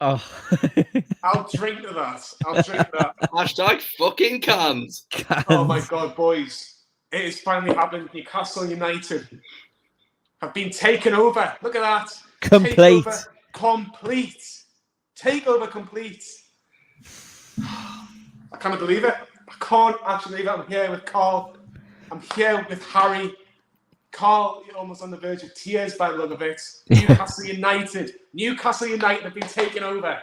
Oh. I'll drink to that. I'll drink to that. Hashtag fucking cans. Oh my God, boys. It has finally happened. Newcastle United have been taken over. Look at that. Complete. Takeover complete. Takeover complete. I can't believe it. I can't actually believe it. I'm here with Carl. I'm here with Harry. Carl, you're almost on the verge of tears by the look of it. Newcastle United. Newcastle United have been taken over.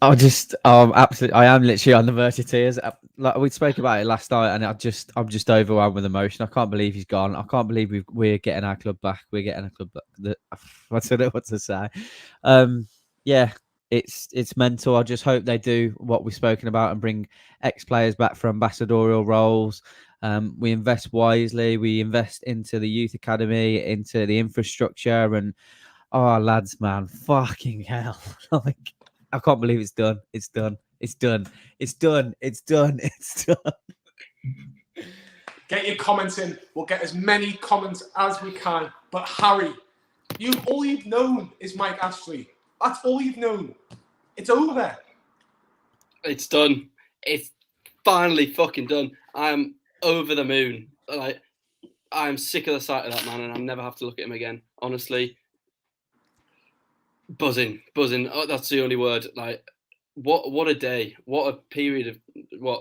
Absolutely. I am literally on the verge of tears. Like we spoke about it last night, and I'm just overwhelmed with emotion. I can't believe he's gone. I can't believe we're getting our club back. We're getting a club back. I don't know what to say. Yeah, it's mental. I just hope they do what we've spoken about and bring ex-players back for ambassadorial roles. We invest wisely. We invest into the youth academy, into the infrastructure, and lads, man, fucking hell! Like, I can't believe it's done. It's done. It's done. It's done. It's done. It's done. Get your comments in. We'll get as many comments as we can. But Harry, all you've known is Mike Ashley. That's all you've known. It's over. It's done. It's finally fucking done. I'm over the moon. Like, I'm sick of the sight of that man, and I'll never have to look at him again. Honestly, buzzing. Oh, that's the only word. Like, what a day. What a period of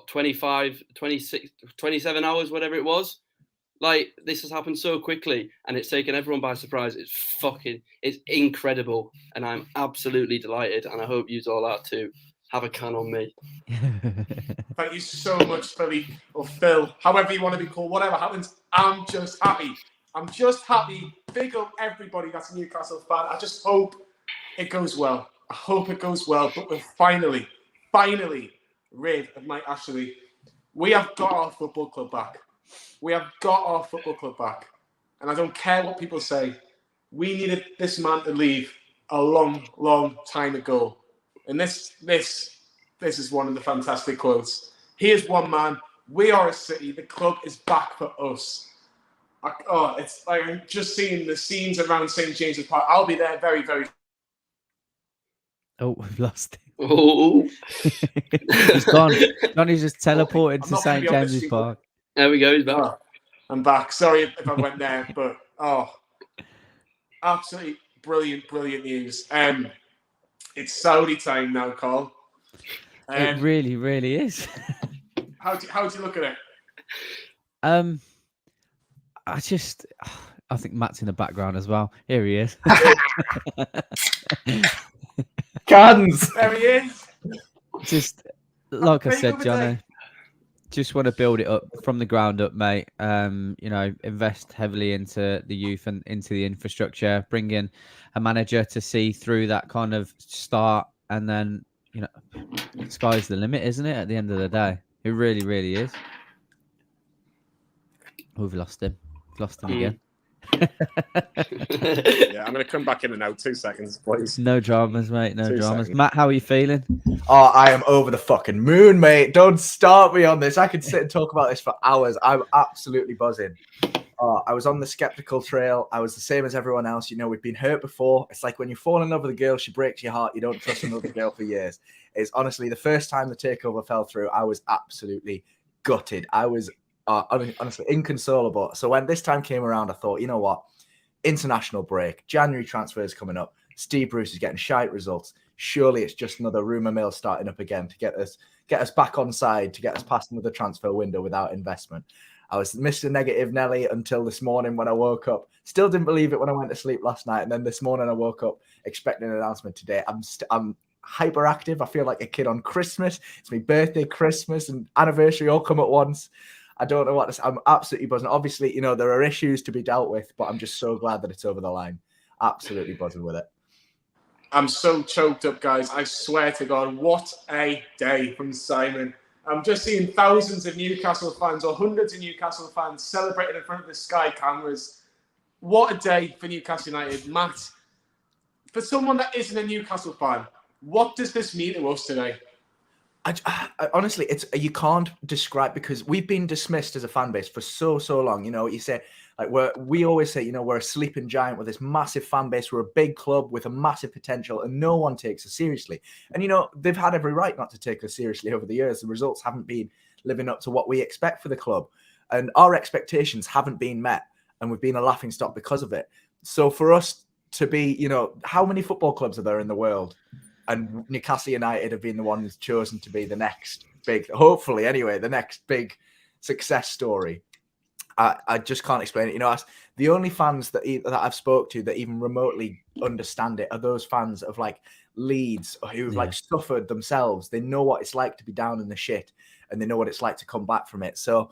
25, 26, 27 hours, whatever it was. Like, this has happened so quickly, and it's taken everyone by surprise. It's incredible, and I'm absolutely delighted, and I hope you all are too. Have a can on me. Thank you so much, Philly, or Phil, however you want to be called. Whatever happens, I'm just happy. I'm just happy. Big up everybody that's a Newcastle fan. I just hope it goes well. I hope it goes well. But we're finally rid of Mike Ashley. We have got our football club back. We have got our football club back. And I don't care what people say. We needed this man to leave a long time ago. And this is one of the fantastic quotes. Here's one man. We are a city. The club is back for us. It's like I'm just seeing the scenes around St. James's Park. I'll be there very, very. Oh, we've lost him. Oh, He's gone. Johnny's just teleported to St. James's Park. There we go. He's back. I'm back. Sorry if I went there, but absolutely brilliant news. It's Saudi time now, Carl. It really is. How do you look at it? I think Matt's in the background as well. Here he is. Cans. There he is. Just like I said, Johnny, just want to build it up from the ground up, mate. Invest heavily into the youth and into the infrastructure, bring in a manager to see through that kind of start, and then, sky's the limit, isn't it? At the end of the day, it really is. We've lost him. Again. Yeah, I'm going to come back in and out. 2 seconds, please. No dramas, mate. No 2 dramas. seconds. Matt, how are you feeling? Oh, I am over the fucking moon, mate. Don't start me on this. I could sit and talk about this for hours. I'm absolutely buzzing. I was on the skeptical trail. I was the same as everyone else. We've been hurt before. It's like when you fall in love with a girl, she breaks your heart. You don't trust another girl for years. It's honestly the first time the takeover fell through, I was absolutely gutted. I was honestly inconsolable. So when this time came around, I thought, you know what? International break, January transfers coming up. Steve Bruce is getting shite results. Surely it's just another rumour mill starting up again to get us back on side, to get us past another transfer window without investment. I was Mr. Negative Nelly until this morning when I woke up. Still didn't believe it when I went to sleep last night. And then this morning I woke up expecting an announcement today. I'm hyperactive. I feel like a kid on Christmas. It's my birthday, Christmas, and anniversary all come at once. I don't know what to say. I'm absolutely buzzing. Obviously, there are issues to be dealt with, but I'm just so glad that it's over the line. Absolutely buzzing with it. I'm so choked up, guys. I swear to God, what a day from Simon. I'm just seeing thousands of Newcastle fans or hundreds of Newcastle fans celebrating in front of the Sky cameras. What a day for Newcastle United. Matt, for someone that isn't a Newcastle fan, what does this mean to us today? I honestly, you can't describe, because we've been dismissed as a fan base for so long. You say Like we always say, we're a sleeping giant with this massive fan base. We're a big club with a massive potential, and no one takes us seriously. And they've had every right not to take us seriously over the years. The results haven't been living up to what we expect for the club, and our expectations haven't been met, and we've been a laughingstock because of it. So for us to be, how many football clubs are there in the world? And Newcastle United have been the ones chosen to be the next big, hopefully anyway, the next big success story. I just can't explain it. The only fans that I've spoke to that even remotely understand it are those fans of like Leeds who've like suffered themselves. They know what it's like to be down in the shit, and they know what it's like to come back from it. So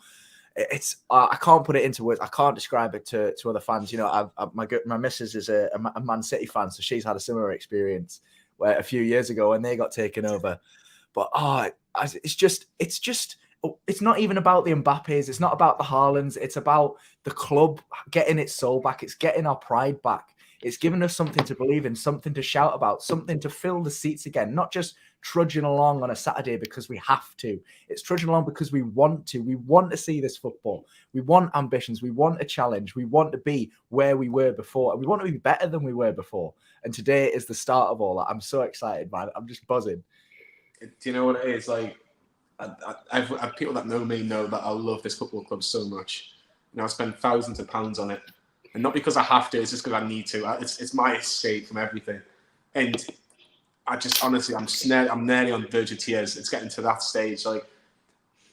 it's I can't put it into words. I can't describe it to other fans. My missus is a Man City fan, so she's had a similar experience where a few years ago when they got taken over. But it's not even about the Mbappes. It's not about the Haalands. It's about the club getting its soul back. It's getting our pride back. It's giving us something to believe in, something to shout about, something to fill the seats again, not just trudging along on a Saturday because we have to. It's trudging along because we want to. We want to see this football. We want ambitions. We want a challenge. We want to be where we were before. And we want to be better than we were before. And today is the start of all that. I'm so excited, man. I'm just buzzing. Do you know what it is? Like, I've people that know me know that I love this football club so much. I spend thousands of pounds on it, and not because I have to. It's just because I need to. It's my escape from everything, and I just honestly, I'm nearly on the verge of tears. It's getting to that stage. Like,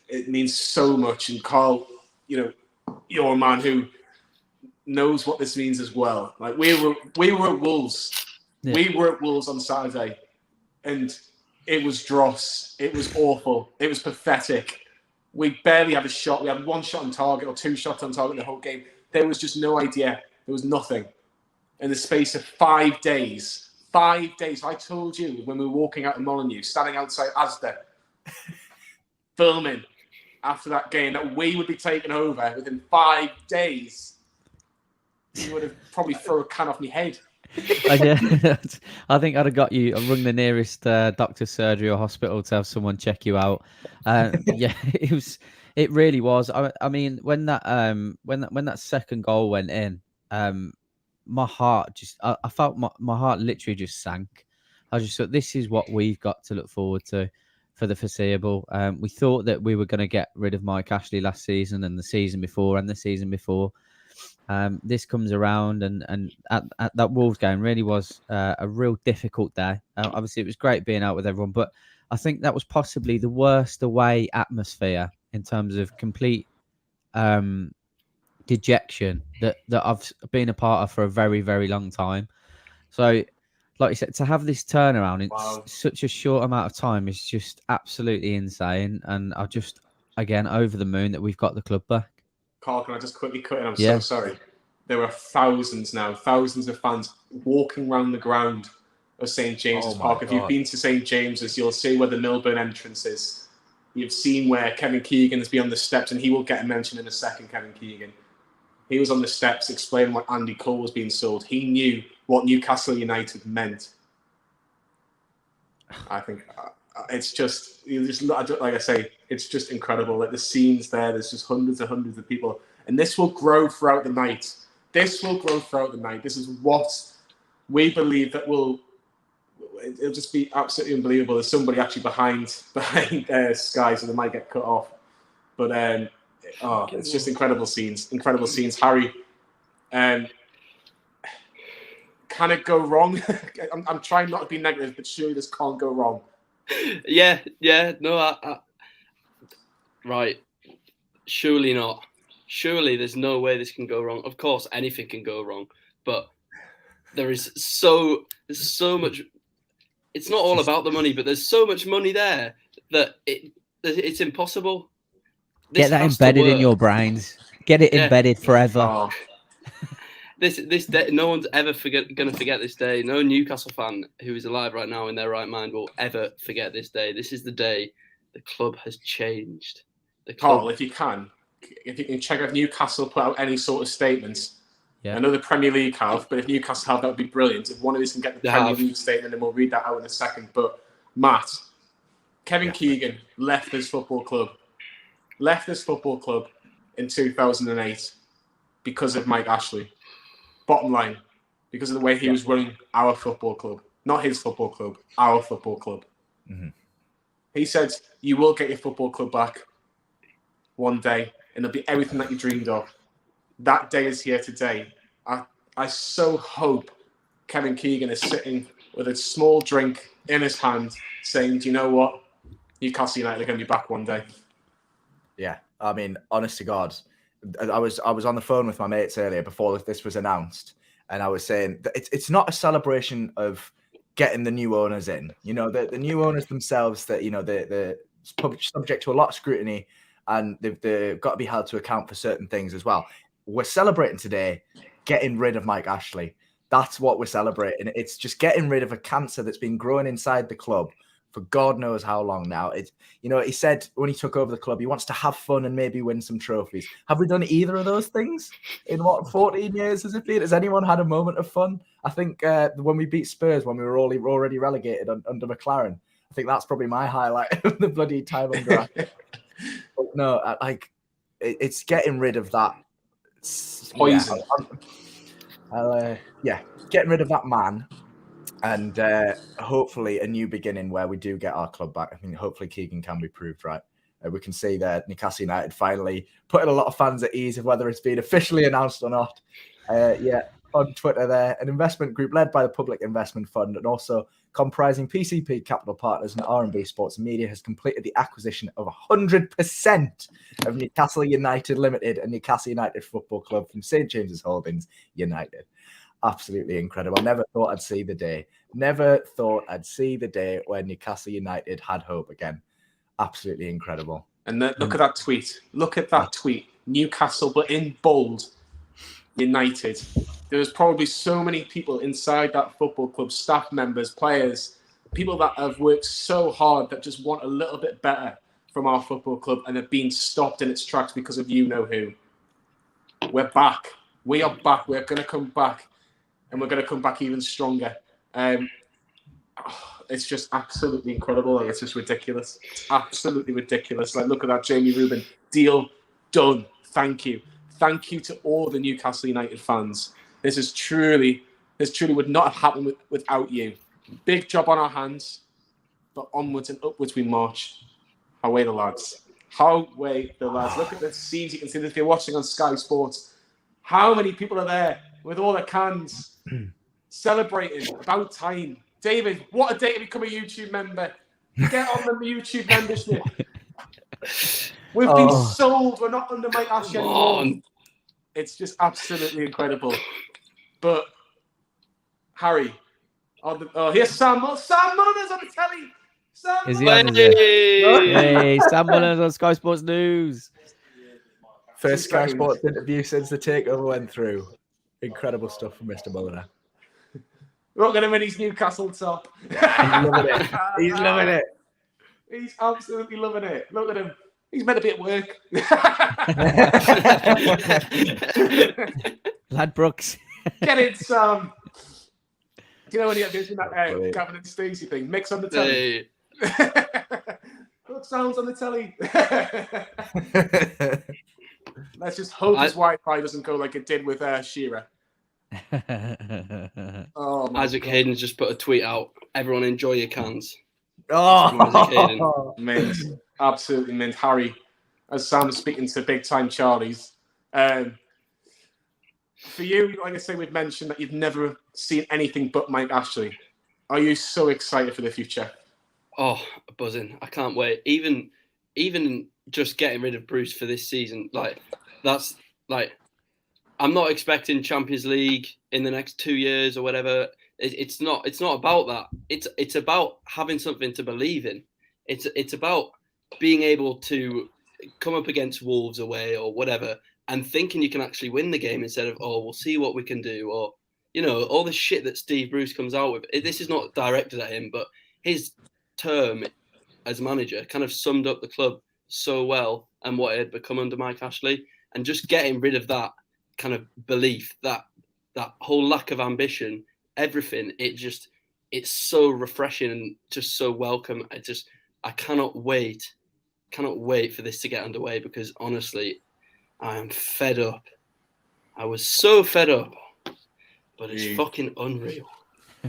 it means so much. And Carl, you're a man who knows what this means as well. Like, we were at Wolves. Yeah. We were at Wolves on Saturday, and it was dross. It was awful. It was pathetic. We barely had a shot. We had one shot on target or two shots on target the whole game. There was just no idea. There was nothing. In the space of 5 days. 5 days. I told you when we were walking out of Molineux, standing outside Asda, filming after that game, that we would be taken over within 5 days. You would have probably thrown a can off my head. I think I'd have got you. I rung the nearest doctor's surgery or hospital to have someone check you out. Yeah, it really was. I mean, when that second goal went in, my heart I felt my heart literally just sank. I just thought, this is what we've got to look forward to for the foreseeable. We thought that we were going to get rid of Mike Ashley last season and the season before and the season before. This comes around, and at that Wolves game really was a real difficult day. Obviously, it was great being out with everyone, but I think that was possibly the worst away atmosphere in terms of complete dejection that I've been a part of for a very, very long time. So, like you said, to have this turnaround in such a short amount of time is just absolutely insane. And I'm just, again, over the moon that we've got the club back. Carl, can I just quickly cut in? I'm so sorry. There are thousands of fans walking around the ground of St. James's Park. If you've been to St. James's, you'll see where the Milburn entrance is. You've seen where Kevin Keegan has been on the steps, and he will get a mention in a second, Kevin Keegan. He was on the steps explaining what Andy Cole was being sold. He knew what Newcastle United meant. I think it's just like I say, it's just incredible. Like, the scenes there, there's just hundreds and hundreds of people, and this will grow throughout the night. This is what we believe that it'll just be absolutely unbelievable. There's somebody actually behind Sky, so they might get cut off. But it's just incredible scenes. Harry, can it go wrong? I'm trying not to be negative, but surely this can't go wrong. Yeah, no, right. Surely not. Surely there's no way this can go wrong. Of course, anything can go wrong, but there's so much. It's not all about the money, but there's so much money there that it's impossible. Get that embedded in your brains. Get it embedded forever. Oh. This day, no one's ever going to forget this day. No Newcastle fan who is alive right now in their right mind will ever forget this day. This is the day the club has changed. Carl, if you can check if Newcastle put out any sort of statements. Yeah. I know the Premier League have, but if Newcastle have, that would be brilliant. If one of us can get the Premier League statement, then we'll read that out in a second. But Matt, Kevin Keegan left this football club in 2008. because of Mike Ashley. Bottom line, because of the way he was running our football club. Not his football club, our football club. Mm-hmm. He said, you will get your football club back one day, and it'll be everything that you dreamed of. That day is here today. I so hope Kevin Keegan is sitting with a small drink in his hand saying, do you know what? Newcastle United are going to be back one day. Yeah, I mean, honest to God, I was on the phone with my mates earlier before this was announced, and I was saying that it's not a celebration of getting the new owners in. You know, the new owners themselves, that, you know, they're subject to a lot of scrutiny, and they've got to be held to account for certain things as well. We're celebrating today getting rid of Mike Ashley. That's what we're celebrating. It's just getting rid of a cancer that's been growing inside the club for God knows how long now. It's, you know, he said when he took over the club, he wants to have fun and maybe win some trophies. Have we done either of those things in 14 years has it been? Has anyone had a moment of fun? I think when we beat Spurs, when we were already relegated under McLaren, I think that's probably my highlight of the bloody time under. But no, it's getting rid of that poison. Getting rid of that man. And hopefully a new beginning where we do get our club back. I think hopefully Keegan can be proved right. We can see that Newcastle United finally putting a lot of fans at ease of whether it's been officially announced or not. On Twitter there, an investment group led by the Public Investment Fund and also comprising PCP Capital Partners and R&B Sports Media has completed the acquisition of 100% of Newcastle United Limited and Newcastle United Football Club from St. James's Holdings United. Absolutely incredible. Never thought I'd see the day. Never thought I'd see the day where Newcastle United had hope again. Absolutely incredible. And look at that tweet. Look at that tweet. Newcastle, but in bold, United. There's probably so many people inside that football club, staff members, players, people that have worked so hard that just want a little bit better from our football club and have been stopped in its tracks because of you know who. We're back. We are back. We're going to come back. And we're going to come back even stronger. It's just absolutely incredible. Like, it's just ridiculous. It's absolutely ridiculous. Like, look at that, Jamie Rueben. Deal done. Thank you. Thank you to all the Newcastle United fans. This truly would not have happened without you. Big job on our hands, but onwards and upwards we march. Away the lads. Away the lads. Look at the scenes. You can see this if you're watching on Sky Sports. How many people are there with all their cans celebrating? About time. David, what a day to become a YouTube member. Get on the YouTube membership. We've been sold. We're not under Mike Ashley anymore. It's just absolutely incredible. But Harry, here's Sam. Sam Muller's on the telly. Is he on hey, Sam Muller's on Sky Sports News. First Sky Sports interview since the takeover went through. Incredible stuff from Mr. Muller. We're not going to win his Newcastle top. He's loving it. He's loving it. He's absolutely loving it. Look at him. He's meant to be at work. Lad Brooks. Get it, Sam. Do you know when he had this that Gavin and Stacey thing? Mix on the telly. Good sounds on the telly. Let's just hope his Wi-Fi doesn't go like it did with Shearer. Isaac Hayden's just put a tweet out. Everyone enjoy your cans. Mint. Absolutely mint. Harry, as Sam's speaking to big time Charlies, for you, like I say, we've mentioned that you've never seen anything but Mike Ashley. Are you so excited for the future? Oh, buzzing. I can't wait. Even just getting rid of Bruce for this season, that's I'm not expecting Champions League in the next 2 years or whatever. It's not about that. It's about having something to believe in. It's about being able to come up against Wolves away or whatever and thinking you can actually win the game instead of, we'll see what we can do, or, you know, all the shit that Steve Bruce comes out with. This is not directed at him, but his term as manager kind of summed up the club so well and what it had become under Mike Ashley, and just getting rid of that kind of belief, that whole lack of ambition, everything. It's so refreshing and just so welcome. I cannot wait for this to get underway, because honestly, I am fed up. I was so fed up, but it's fucking unreal.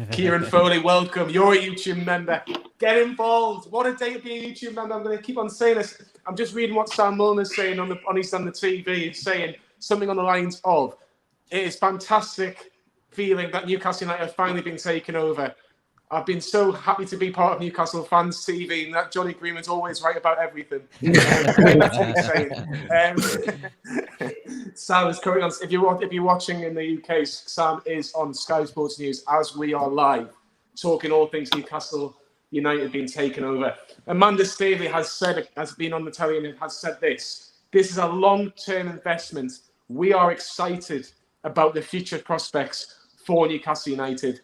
Kieran Foley, welcome. You're a YouTube member. Get involved. What a day to be a YouTube member. I'm going to keep on saying this. I'm just reading what Sam Milner's saying on the TV. He's saying something on the lines of, it is fantastic feeling that Newcastle United have finally been taken over. I've been so happy to be part of Newcastle Fans TV, and that Johnny Greenwood's always right about everything. That's what he's saying. Sam is currently on. If you're watching in the UK, Sam is on Sky Sports News as we are live, talking all things Newcastle United being taken over. Amanda Staveley has been on the telly and has said this. This is a long-term investment. We are excited about the future prospects for Newcastle United.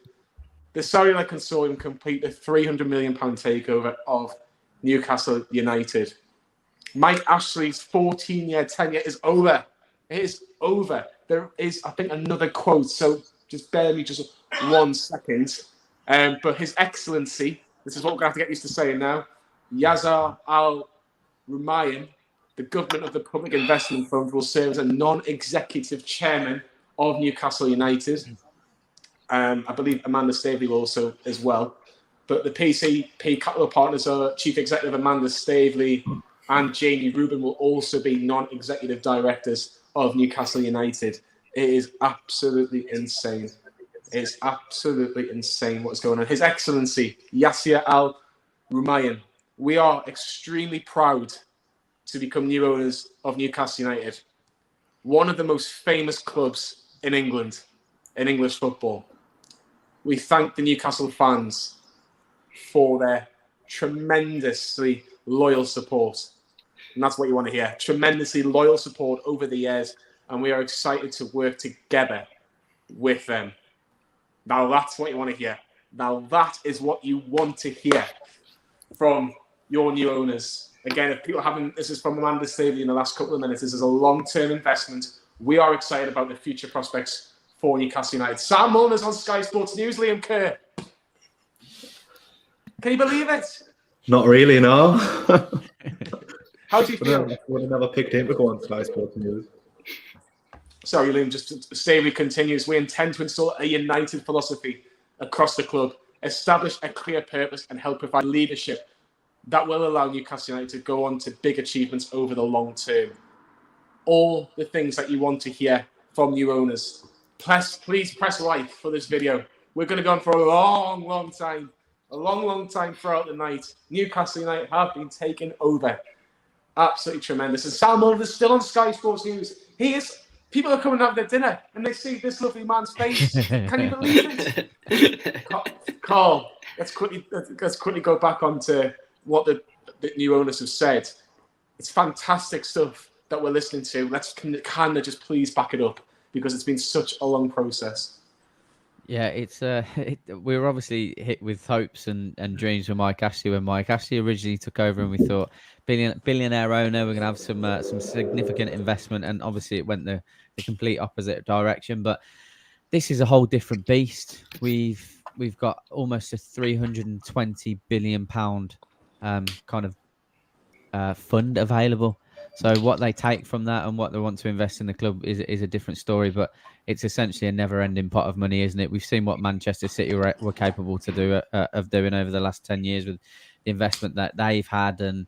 The Cellular Consortium complete the £300 million takeover of Newcastle United. Mike Ashley's 14-year tenure is over. It is over. There is, I think, another quote, so just bear me just 1 second. But His Excellency, this is what we're going to have to get used to saying now, Yazar Al-Rumayyan, the government of the Public Investment Fund, will serve as a non-executive chairman of Newcastle United. I believe Amanda Staveley will also as well. But the PCP capital partners are Chief Executive Amanda Staveley and Jamie Rueben will also be non-executive directors of Newcastle United. It is absolutely insane. It's absolutely insane what's going on. His Excellency, Yasser Al-Rumayyan, we are extremely proud to become new owners of Newcastle United, one of the most famous clubs in England, in English football. We thank the Newcastle fans for their tremendously loyal support. And that's what you want to hear. Tremendously loyal support over the years. And we are excited to work together with them. Now that's what you want to hear. Now that is what you want to hear from your new owners. Again, if people haven't, this is from Amanda Staveley in the last couple of minutes. This is a long-term investment. We are excited about the future prospects for Newcastle United. Sam Milner's on Sky Sports News. Liam Kerr. Can you believe it? Not really, no. How do you feel? I would have never picked him to go on Sky Sports News. Sorry, Liam, just Staveley continues. We intend to install a united philosophy across the club, establish a clear purpose and help provide leadership that will allow Newcastle United to go on to big achievements over the long term. All the things that you want to hear from new owners. Please press like for this video. We're going to go on for a long time. A long time throughout the night. Newcastle United have been taken over. Absolutely tremendous. And Sam Milner is still on Sky Sports News. People are coming out their dinner and they see this lovely man's face. Can you believe it? Carl, let's quickly go back onto what the new owners have said. It's fantastic stuff that we're listening to. Let's kind of just please back it up because it's been such a long process. Yeah, we were obviously hit with hopes and dreams with Mike Ashley when Mike Ashley originally took over, and we thought billionaire owner, we're going to have some significant investment, and obviously it went the complete opposite direction. But this is a whole different beast. We've got almost a £320 billion kind of fund available. So what they take from that and what they want to invest in the club is a different story, but it's essentially a never-ending pot of money, isn't it? We've seen what Manchester City were capable to do of doing over the last 10 years with the investment that they've had, and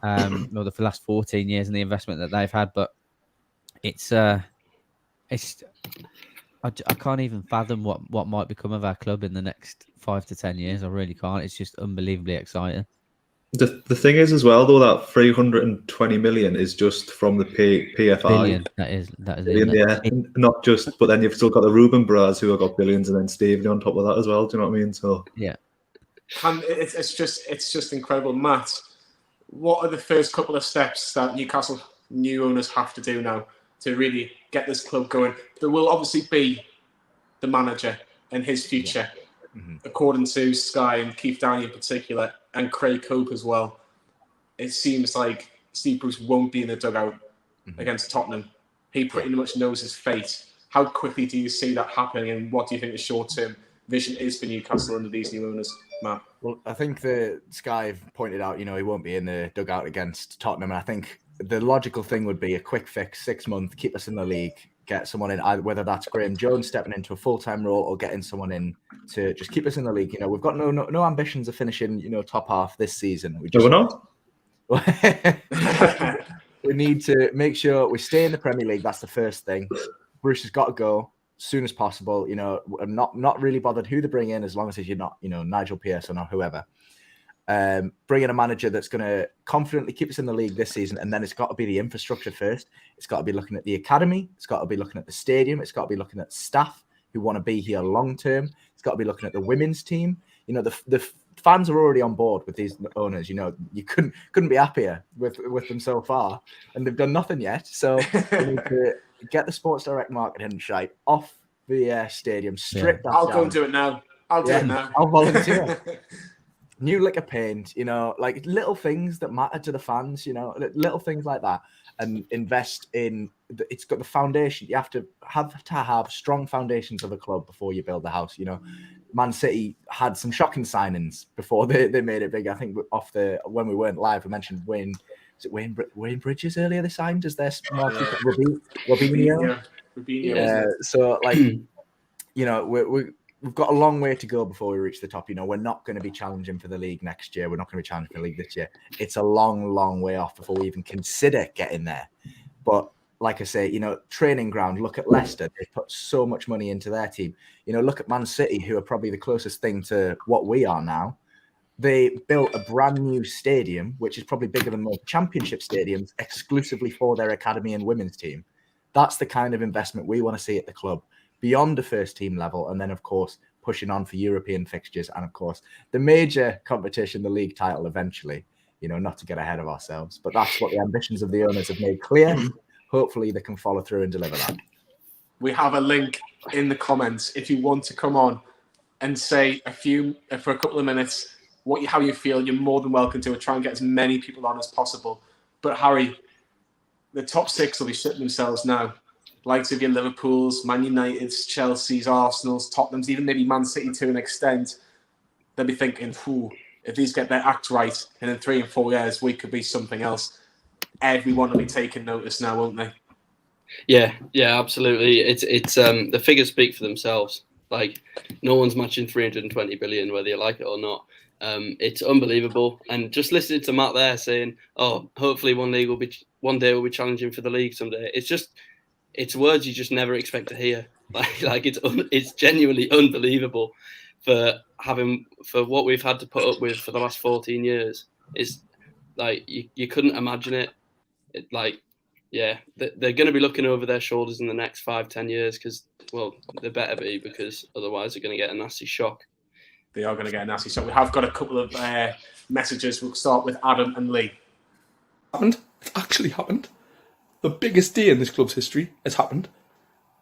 for the last 14 years and the investment that they've had. But I can't even fathom what might become of our club in the next 5 to 10 years. I really can't. It's just unbelievably exciting. The thing is as well, though, that 320 million is just from the PFI. Billion, that is billion, yeah. Not just, but then you've still got the Rueben brothers who have got billions, and then Stevie on top of that as well. Do you know what I mean? So yeah, it's just incredible. Matt, what are the first couple of steps that Newcastle new owners have to do now to really get this club going? There will obviously be the manager and his future, according to Sky and Keith Downey in particular, and Craig Cope as well. It seems like Steve Bruce won't be in the dugout against Tottenham. He pretty much knows his fate. How quickly do you see that happening, and what do you think the short-term vision is for Newcastle under these new owners, Matt? Well, I think the Sky have pointed out, he won't be in the dugout against Tottenham. And I think the logical thing would be a quick fix, 6 months, keep us in the league, get someone in, whether that's Graham Jones stepping into a full-time role or getting someone in to just keep us in the league. You know, we've got no ambitions of finishing, you know, top half this season. We just we need to make sure we stay in the Premier League. That's the first thing. Bruce has got to go as soon as possible. You know, I'm not really bothered who they bring in, as long as you're not, you know, Nigel Pearson or whoever. Bring in a manager that's going to confidently keep us in the league this season, and then it's got to be the infrastructure first. It's got to be looking at the academy. It's got to be looking at the stadium. It's got to be looking at staff who want to be here long term. It's got to be looking at the women's team. You know, the fans are already on board with these owners. You know, you couldn't be happier with them so far, and they've done nothing yet. So we need to get the Sports Direct marketing shite off the stadium. Strip that I'll down. go and do it now. I'll do it now. I'll volunteer. New lick of paint, you know, like little things that matter to the fans, you know, little things like that, and invest in. It's got the foundation. You have to have strong foundations of a club before you build the house. You know, Man City had some shocking signings before they made it big. I think when we weren't live, we mentioned Wayne Bridges earlier. They signed as their Robinho. So like, you know, we've got a long way to go before we reach the top. You know, we're not going to be challenging for the league next year. We're not going to be challenging for the league this year. It's a long, long way off before we even consider getting there. But like I say, you know, training ground, look at Leicester. They put so much money into their team. You know, look at Man City, who are probably the closest thing to what we are now. They built a brand new stadium, which is probably bigger than most championship stadiums, exclusively for their academy and women's team. That's the kind of investment we want to see at the club, beyond the first team level, and then of course pushing on for European fixtures, and of course the major competition, the league title eventually, you know, not to get ahead of ourselves, but that's what the ambitions of the owners have made clear. Hopefully they can follow through and deliver that. We have a link in the comments if you want to come on and say for a couple of minutes how you feel. You're more than welcome to. We'll try and get as many people on as possible. But Harry, the top six will be shitting themselves now. Likes of your Liverpools, Man United's, Chelsea's, Arsenal's, Tottenham's, even maybe Man City to an extent. They'll be thinking, if these get their act right, and in 3 and 4 years, we could be something else. Everyone will be taking notice now, won't they? Yeah, absolutely. It's the figures speak for themselves. Like, no one's matching 320 billion, whether you like it or not. It's unbelievable. And just listening to Matt there saying, "Oh, hopefully one day we'll be challenging for the league someday." It's words you just never expect to hear. Like it's genuinely unbelievable for what we've had to put up with for the last 14 years. It's like you couldn't imagine it. They're going to be looking over their shoulders in the next 5-10 years because, well, they better be, because otherwise they're going to get a nasty shock. They are going to get a nasty shock. We have got a couple of messages. We'll start with Adam and Lee. It's actually happened. The biggest day in this club's history has happened.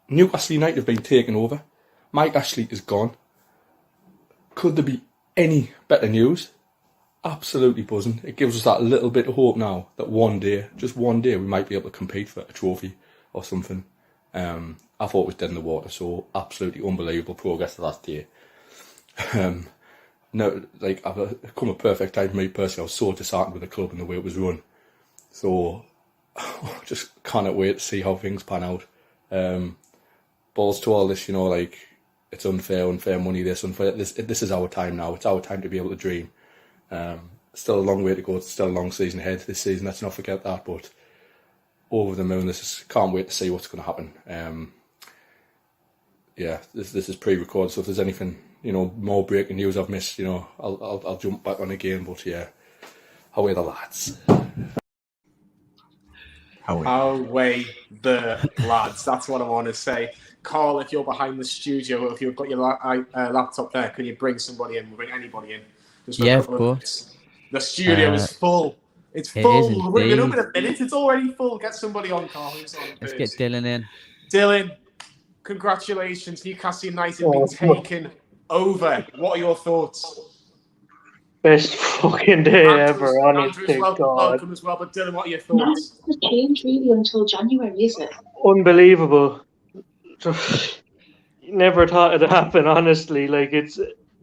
Newcastle United have been taken over. Mike Ashley is gone. Could there be any better news? Absolutely buzzing. It gives us that little bit of hope now that one day, just one day, we might be able to compete for a trophy or something. I thought it was dead in the water, so absolutely unbelievable progress the last year. I've come a perfect time for me personally. I was so disheartened with the club and the way it was run. So just can't wait to see how things pan out. Balls to all this, you know, like, it's unfair money, this is our time now. It's our time to be able to dream. Still a long way to go. It's still a long season ahead this season. Let's not forget that. But over the moon, can't wait to see what's going to happen. This is pre-recorded, so if there's anything, you know, more breaking news I've missed, you know, I'll jump back on again. But yeah, away the lads. Away the lads. That's what I want to say. Carl, if you're behind the studio, or if you've got your laptop there, can you bring somebody in? We'll bring anybody in. Yeah, of course. The studio is full. It's full. We're going to open a minute. It's already full. Get somebody on, Carl. Let's get Dylan in. Dylan, congratulations. Newcastle United being taken over. What are your thoughts? Best fucking day ever, honestly. Welcome as well. But Dylan, what are your thoughts? It's not change really until January, is it? Unbelievable. Never thought it'd happen, honestly. Like, it's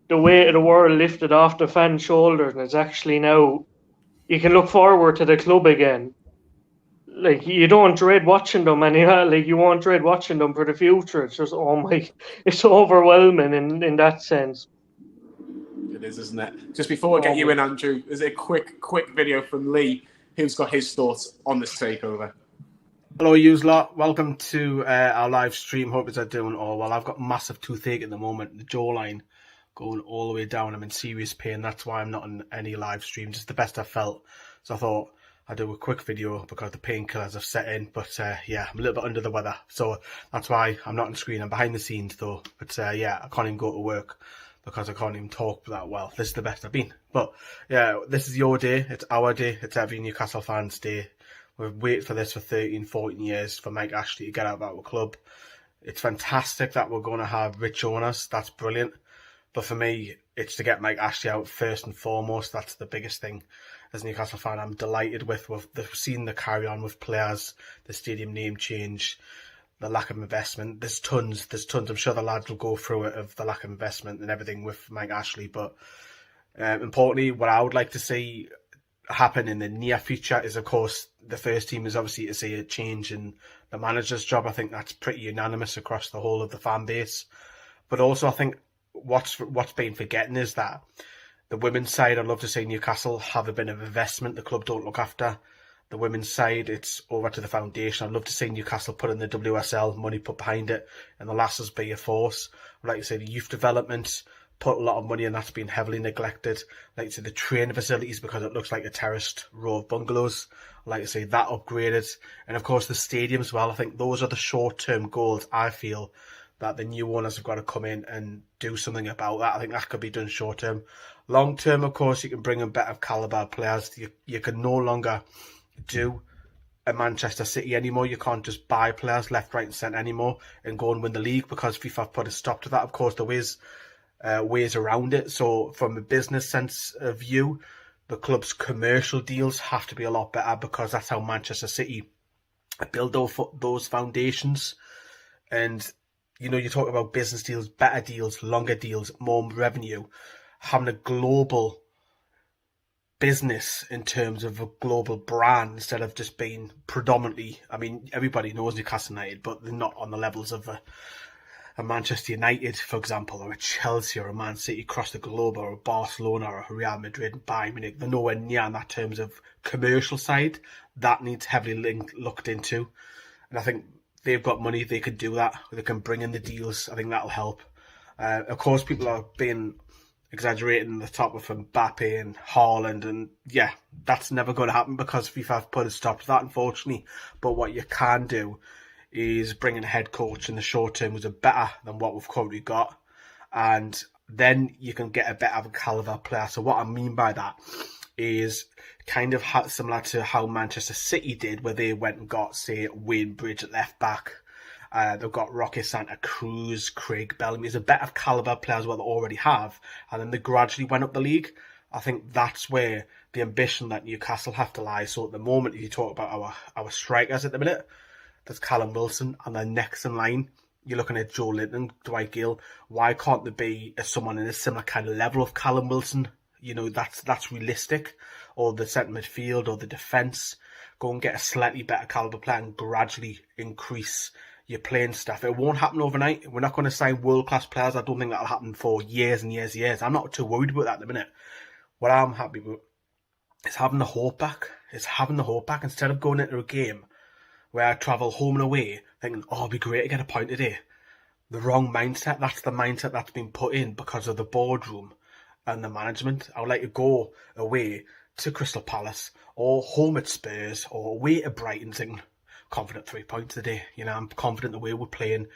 the weight of the world lifted off the fans' shoulders, and it's actually now you can look forward to the club again. like you don't dread watching them, and you won't dread watching them for the future. It's just it's overwhelming in that sense. It is, isn't it? Just before we get you in, Andrew, there's a quick video from Lee, who's got his thoughts on this takeover. Hello, yous lot. Welcome to our live stream. Hope you're doing all well. I've got massive toothache at the moment. The jawline going all the way down. I'm in serious pain. That's why I'm not on any live stream. Just the best I felt. So I thought I'd do a quick video because the painkillers have set in. But yeah, I'm a little bit under the weather. So that's why I'm not on screen. I'm behind the scenes though. But yeah, I can't even go to work because I can't even talk that well. This is the best I've been. But yeah, this is your day. It's our day. It's every Newcastle fans' day. We've waited for this for 13, 14 years for Mike Ashley to get out of our club. It's fantastic that we're going to have rich owners. That's brilliant. But for me, it's to get Mike Ashley out first and foremost. That's the biggest thing. As a Newcastle fan, I'm delighted with. We've seen the carry on with players, the stadium name change, the lack of investment. There's tons. I'm sure the lads will go through it of the lack of investment and everything with Mike Ashley. But importantly, what I would like to see happen in the near future is, of course, the first team is obviously to see a change in the manager's job. I think that's pretty unanimous across the whole of the fan base. But also, I think what's been forgetting is that the women's side, I'd love to see Newcastle have a bit of investment. The club don't look after the women's side. It's over to the foundation. I'd love to see Newcastle put in the WSL, money put behind it, and the lasses be a force. I'd like to say the youth development, put a lot of money, and that's been heavily neglected. I'd like to see the training facilities because it looks like a terraced row of bungalows. I'd like to see that upgraded. And of course, the stadium as well. I think those are the short-term goals I feel that the new owners have got to come in and do something about that. I think that could be done short-term. Long-term, of course, you can bring in better calibre players. You can no longer do a Manchester City anymore. You can't just buy players left, right and centre anymore and go and win the league because FIFA have put a stop to that. Of course, there is ways around it. So from a business sense of view, the club's commercial deals have to be a lot better because that's how Manchester City build those foundations. And, you know, you talk about business deals, better deals, longer deals, more revenue, having a global business in terms of a global brand instead of just being predominantly, I mean, everybody knows Newcastle United, but they're not on the levels of a Manchester United, for example, or a Chelsea or a Man City across the globe, or a Barcelona or a Real Madrid and Bayern Munich. They're nowhere near on that terms of commercial side. That needs heavily looked into. And I think they've got money, they could do that. They can bring in the deals. I think that'll help. Of course, people are being exaggerating the top of Mbappe and Haaland, and yeah, that's never going to happen because FIFA have put a stop to that, unfortunately. But what you can do is bring in a head coach in the short term who's better than what we've currently got, and then you can get a better caliber player. So what I mean by that is kind of similar to how Manchester City did, where they went and got, say, Wayne Bridge at left back. They've got Roque Santa Cruz, Craig Bellamy. There's a better caliber players what they already have, and then they gradually went up the league. I think that's where the ambition that Newcastle have to lie. So at the moment, if you talk about our strikers at the minute, there's Callum Wilson, and then next in line, you're looking at Joe Linton, Dwight Gill. Why can't there be someone in a similar kind of level of Callum Wilson? You know, that's realistic. Or the centre midfield or the defence. Go and get a slightly better calibre player and gradually increase your playing staff. It won't happen overnight. We're not going to sign world-class players. I don't think that'll happen for years and years and years. I'm not too worried about that at the minute. What I'm happy with is having the hope back. Instead of going into a game where I travel home and away thinking, oh, it'd be great to get a point today. The wrong mindset. That's the mindset that's been put in because of the boardroom and the management. I would like to go away to Crystal Palace or home at Spurs or away to Brighton thinking, confident 3 points today. You know, I'm confident the way we're playing.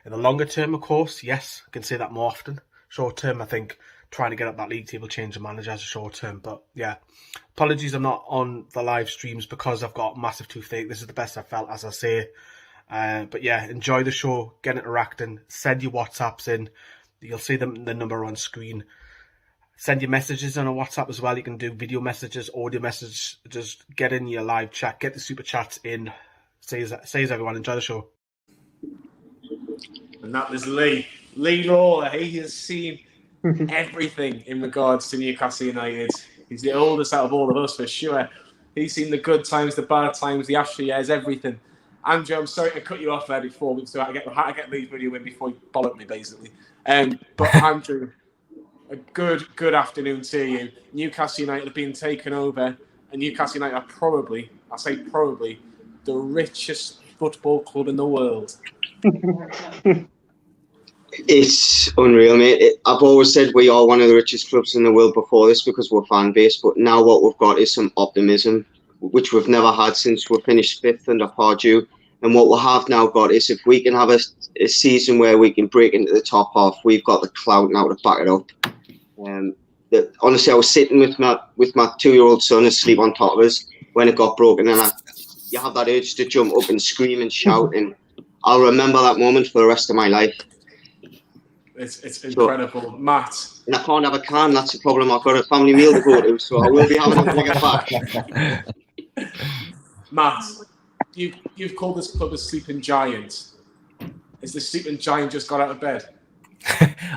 In the longer term, of course, yes, I can say that more often. Short term, I think trying to get up that league table, change the manager as a short term. But yeah, apologies I'm not on the live streams because I've got massive toothache. This is the best I've felt, as I say. But yeah, enjoy the show, get interacting, send your WhatsApps in. You'll see the number on screen. Send your messages on a WhatsApp as well. You can do video messages, audio messages. Just get in your live chat, get the super chats in. Says everyone, enjoy the show. And that was Lee Lawler. He has seen everything in regards to Newcastle United. He's the oldest out of all of us for sure. He's seen the good times, the bad times, the after years, everything. Andrew, I'm sorry to cut you off there before we start. I get these video in before you bollock me, basically. But Andrew, a good afternoon to you. Newcastle United have been taken over, and Newcastle United are probably, I say probably, the richest football club in the world. It's unreal, mate. I've always said we are one of the richest clubs in the world before this because we're fan based, but now what we've got is some optimism, which we've never had since we finished 5th under Pardew. And what we have now got is if we can have a season where we can break into the top half, we've got the clout now to back it up. Honestly, I was sitting with my 2-year-old son asleep on top of us when it got broken, and you have that urge to jump up and scream and shout, and I'll remember that moment for the rest of my life. It's incredible, Matt. And I can't have a can. That's the problem. I've got a family meal to go to, so I will be having to get back. Matt, you've called this club a sleeping giant. Is the sleeping giant just got out of bed?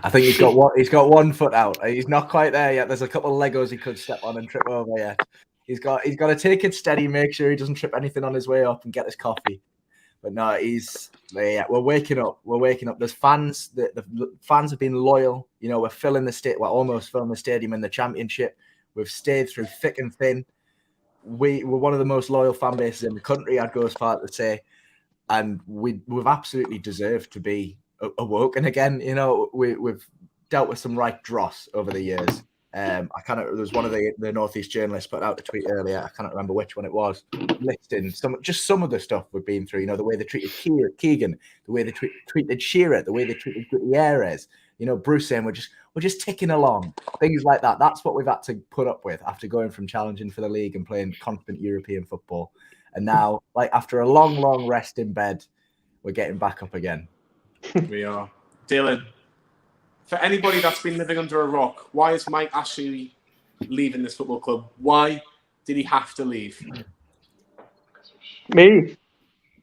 I think he's got one foot out. He's not quite there yet. There's a couple of Legos he could step on and trip over yet. He's got to take it steady, make sure he doesn't trip anything on his way up, and get his coffee. But no, we're waking up. We're waking up. There's fans. The fans have been loyal. You know, we're almost filling the stadium in the Championship. We've stayed through thick and thin. We're one of the most loyal fan bases in the country, I'd go as far to say. And we've absolutely deserved to be awoken again. You know, we've dealt with some right dross over the years. There was one of the Northeast journalists put out a tweet earlier. I can't remember which one it was, listing some of the stuff we've been through. You know, the way they treated Keegan, the way they treated Shearer, the way they treated Gutierrez. You know, Bruce saying we're just ticking along, things like that. That's what we've had to put up with after going from challenging for the league and playing confident European football, and now, like after a long rest in bed, we're getting back up again. We are. Dylan, for anybody that's been living under a rock, why is Mike Ashley leaving this football club? Why did he have to leave? Me?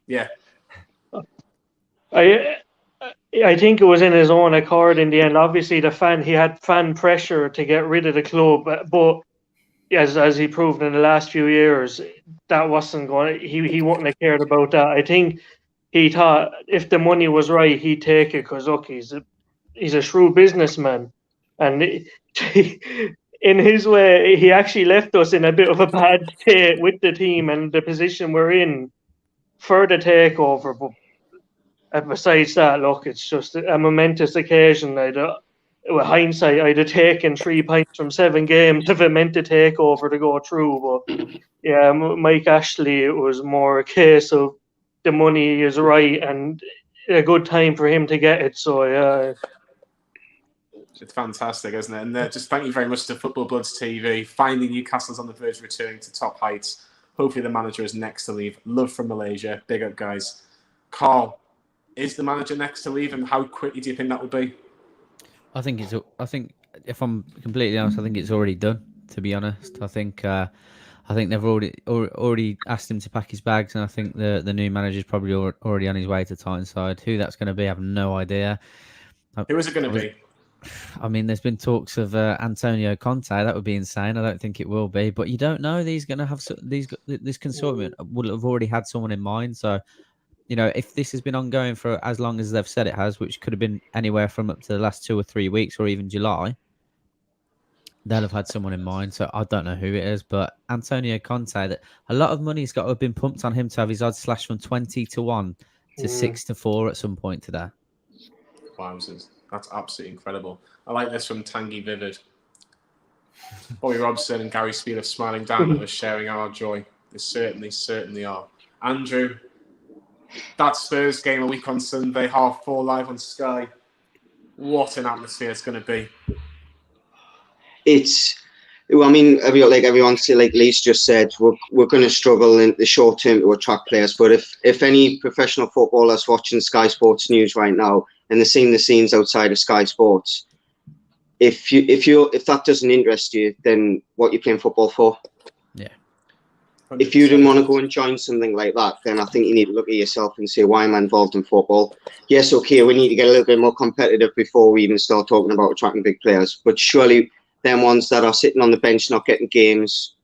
Yeah. I think it was in his own accord in the end. Obviously, he had fan pressure to get rid of the club, but as he proved in the last few years, that wasn't going. He wouldn't have cared about that. I think he thought if the money was right, he'd take it because look, he's a shrewd businessman, and in his way, he actually left us in a bit of a bad state with the team and the position we're in for the takeover. But besides that, look, it's just a momentous occasion. With hindsight, I'd have taken 3 points from 7 games if it meant the takeover to go through. But yeah, Mike Ashley, it was more a case of the money is right and a good time for him to get it. So yeah. It's fantastic, isn't it? And just thank you very much to Football Bloods TV. Finally, Newcastle's on the verge of returning to top heights. Hopefully the manager is next to leave. Love from Malaysia. Big up, guys. Carl, is the manager next to leave, and how quickly do you think that would be? I think if I'm completely honest, I think it's already done. To be honest, I think they've already asked him to pack his bags, and I think the new manager's probably already on his way to Tyneside. Who that's going to be, I have no idea. Who is it going to be? I mean, there's been talks of Antonio Conte. That would be insane. I don't think it will be, but you don't know. This consortium will have already had someone in mind. So, you know, if this has been ongoing for as long as they've said it has, which could have been anywhere from up to the last 2 or 3 weeks, or even July, they'll have had someone in mind. So I don't know who it is, but Antonio Conte. That a lot of money's got to have been pumped on him to have his odds slashed from 20-1 to 6-4 at some point today. Wowzers. That's absolutely incredible. I like this from Tanguy Vivid. Bobby Robson and Gary Speed are smiling down at us, sharing our joy. They certainly are. Andrew, that Spurs game a week on Sunday, 4:30 live on Sky. What an atmosphere it's going to be. I mean, like everyone, like Lee's just said, we're going to struggle in the short term to attract players. But if any professional footballer's watching Sky Sports News right now and they're seeing the scenes outside of Sky Sports, if that doesn't interest you, then what are you playing football for? Yeah. 100%. If you didn't want to go and join something like that, then I think you need to look at yourself and say, why am I involved in football? Yes, okay, we need to get a little bit more competitive before we even start talking about attracting big players. But surely them ones that are sitting on the bench not getting games,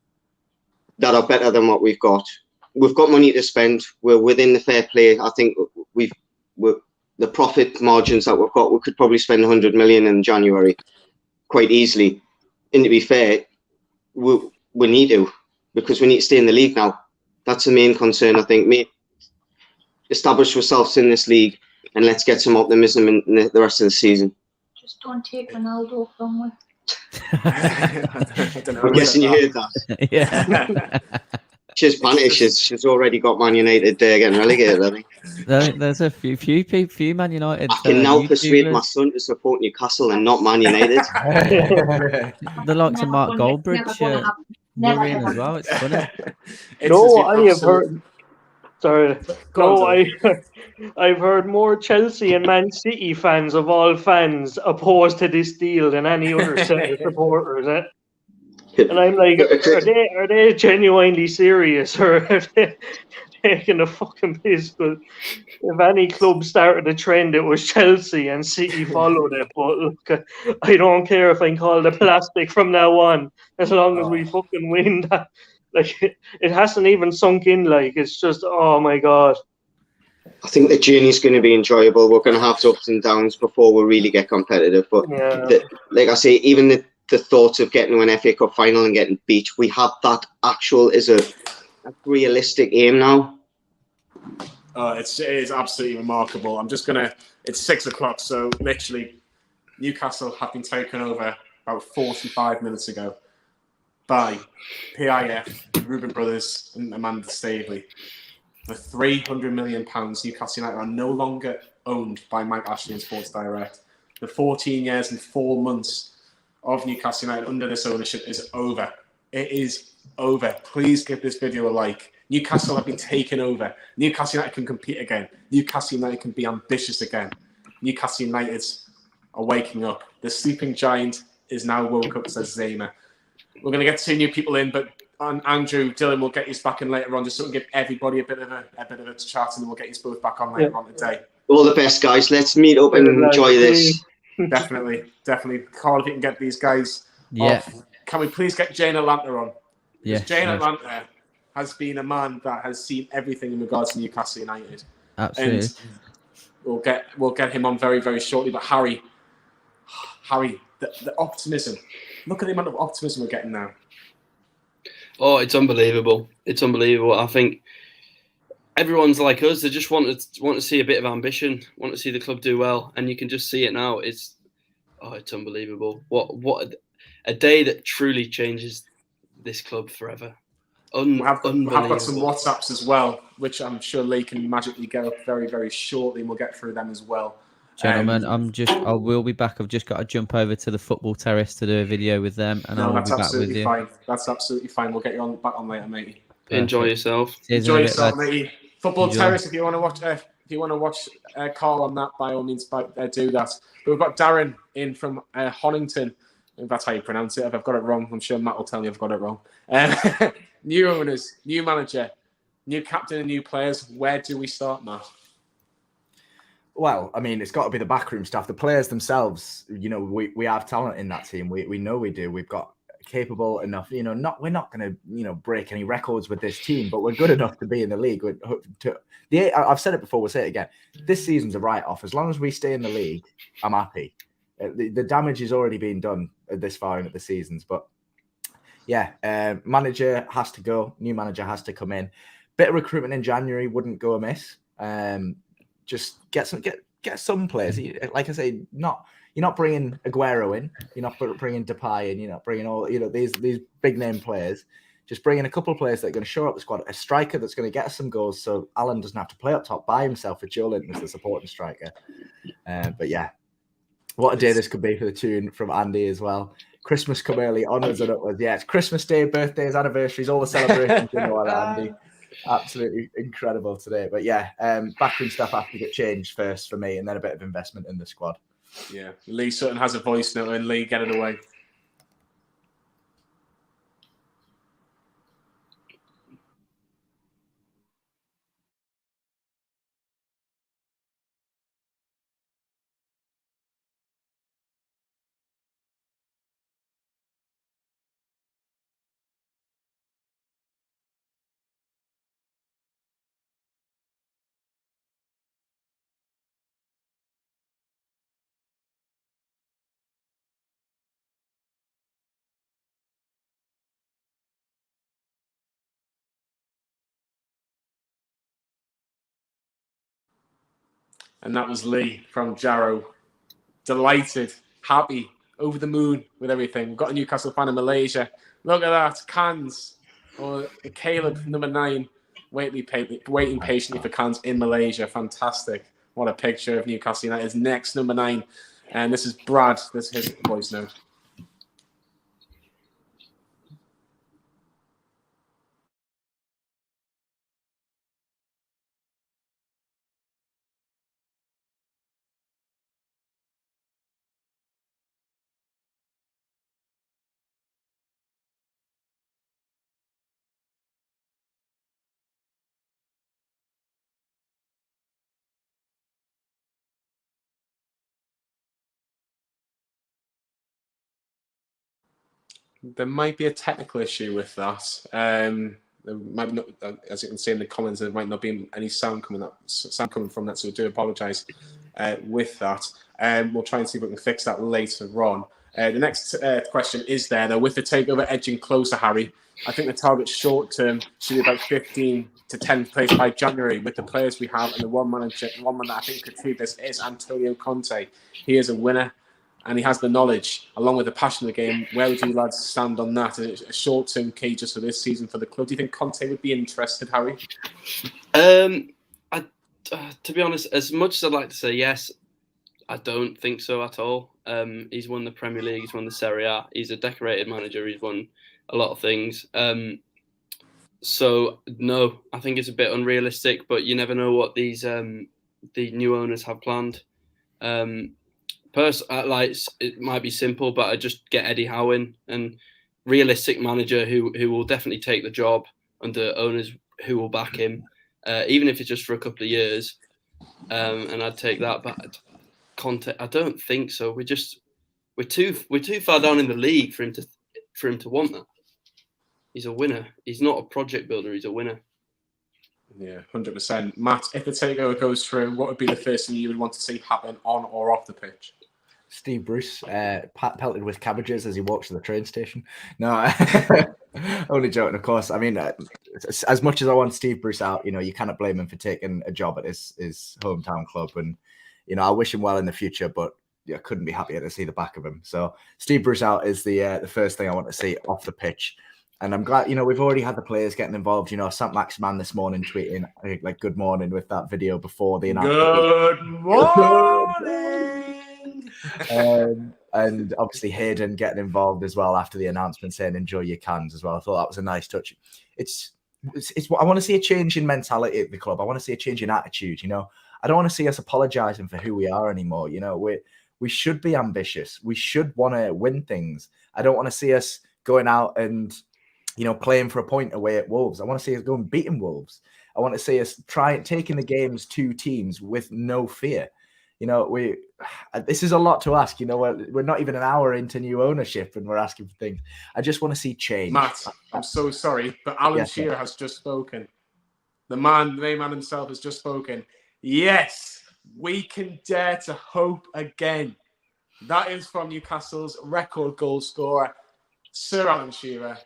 that are better than what we've got. We've got money to spend. We're within the fair play. I think we're the profit margins that we've got. We could probably spend 100 million in January quite easily. And to be fair, we need to, because we need to stay in the league now. That's the main concern, I think. Establish ourselves in this league, and let's get some optimism in the rest of the season. Just don't take Ronaldo from me. I don't know. I'm guessing you heard that. Yeah. She's panicked. She's already got Man United getting relegated, I think. There's a few Man United. I can now YouTubers. persuade my son to support Newcastle and not Man United. The likes of Mark Never Goldbridge gonna happen. Never worrying ever. as well. It's funny. No, I have heard. Sorry. Go on, I've heard more Chelsea and Man City fans of all fans opposed to this deal than any other set of supporters. And I'm like, are they genuinely serious, or are they taking a fucking piss? Because if any club started a trend, it was Chelsea, and City followed it. But look, I don't care if I'm called a plastic from now on, as long as we fucking win that. Like, it hasn't even sunk in. Like, it's just, oh my god. I think the journey's going to be enjoyable. We're going to have ups and downs before we really get competitive. But like I say, even the thought of getting to an FA Cup final and getting beat, we have that is a realistic aim now. It is absolutely remarkable. It's 6 o'clock, so literally Newcastle have been taken over about 45 minutes ago by PIF, Rueben brothers and Amanda Staveley. For £300 million, Newcastle United are no longer owned by Mike Ashley and Sports Direct. The 14 years and 4 months of Newcastle United under this ownership is over. It is over. Please give this video a like. Newcastle have been taken over. Newcastle United can compete again. Newcastle United can be ambitious again. Newcastle United are waking up. The sleeping giant is now woke up, says Zayma. We're going to get 2 new people in, but Andrew, Dylan will get you back in later on, just so we can give everybody a bit of a chat, and then we'll get you both back on later on today. All the best, guys. Let's meet up and enjoy this. Definitely. Carl, if you can get these guys off. Can we please get Jane Atlanta on? Because Jane Atlanta has been a man that has seen everything in regards to Newcastle United. Absolutely. And we'll get him on very, very shortly. But Harry, the optimism. Look at the amount of optimism we're getting now. Oh, it's unbelievable. It's unbelievable. I think everyone's like us. They just want to see a bit of ambition, want to see the club do well, and you can just see it now. It's unbelievable. What a day that truly changes this club forever. We have got some WhatsApps as well, which I'm sure Lee can magically get up very, very shortly, and we'll get through them as well. Gentlemen, I will be back. I've just got to jump over to the football terrace to do a video with them, and I'll be back with you. Fine. That's absolutely fine. We'll get you back on later, matey. Enjoy yourself. Enjoy yourself, matey. Football terrace. If you want to watch, Carl on that, by all means, do that. But we've got Darren in from Honington. If that's how you pronounce it. If I've got it wrong, I'm sure Matt will tell me I've got it wrong. New owners, new manager, new captain, and new players. Where do we start, Matt? Well, I mean, it's got to be the backroom staff. The players themselves, we have talent in that team. We know we do. We've got capable enough, we're not going to, break any records with this team, but we're good enough to be in the league. I've said it before, we'll say it again. This season's a write-off. As long as we stay in the league, I'm happy. The damage is already being done this far into the seasons, but manager has to go. New manager has to come in. Bit of recruitment in January wouldn't go amiss. Just get some players. Like I say, you're not bringing Aguero in. You're not bringing Depay in. You're not bringing all these big name players. Just bringing a couple of players that are going to show up the squad. A striker that's going to get us some goals, so Alan doesn't have to play up top by himself with Joe Linton as the supporting striker. But yeah, what a day this could be for the Toon from Andy as well. Christmas come early, onwards and upwards. Yeah, it's Christmas Day, birthdays, anniversaries, all the celebrations. Andy. Absolutely incredible today. But yeah, backroom stuff have to get changed first for me, and then a bit of investment in the squad. Yeah, Lee Sutton has a voice note, and Lee, get it away. And that was Lee from Jarrow. Delighted, happy, over the moon with everything. We've got a Newcastle fan in Malaysia. Look at that, Cans, or Caleb, number 9, waiting patiently for Cans in Malaysia. Fantastic. What a picture of Newcastle United's next number 9. And this is Brad. This is his voice note. There might be a technical issue with that. There might not, as you can see in the comments, there might not be any sound coming from that, so I do apologise with that. We'll try and see if we can fix that later on. The next question is though, with the takeover edging closer, Harry, I think the target short term should be about 15 to 10th place by January with the players we have, and the one man that I think could achieve this is Antonio Conte. He is a winner, and he has the knowledge, along with the passion of the game. Where would you lads stand on that? A short-term key just for this season for the club. Do you think Conte would be interested, Harry? To be honest, as much as I'd like to say yes, I don't think so at all. He's won the Premier League, he's won the Serie A, he's a decorated manager, he's won a lot of things. So, no, I think it's a bit unrealistic, but you never know what these the new owners have planned. It might be simple, but I just get Eddie Howe in, and realistic manager who will definitely take the job under owners who will back him, even if it's just for a couple of years. And I'd take that. But Conte, I don't think so. We're too far down in the league for him to want that. He's a winner. He's not a project builder. He's a winner. Yeah, 100%. Matt, if the takeover goes through, what would be the first thing you would want to see happen on or off the pitch? Steve Bruce pelted with cabbages as he walks to the train station. No, only joking, of course. I mean, as much as I want Steve Bruce out, you cannot blame him for taking a job at his hometown club. And, I wish him well in the future, but I couldn't be happier to see the back of him. So Steve Bruce out is the first thing I want to see off the pitch. And I'm glad, we've already had the players getting involved. St. Maximan this morning tweeting, like, good morning with that video before the announcement. Good morning! And obviously Hayden getting involved as well after the announcement, saying enjoy your cans as well. I thought that was a nice touch. It's I want to see a change in mentality at the club. I want to see a change in attitude. I don't want to see us apologising for who we are anymore. We should be ambitious. We should want to win things. I don't want to see us going out and playing for a point away at Wolves. I want to see us go and beating Wolves. I want to see us taking the games to teams with no fear. This is a lot to ask. We're not even an hour into new ownership and we're asking for things. I just want to see change. Matt, I'm so sorry, but Alan Shearer has just spoken. The main man himself has just spoken. Yes, we can dare to hope again. That is from Newcastle's record goal scorer, Sir Alan Shearer.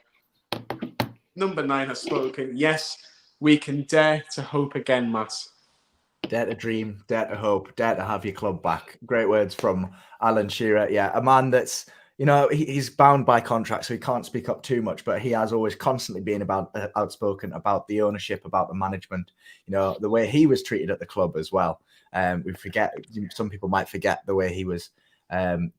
Number 9 has spoken. Yes, we can dare to hope again, Matt. Dare to dream, dare to hope, dare to have your club back. Great words from Alan Shearer. Yeah, a man that's, he's bound by contract, so he can't speak up too much, but he has always constantly been outspoken about the ownership, about the management, the way he was treated at the club as well. Some people might forget the way he was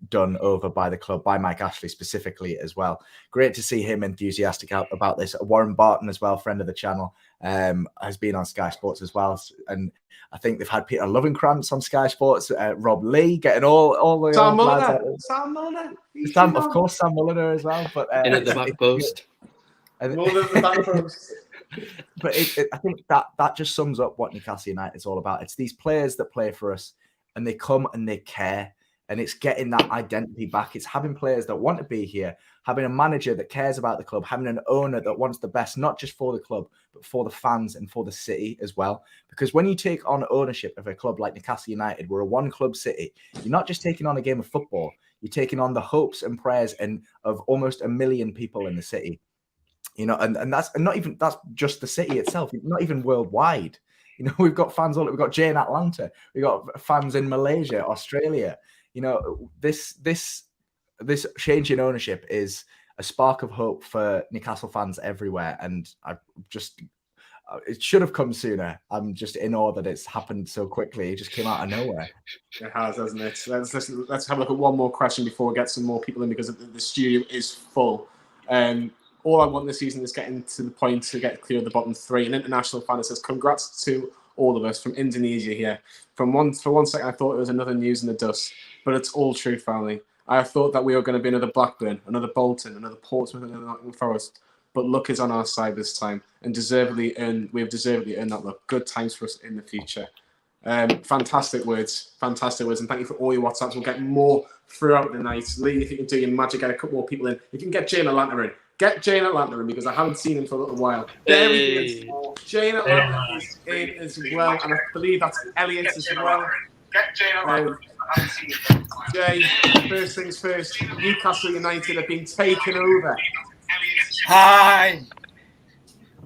done over by the club, by Mike Ashley specifically as well. Great to see him enthusiastic about this. Warren Barton as well, friend of the channel, has been on Sky Sports as well. And I think they've had Peter Lovenkrantz on Sky Sports, Rob Lee, getting all the Sam Mulliner. Of course, Sam Mulliner as well. But in at the back post. But I think that just sums up what Newcastle United is all about. It's these players that play for us, and they come and they care. And it's getting that identity back. It's having players that want to be here, having a manager that cares about the club, having an owner that wants the best, not just for the club, but for the fans and for the city as well. Because when you take on ownership of a club like Newcastle United, we're a one-club city. You're not just taking on a game of football. You're taking on the hopes and prayers of almost 1 million people in the city. And that's just the city itself, not even worldwide. You know, we've got fans all. We've got Jay in Atlanta. We've got fans in Malaysia, Australia. You know, this change in ownership is a spark of hope for Newcastle fans everywhere, and it should have come sooner. I'm just in awe that it's happened so quickly. It just came out of nowhere. It has, hasn't it? Let's have a look at one more question before we get some more people in, because the studio is full. All I want this season is getting to the point to get clear of the bottom three. An international fan says, congrats to all of us from Indonesia here. For one second, I thought it was another news in the dust, but it's all true, family. I thought that we were going to be another Blackburn, another Bolton, another Portsmouth, another Nottingham Forest. But luck is on our side this time, and we have deservedly earned that luck. Good times for us in the future. Fantastic words, and thank you for all your WhatsApps. We'll get more throughout the night. Lee, if you can do your magic, get a couple more people in. If you can get Jay in Atlanta in, because I haven't seen him for a little while. There he is. Jay in Atlanta is in as well, and I believe that's Elliot as well. Jay, first things first, Newcastle United have been taken over. Hi.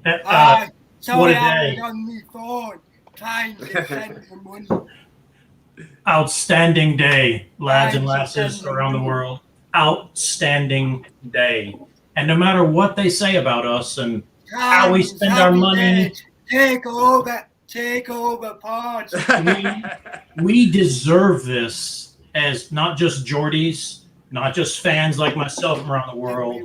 What a day. On my phone, trying to send the money. Outstanding day, lads and lasses around the world. Outstanding day. And no matter what they say about us and how we spend our money, take over, Pod. we deserve this as not just Geordies, not just fans like myself from around the world.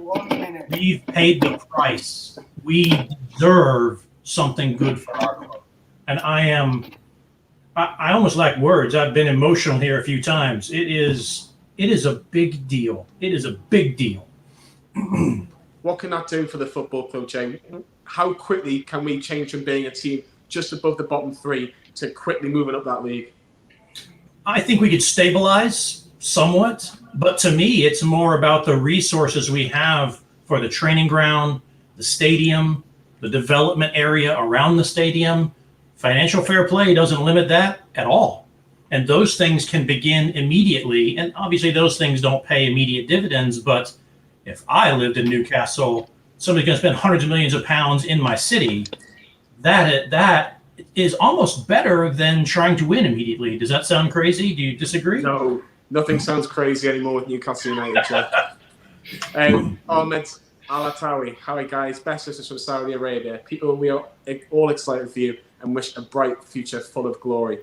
We've paid the price. We deserve something good for our club. And I almost lack words. I've been emotional here a few times. It is a big deal. It is a big deal. What can that do for the football club, Jay? How quickly can we change from being a team just above the bottom three to quickly moving up that league? I think we could stabilize somewhat, but to me, it's more about the resources we have for the training ground, the stadium, the development area around the stadium. Financial fair play doesn't limit that at all. And those things can begin immediately. And obviously those things don't pay immediate dividends, but if I lived in Newcastle, somebody's going to spend hundreds of millions of pounds in my city, that is almost better than trying to win immediately. Does that sound crazy? Do you disagree? No, nothing sounds crazy anymore with Newcastle United, Jeff. Ahmed Al-Atawi, hi guys, best wishes from Saudi Arabia. People, we are all excited for you and wish a bright future full of glory.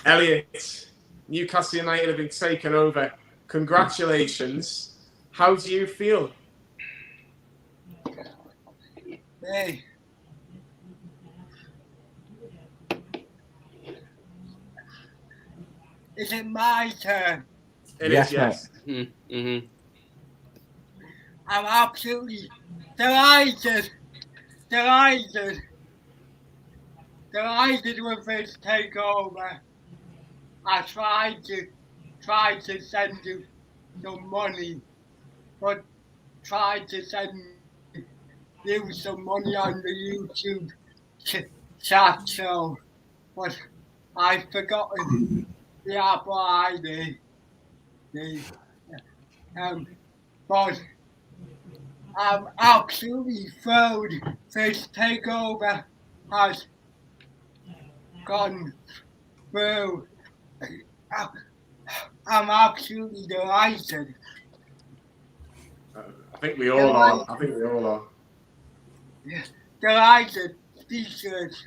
Elliot, Newcastle United have been taken over. Congratulations. How do you feel? Hey. Is it my turn? It is, yes. Mm-hmm. I'm absolutely delighted with this takeover. I tried to send you some money, but tried to send you some money on the YouTube chat show, but I've forgotten the Apple ID. But I'm absolutely thrilled this takeover has gone through. I'm absolutely delighted. I think we all are. Delighted, speechless.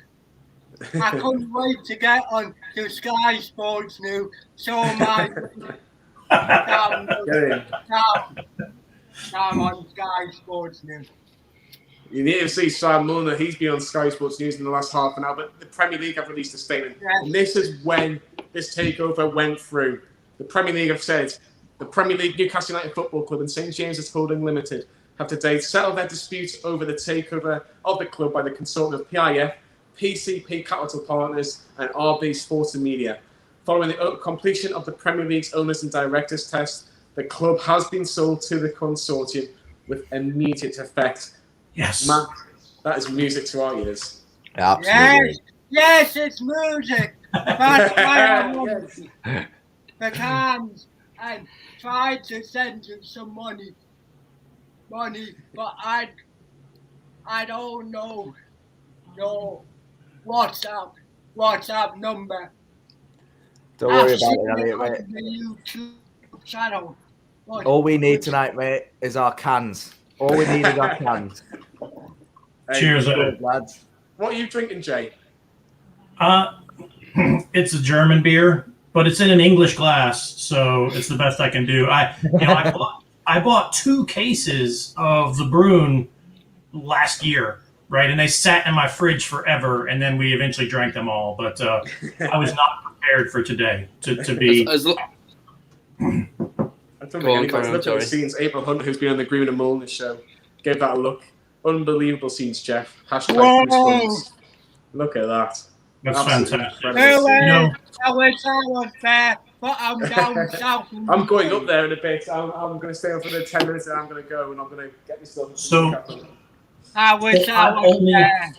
I couldn't wait to get on to Sky Sports News, show my I'm on Sky Sports News. You need to see Sam Milner. He's been on Sky Sports News in the last half an hour, but the Premier League have released a statement. Yes. And this is when this takeover went through. The Premier League have said, the Premier League, Newcastle United Football Club and St James's Holding Limited have to date settled their disputes over the takeover of the club by the consortium of PIF, PCP Capital Partners and RB Sports and Media. Following the completion of the Premier League's owners and directors test, the club has been sold to the consortium with immediate effect. Yes. Matt, that is music to our ears. Absolutely. Yes, it's music. That's why I wanted the cans and tried to send you some money, but I don't know WhatsApp WhatsApp number. Don't worry I've about seen it, Elliot, mate. on the YouTube channel. All we need tonight, mate, is our cans. All we need is our cans. Hey, Cheers, good, lads. What are you drinking, Jay? It's a German beer, but it's in an English glass, so it's the best I can do. I bought 2 cases of the Brune last year, right? And they sat in my fridge forever, and then we eventually drank them all. But I was not prepared for today to be. I don't think anybody's looked at the scenes. April Hunt, who's been on the Green and Mullen show, gave that a look. Unbelievable scenes, Jeff. Hashtag goosebumps. Look at that. That's Absolutely fantastic. incredible. I wish I was there, but I'm down south. I'm going up there in a bit. I'm going to stay on for the 10 minutes and I'm going to go and I'm going to get myself. So I wish I was there.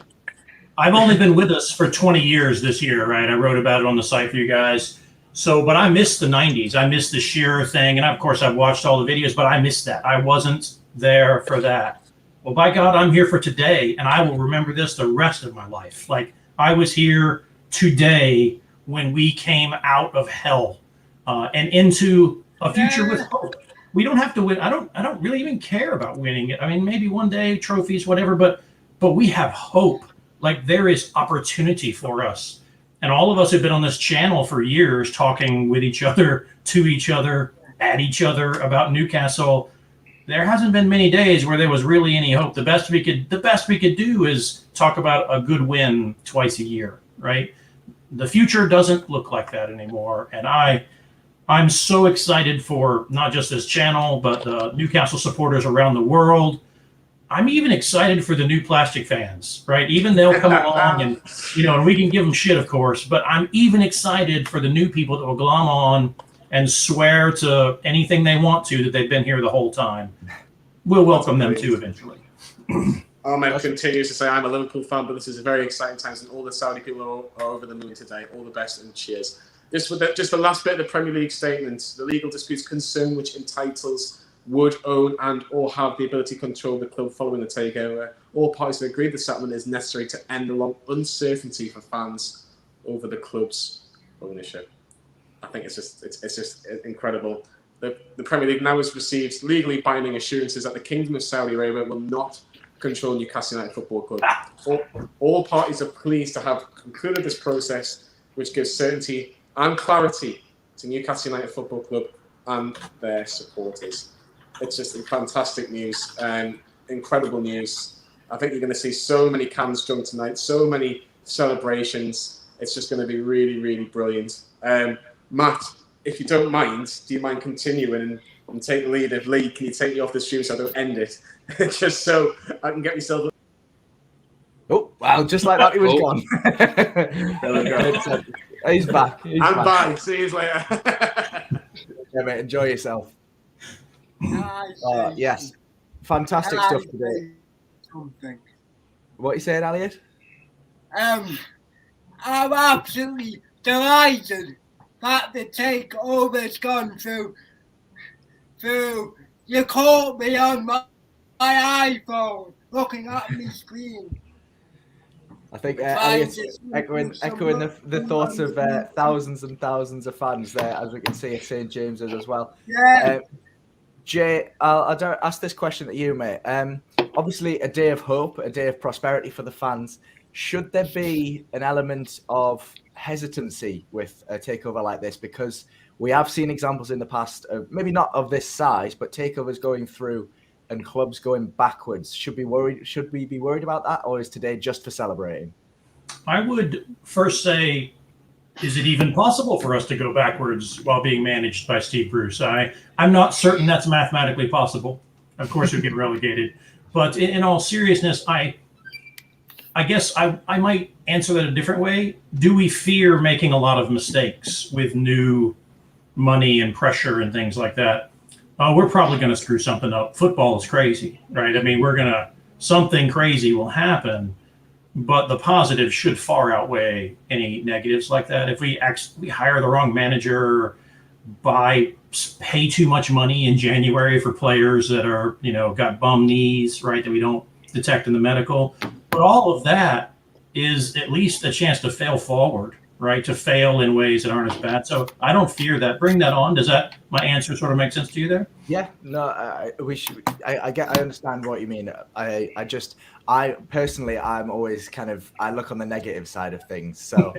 I've only been with us for 20 years this year, right? I wrote about it on the site for you guys. So, but I missed the 90s. I missed the Shearer thing. And of course, I've watched all the videos, but I missed that. I wasn't there for that. Well, by God, I'm here for today. And I will remember this the rest of my life. Like, I was here today when we came out of hell and into a future with hope. We don't have to win. I don't really even care about winning it. I mean, maybe one day, trophies, whatever, but we have hope. Like, there is opportunity for us. And all of us have been on this channel for years talking with each other, to each other, at each other about Newcastle. There hasn't been many days where there was really any hope. The best we could do is talk about a good win twice a year, right? The future doesn't look like that anymore. And I'm so excited for not just this channel, but the Newcastle supporters around the world. I'm even excited for the new plastic fans, right? Even they'll come along and, and we can give them shit, of course, but I'm even excited for the new people that will glom on and swear to anything they want to that they've been here the whole time. We'll welcome them too eventually. Ahmed continues to say, I'm a Liverpool fan, but this is a very exciting time and all the Saudi people are over the moon today. All the best and cheers. Just the last bit of the Premier League statement. The legal disputes concern which entitles would own and or have the ability to control the club following the takeover. All parties have agreed the settlement is necessary to end the long uncertainty for fans over the club's ownership. I think it's just incredible. The Premier League now has received legally binding assurances that the Kingdom of Saudi Arabia will not control Newcastle United Football Club. All parties are pleased to have concluded this process, which gives certainty and clarity to Newcastle United Football Club and their supporters. It's just fantastic news, incredible news. I think you're going to see so many cans drunk tonight, so many celebrations. It's just going to be really, really brilliant. Matt, if you don't mind, do you mind continuing and take the lead of Lee? Can you take me off the stream so I don't end it? Just so I can get myself... Oh, wow, just like that, he was gone. He's back. Bye. See you later. Yeah, mate, enjoy yourself. Yes, fantastic stuff today. Something. What you saying, Elliot? I'm absolutely delighted that the takeover's gone through. You caught me on my iPhone looking at my screen. I think Elliot's echoing the thoughts of thousands and thousands of fans there, as we can see at St. James's as well. Yeah. Jay, I'll ask this question to you, mate. Obviously, a day of hope, a day of prosperity for the fans. Should there be an element of hesitancy with a takeover like this? Because we have seen examples in the past of maybe not of this size, but takeovers going through and clubs going backwards. Should we be worried about that, or is today just for celebrating? I would first say, is it even possible for us to go backwards while being managed by Steve Bruce? I'm not certain that's mathematically possible. Of course, we get relegated. But in all seriousness, I guess I might answer that a different way. Do we fear making a lot of mistakes with new money and pressure and things like that? We're probably going to screw something up. Football is crazy, right? I mean, something crazy will happen. But the positives should far outweigh any negatives like that. If we hire the wrong manager, pay too much money in January for players that are, got bum knees, right, that we don't detect in the medical. But all of that is at least a chance to fail forward, right? To fail in ways that aren't as bad. So I don't fear that. Bring that on. Does that, my answer sort of make sense to you there? Yeah, no, I understand what you mean. I personally, I'm always I look on the negative side of things. So,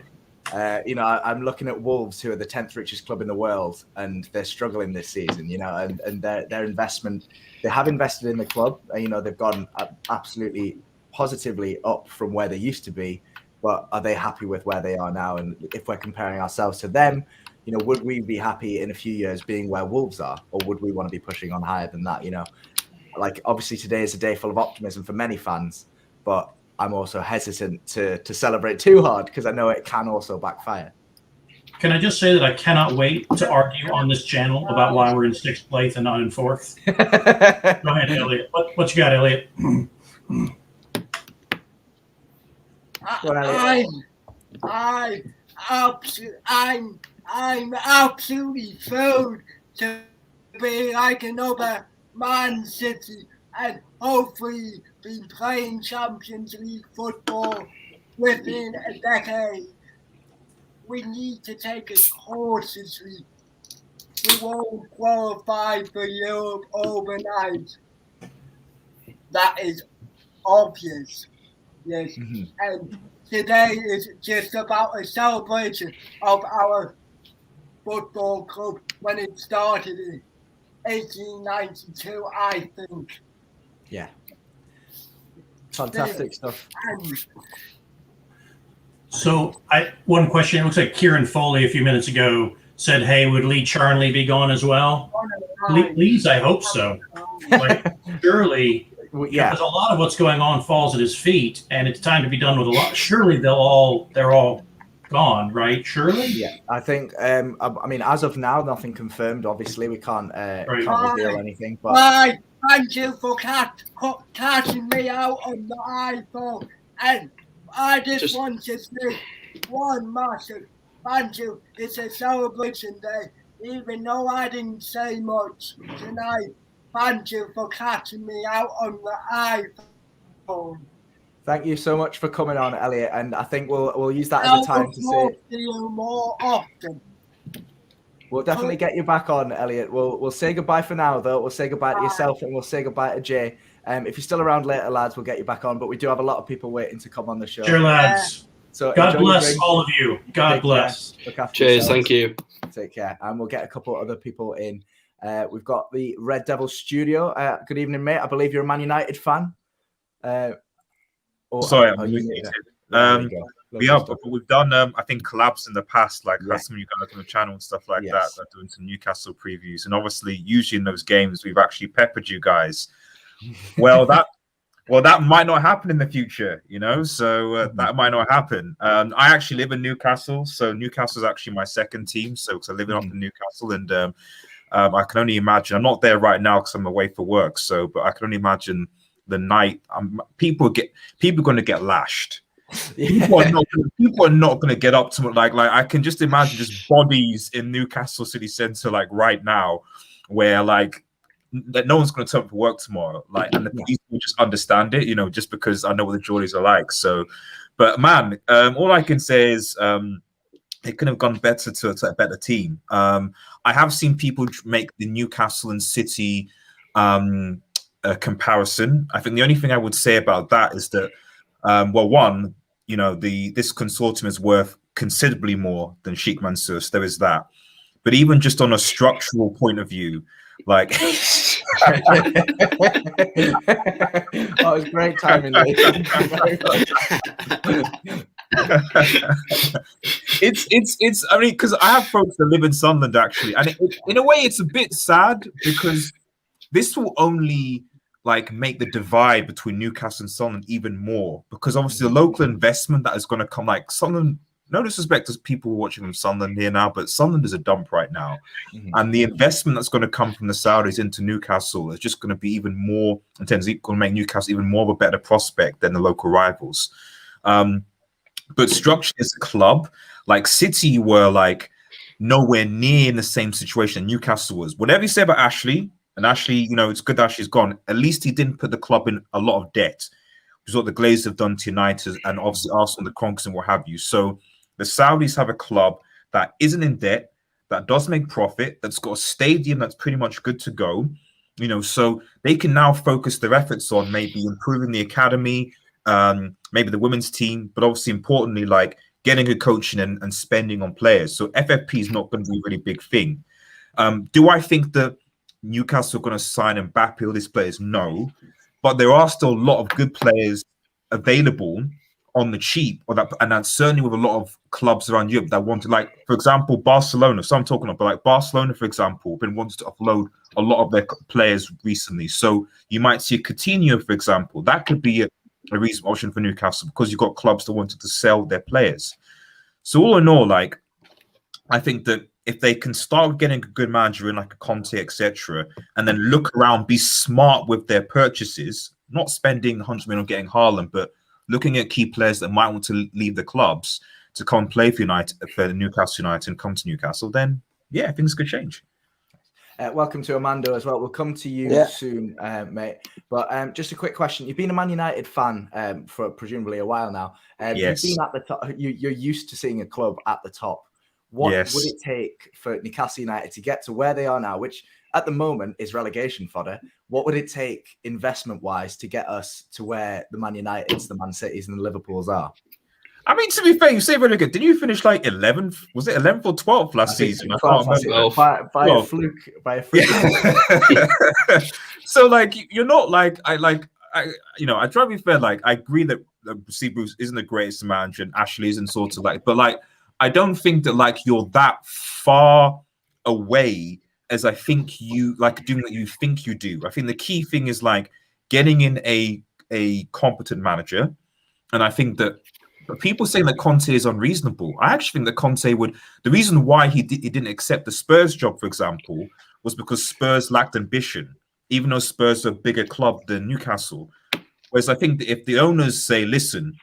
I'm looking at Wolves, who are the 10th richest club in the world, and they're struggling this season, and their investment, they have invested in the club. They've gone absolutely positively up from where they used to be, but are they happy with where they are now? And if we're comparing ourselves to them, would we be happy in a few years being where Wolves are, or would we want to be pushing on higher than that? Obviously today is a day full of optimism for many fans, but I'm also hesitant to celebrate too hard because I know it can also backfire. Can I just say that I cannot wait to argue on this channel about why we're in 6th place and not in 4th? Go ahead, Elliot. What you got, Elliot? I'm absolutely thrilled to be like another Man City and hopefully be playing Champions League football within a decade. We need to take it cautiously. We won't qualify for Europe overnight. That is obvious. Yes. Mm-hmm. And today is just about a celebration of our football club when it started in 1892, I think. Yeah. Fantastic stuff. So one question, it looks like Kieran Foley a few minutes ago said, hey, would Lee Charnley be gone as well? Lee's, I hope so. Surely, because a lot of what's going on falls at his feet, and it's time to be done with a lot. Surely they're all gone, right? Surely? Yeah, I think, as of now, nothing confirmed. Obviously, we can't reveal anything. But thank you for catching me out on the iPhone. And I just want to say one massive thank you. It's a celebration day. Even though I didn't say much tonight, thank you for catching me out on the iPhone. Thank you so much for coming on, Elliot. And I think we'll use that as a time to say you more often. We'll definitely get you back on, Elliot. We'll say goodbye for now, though. We'll say goodbye to yourself, and we'll say goodbye to Jay. If you're still around later, lads, we'll get you back on. But we do have a lot of people waiting to come on the show. Sure, lads. So God bless all of you. God bless. Cheers. Thank you. Take care. And we'll get a couple other people in. We've got the Red Devil Studio. Good evening, mate. I believe you're a Man United fan. Sorry, I'm United. But we've done, I think, collabs in the past, had some of you guys on the channel and stuff like that, doing some Newcastle previews. And obviously, usually in those games, we've actually peppered you guys. Well, that might not happen in the future, so that might not happen. I actually live in Newcastle, so Newcastle is actually my second team. So because I live up in Newcastle, and I can only imagine, I'm not there right now because I'm away for work. But I can only imagine the night people are going to get lashed. People are not going to get up to like I can just imagine just bodies in Newcastle City Centre right now, where that no one's going to turn up for work tomorrow. And the police will just understand it, just because I know what the Geordies are like. So, but man, all I can say is it could have gone better to a better team. I have seen people make the Newcastle and City comparison. I think the only thing I would say about that is that, one, this consortium is worth considerably more than Sheikh Mansour. So there is that. But even just on a structural point of view, it was great timing. It's I mean, because I have folks that live in Sunderland actually, and in a way it's a bit sad because this will only make the divide between Newcastle and Sunderland even more, because obviously the local investment that is going to come, Sunderland, no disrespect to people watching from Sunderland here now, but Sunderland is a dump right now. And the investment that's going to come from the Saudis into Newcastle is just going to be even more intense. It's going to make Newcastle even more of a better prospect than the local rivals. But structure as a club, City were nowhere near in the same situation Newcastle was. Whatever you say about Ashley, and Ashley, it's good that Ashley's gone. At least he didn't put the club in a lot of debt. which is what the Glazers have done to United and obviously Arsenal, the Kroenkes and what have you. So the Saudis have a club that isn't in debt, that does make profit, that's got a stadium that's pretty much good to go, so they can now focus their efforts on maybe improving the academy, maybe the women's team, but obviously importantly, like getting good coaching and spending on players. So FFP is not going to be a really big thing. Do I think that Newcastle are going to sign Mbappe or these players? No, but there are still a lot of good players available on the cheap, and that's certainly with a lot of clubs around Europe that want to, like, for example, Barcelona. So I'm talking about like Barcelona, for example, been wanting to offload a lot of their players recently. So you might see a Coutinho, for example. That could be a reasonable option for Newcastle because you've got clubs that wanted to sell their players. So all in all, like, I think that if they can start getting a good manager in, like a Conte, etc., and then look around, be smart with their purchases, not spending 100 million on getting Haaland, but looking at key players that might want to leave the clubs to come and play for Newcastle United and come to Newcastle, then yeah, things could change. Welcome to Amanda as well. We'll come to you soon, mate. But just a quick question. You've been a Man United fan for presumably a while now. Yes. You've been at the top. You're used to seeing a club at the top. What would it take for Newcastle United to get to where they are now, which at the moment is relegation fodder? What would it take investment-wise to get us to where the Man Uniteds, the Man Cities, and the Liverpools are? I mean, to be fair, you say very good. Did you finish like 11th? Was it 11th or 12th last season? I can't remember. By a fluke. By a fluke. Yeah. So, like, you're not like I try to be fair. Like, I agree that Steve Bruce isn't the greatest manager, and Ashley isn't sort of like, but like, I don't think that like you're that far away as I think you like doing what you think you do. I think the key thing is like getting in a competent manager, and I think that people saying that Conte is unreasonable. I actually think that Conte would. The reason why he didn't accept the Spurs job, for example, was because Spurs lacked ambition, even though Spurs are a bigger club than Newcastle. Whereas I think that if the owners say, "Listen,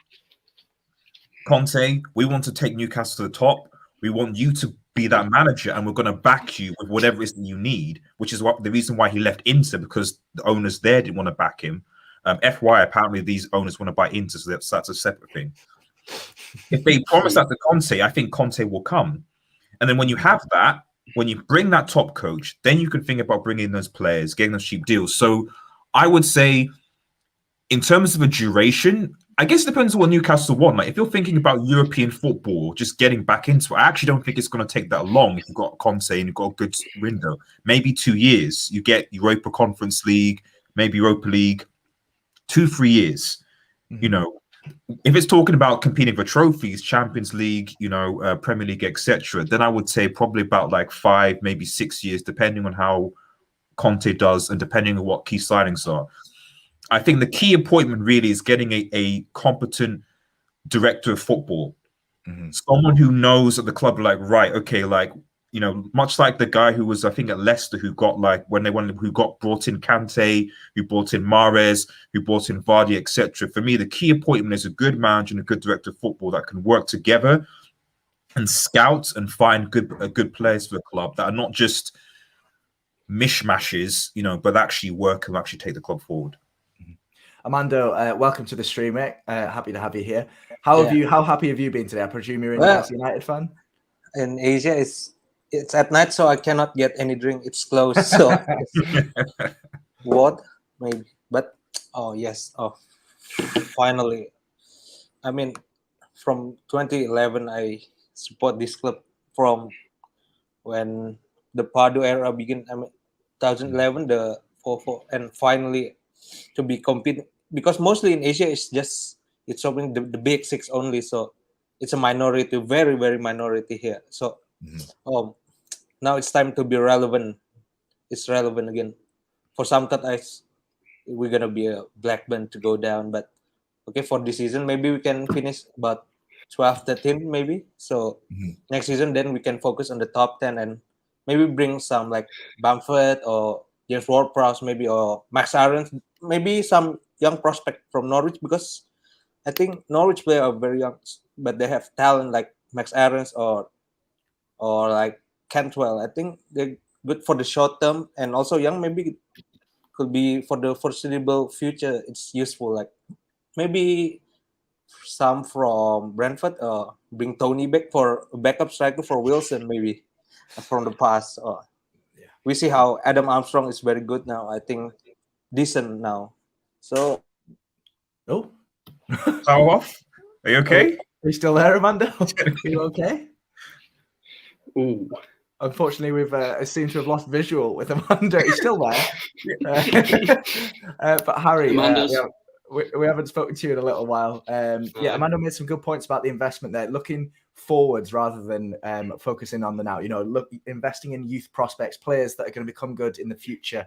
Conte, we want to take Newcastle to the top. We want you to be that manager, and we're going to back you with whatever it is that you need," which is the reason why he left Inter, because the owners there didn't want to back him. FY, apparently these owners want to buy Inter, so that's a separate thing. If they promise that to Conte, I think Conte will come. And then when you have that, when you bring that top coach, then you can think about bringing those players, getting those cheap deals. So I would say in terms of a duration, I guess it depends on what Newcastle want. Like if you're thinking about European football, just getting back into it, I actually don't think it's going to take that long if you've got Conte and you've got a good window. Maybe 2 years. You get Europa Conference League, maybe Europa League, 2-3 years. If it's talking about competing for trophies, Champions League, Premier League, etc., then I would say probably about like 5, maybe 6 years, depending on how Conte does and depending on what key signings are. I think the key appointment really is getting a competent director of football, someone who knows that the club are like, right, okay, like, much like the guy who was, I think, at Leicester, who got brought in Kante, who brought in Mahrez, who brought in Vardy, etc. For me, the key appointment is a good manager and a good director of football that can work together and scout and find good players for the club that are not just mishmashes, but actually work and actually take the club forward. Amanda, welcome to the stream, mate. Happy to have you here. How happy have you been today? I presume you're a Newcastle United fan. In Asia, it's at night, so I cannot get any drink. It's closed, so what maybe. But finally. I mean, from 2011, I support this club from when the Pardew era began. I mean, 2011, the 4-4, and finally to be competing, because mostly in Asia it's only the big six only, so it's a minority, very, very minority here. So now it's time to be relevant. It's relevant again. For some that we're gonna be a Blackburn to go down, but okay, for this season maybe we can finish about 12-13 maybe. So next season then we can focus on the top 10 and maybe bring some like Bamford or James Ward-Prowse maybe, or Max Aarons, maybe some young prospect from Norwich, because I think Norwich players are very young, but they have talent like Max Aarons or like Cantwell. I think they're good for the short term and also young. Maybe could be for the foreseeable future. It's useful. Like maybe some from Brentford. Bring Tony back for a backup striker for Wilson, maybe from the past. We see how Adam Armstrong is very good now. I think decent now. So, Power off. Are you okay? Are you still there, Amanda? Are you okay? Ooh. Unfortunately, we've seemed to have lost visual with Amanda. He's still there. But Harry, we haven't spoken to you in a little while. Amanda made some good points about the investment there, looking forwards rather than focusing on the now. Investing in youth prospects, players that are going to become good in the future.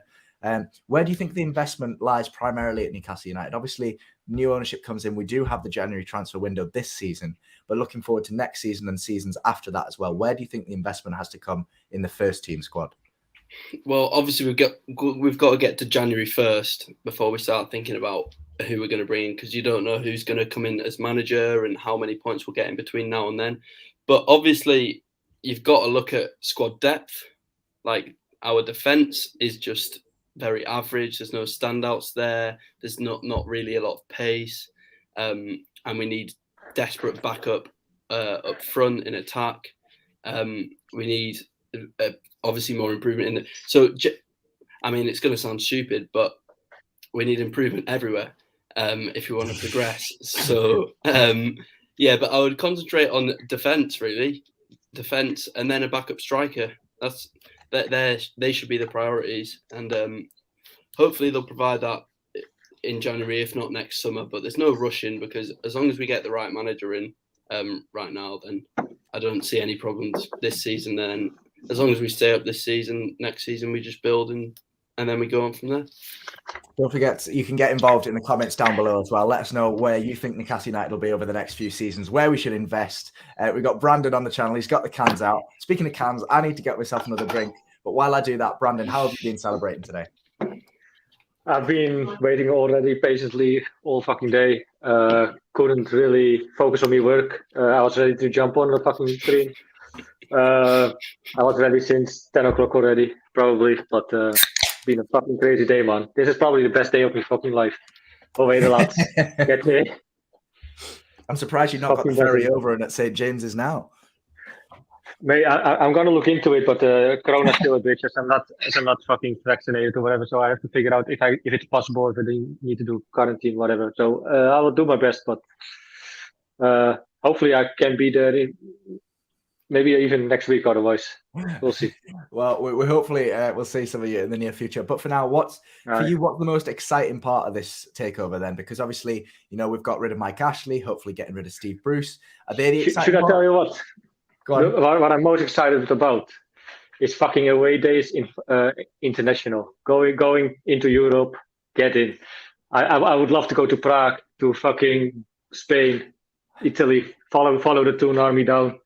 Where do you think the investment lies primarily at Newcastle United? Obviously, new ownership comes in. We do have the January transfer window this season, but looking forward to next season and seasons after that as well. Where do you think the investment has to come in the first team squad? Well, obviously we've got to get to January 1st before we start thinking about who we're going to bring in, because you don't know who's going to come in as manager and how many points we'll get in between now and then. But obviously, you've got to look at squad depth. Like, our defence is just very average. There's no standouts there. There's not really a lot of pace, and we need desperate backup up front in attack. We need obviously more improvement in the. So, I mean, it's going to sound stupid, but we need improvement everywhere if we want to progress. So, but I would concentrate on defence, really, and then a backup striker. They should be the priorities, and hopefully they'll provide that in January, if not next summer. But there's no rushing, because as long as we get the right manager in right now, then I don't see any problems this season. Then as long as we stay up this season, next season we just build and then we go on from there. Don't forget, you can get involved in the comments down below as well. Let us know where you think Newcastle United will be over the next few seasons, where we should invest. We've got Brandon on the channel. He's got the cans out. Speaking of cans, I need to get myself another drink. But while I do that, Brandon, how have you been celebrating today? I've been waiting already patiently all fucking day. Couldn't really focus on my work. I was ready to jump on the fucking screen. I was ready since 10 o'clock already, probably. But been a fucking crazy day, man. This is probably the best day of my fucking life. Oh, wait, lads. Get me. I'm surprised you've not got the ferry over and at St. James's now. Mate, I'm gonna look into it, but Corona's still a bitch. As I'm not fucking vaccinated or whatever, so I have to figure out if it's possible, if I need to do quarantine, whatever. So I will do my best, but hopefully I can be there. Maybe even next week. Otherwise, we'll see. Well, we hopefully we'll see some of you in the near future. But for now, what's the most exciting part of this takeover then? Because obviously, we've got rid of Mike Ashley. Hopefully, getting rid of Steve Bruce. Are they the exciting Should I tell you what? What I'm most excited about is fucking away days in international. Going into Europe, get in. I would love to go to Prague, to fucking Spain, Italy. Follow the Toon Army down.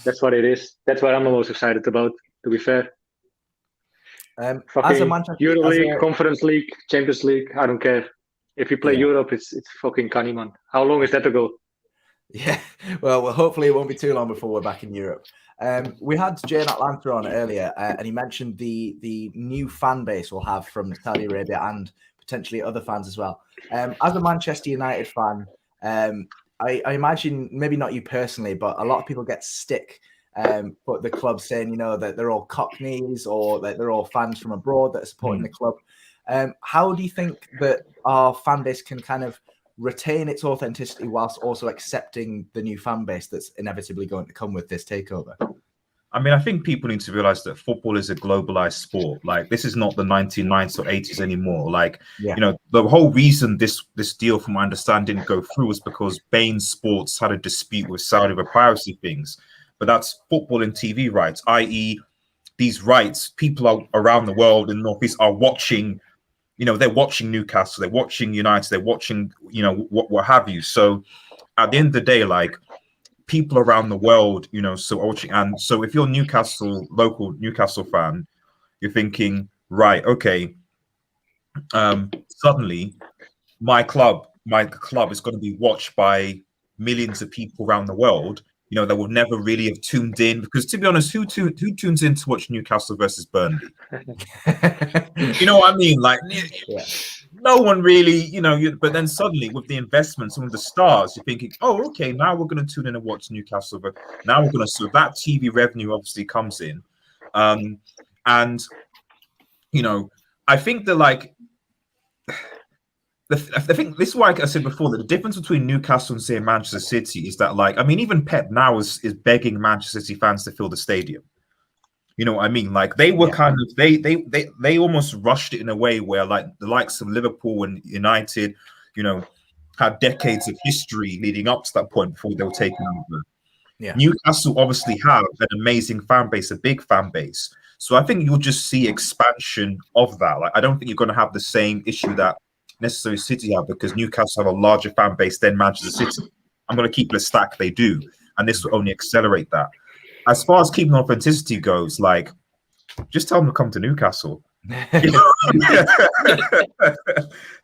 That's what it is. That's what I'm the most excited about, to be fair. Fucking Euro League, Conference League, Champions League, I don't care. If you play Europe, it's fucking canny, man. How long is that to go? Yeah, well, hopefully it won't be too long before we're back in Europe. We had Jane Atlanta on earlier, and he mentioned the new fan base we'll have from Saudi Arabia and potentially other fans as well. As a Manchester United fan, I imagine, maybe not you personally, but a lot of people get stick but the club saying, that they're all Cockneys or that they're all fans from abroad that are supporting the club. How do you think that our fan base can kind of retain its authenticity whilst also accepting the new fan base that's inevitably going to come with this takeover? I mean, I think people need to realize that football is a globalized sport. Like, this is not the 1990s or 80s anymore. Like, the whole reason this deal, from my understanding, didn't go through was because Bain Sports had a dispute with Saudi over piracy things. But that's football and TV rights, i.e., these rights, people around the world in the Northeast are watching. They're watching Newcastle, they're watching United, they're watching, what have you. So at the end of the day, like, people around the world, so watching. And so if you're local Newcastle fan, you're thinking, right, okay, suddenly my club is going to be watched by millions of people around the world, that will never really have tuned in. Because to be honest, who tunes in to watch Newcastle versus Burnley? You know what I mean? Like, no one really, but then suddenly with the investment, some of the stars, you're thinking, oh, okay, now we're going to tune in and watch Newcastle. But now we're going to, so that TV revenue obviously comes in. And, I think that I think this is why I said before that the difference between Newcastle and say Manchester City is that even Pep now is begging Manchester City fans to fill the stadium. You know what I mean? They were kind of they almost rushed it in a way where the likes of Liverpool and United, had decades of history leading up to that point before they were taken over. Yeah. Newcastle obviously have an amazing fan base, a big fan base. So I think you'll just see expansion of that. I don't think you're going to have the same issue that necessarily City have, because Newcastle have a larger fan base than Manchester City. I'm going to keep it a stack they do, and this will only accelerate that. As far as keeping authenticity goes, just tell them to come to Newcastle.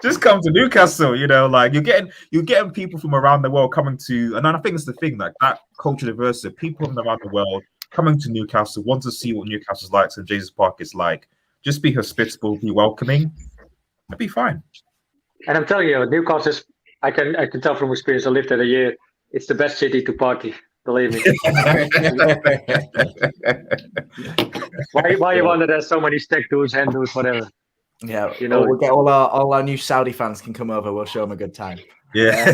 Just come to Newcastle. You're getting people from around the world coming to, and I think it's the thing, that cultural diversity, people from around the world coming to Newcastle, want to see what Newcastle's like and Jesus Park is like. Just be hospitable, be welcoming, it'll be fine. And I'm telling you, Newcastle is, I can tell from experience, I lived there a year, it's the best city to party, believe me. Why you wonder there's so many stick dudes, hand dudes, whatever. Yeah, we'll get all our new Saudi fans can come over, we'll show them a good time. Yeah.